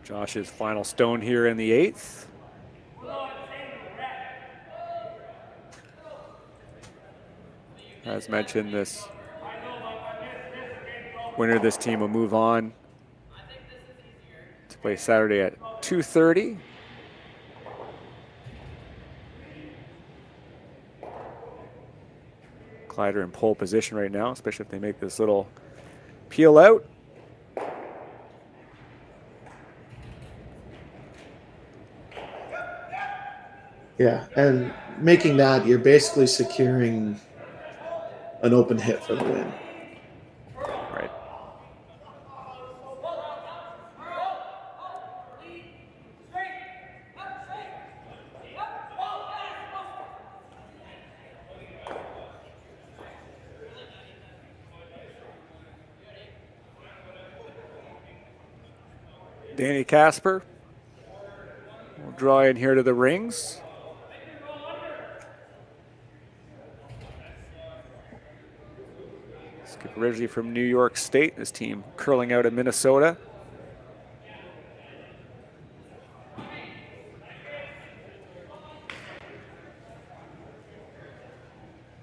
Josh's final stone here in the 8th. As mentioned, this winner of this team will move on to play Saturday at 2:30. Kleiter in pole position right now, especially if they make this little peel out. Yeah, and making that, you're basically securing an open hit for the win. Right. Danny Casper will draw in here to the rings. Originally from New York State, this team curling out of Minnesota.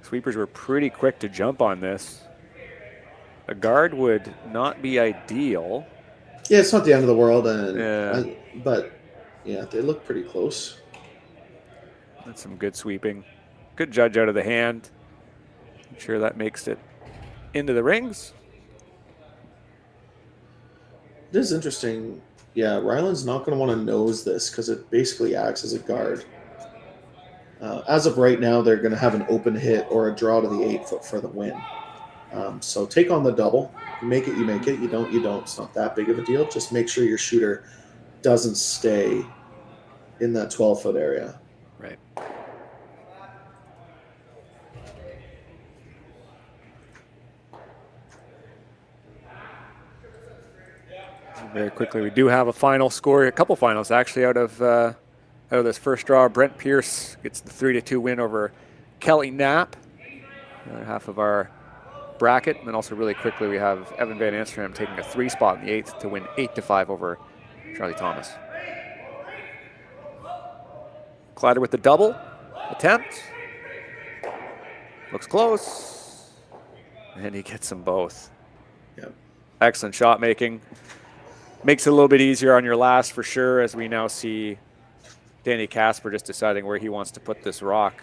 Sweepers were pretty quick to jump on this. A guard would not be ideal. Yeah, it's not the end of the world, but yeah, they look pretty close. That's some good sweeping. Good judge out of the hand. I'm sure that makes it into the rings. This is interesting. Yeah, Rylan's not going to want to nose this because it basically acts as a guard. As of right now, they're going to have an open hit or a draw to the 8-foot for the win. So take on the double. You make it, you make it. You don't, you don't. It's not that big of a deal. Just make sure your shooter doesn't stay in that 12-foot area. Right. Very quickly, we do have a final score, a couple finals actually out of this first draw. Brent Pierce gets the 3-2 win over Kelly Knapp, half of our bracket. And then also really quickly, we have Evan Van Amsterdam taking a 3 spot in the 8th to win 8-5 over Charlie Thomas. Kleiter with the double attempt. Looks close. And he gets them both. Yep. Excellent shot making. Makes it a little bit easier on your last for sure, as we now see Danny Casper just deciding where he wants to put this rock.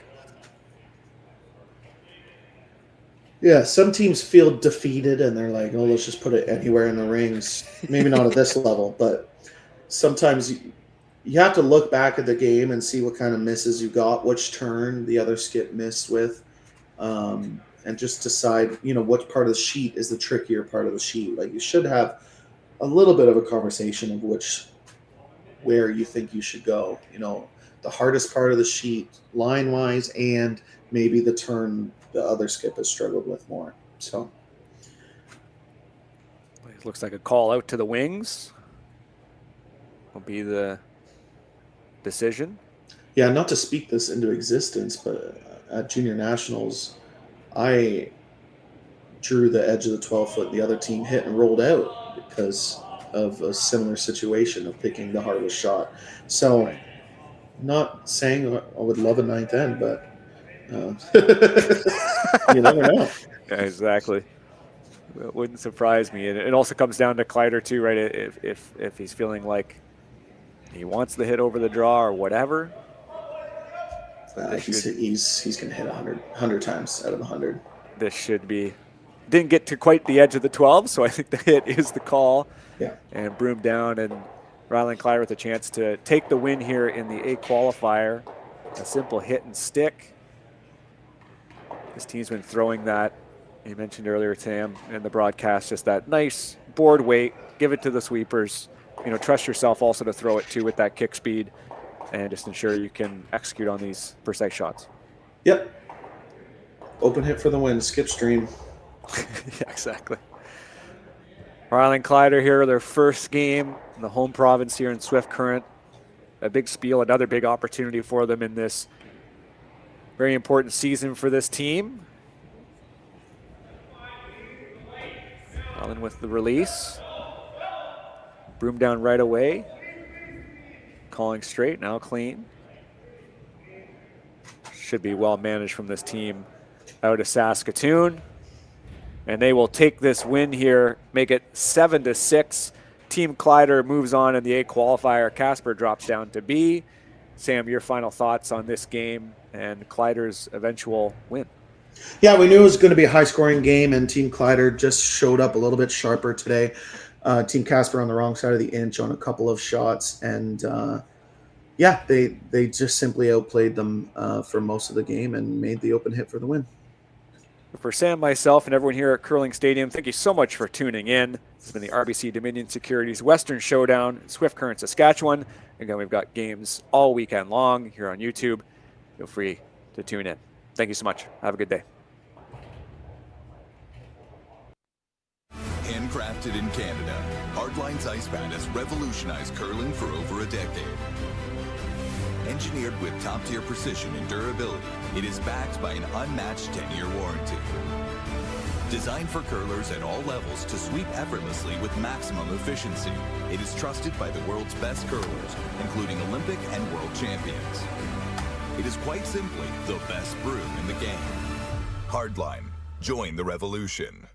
Yeah, some teams feel defeated and they're like, oh, let's just put it anywhere in the rings. Maybe not at this level, but sometimes you have to look back at the game and see what kind of misses you got, which turn the other skip missed with, and just decide, what part of the sheet is the trickier part of the sheet. Like, you should have a little bit of a conversation of where you think you should go. The hardest part of the sheet line-wise, and maybe the turn the other skip has struggled with more. So it looks like a call out to the wings will be the decision. Yeah, not to speak this into existence, but at Junior Nationals, I drew the edge of the 12-foot. The other team hit and rolled out because of a similar situation of picking the hardest shot. So, not saying I would love a 9th end, but you never know. Yeah, exactly. It wouldn't surprise me. And it also comes down to Kleiter too, right? If he's feeling like he wants the hit over the draw or whatever. He's going to hit 100 times out of 100. This should be. Didn't get to quite the edge of the 12, so I think the hit is the call. Yeah. And broom down, and Rylan Kleiter with a chance to take the win here in the A qualifier. A simple hit and stick. This team's been throwing that, you mentioned earlier, Tam, in the broadcast, just that nice board weight, give it to the sweepers. Trust yourself also to throw it too with that kick speed, and just ensure you can execute on these precise shots. Yep. Open hit for the win, skip stream. Yeah, exactly. Rylan Kleiter here, their first game in the home province here in Swift Current. A big spiel, another big opportunity for them in this very important season for this team. Rylan with the release. Broom down right away. Calling straight, now clean. Should be well managed from this team out of Saskatoon. And they will take this win here, make it 7-6. Team Kleiter moves on in the A qualifier. Casper drops down to B. Sam, your final thoughts on this game and Kleiter's eventual win? Yeah, we knew it was going to be a high-scoring game, and Team Kleiter just showed up a little bit sharper today. Team Casper on the wrong side of the inch on a couple of shots, and yeah, they just simply outplayed them for most of the game and made the open hit for the win. For Sam, myself, and everyone here at Curling Stadium, thank you so much for tuning in. This has been the RBC Dominion Securities Western Showdown in Swift Current, Saskatchewan. Again, we've got games all weekend long here on YouTube. Feel free to tune in. Thank you so much. Have a good day. Handcrafted in Canada, Hardlines Ice Pad has revolutionized curling for over a decade. Engineered with top-tier precision and durability, it is backed by an unmatched 10-year warranty. Designed for curlers at all levels to sweep effortlessly with maximum efficiency, it is trusted by the world's best curlers, including Olympic and world champions. It is quite simply the best broom in the game. Hardline. Join the revolution.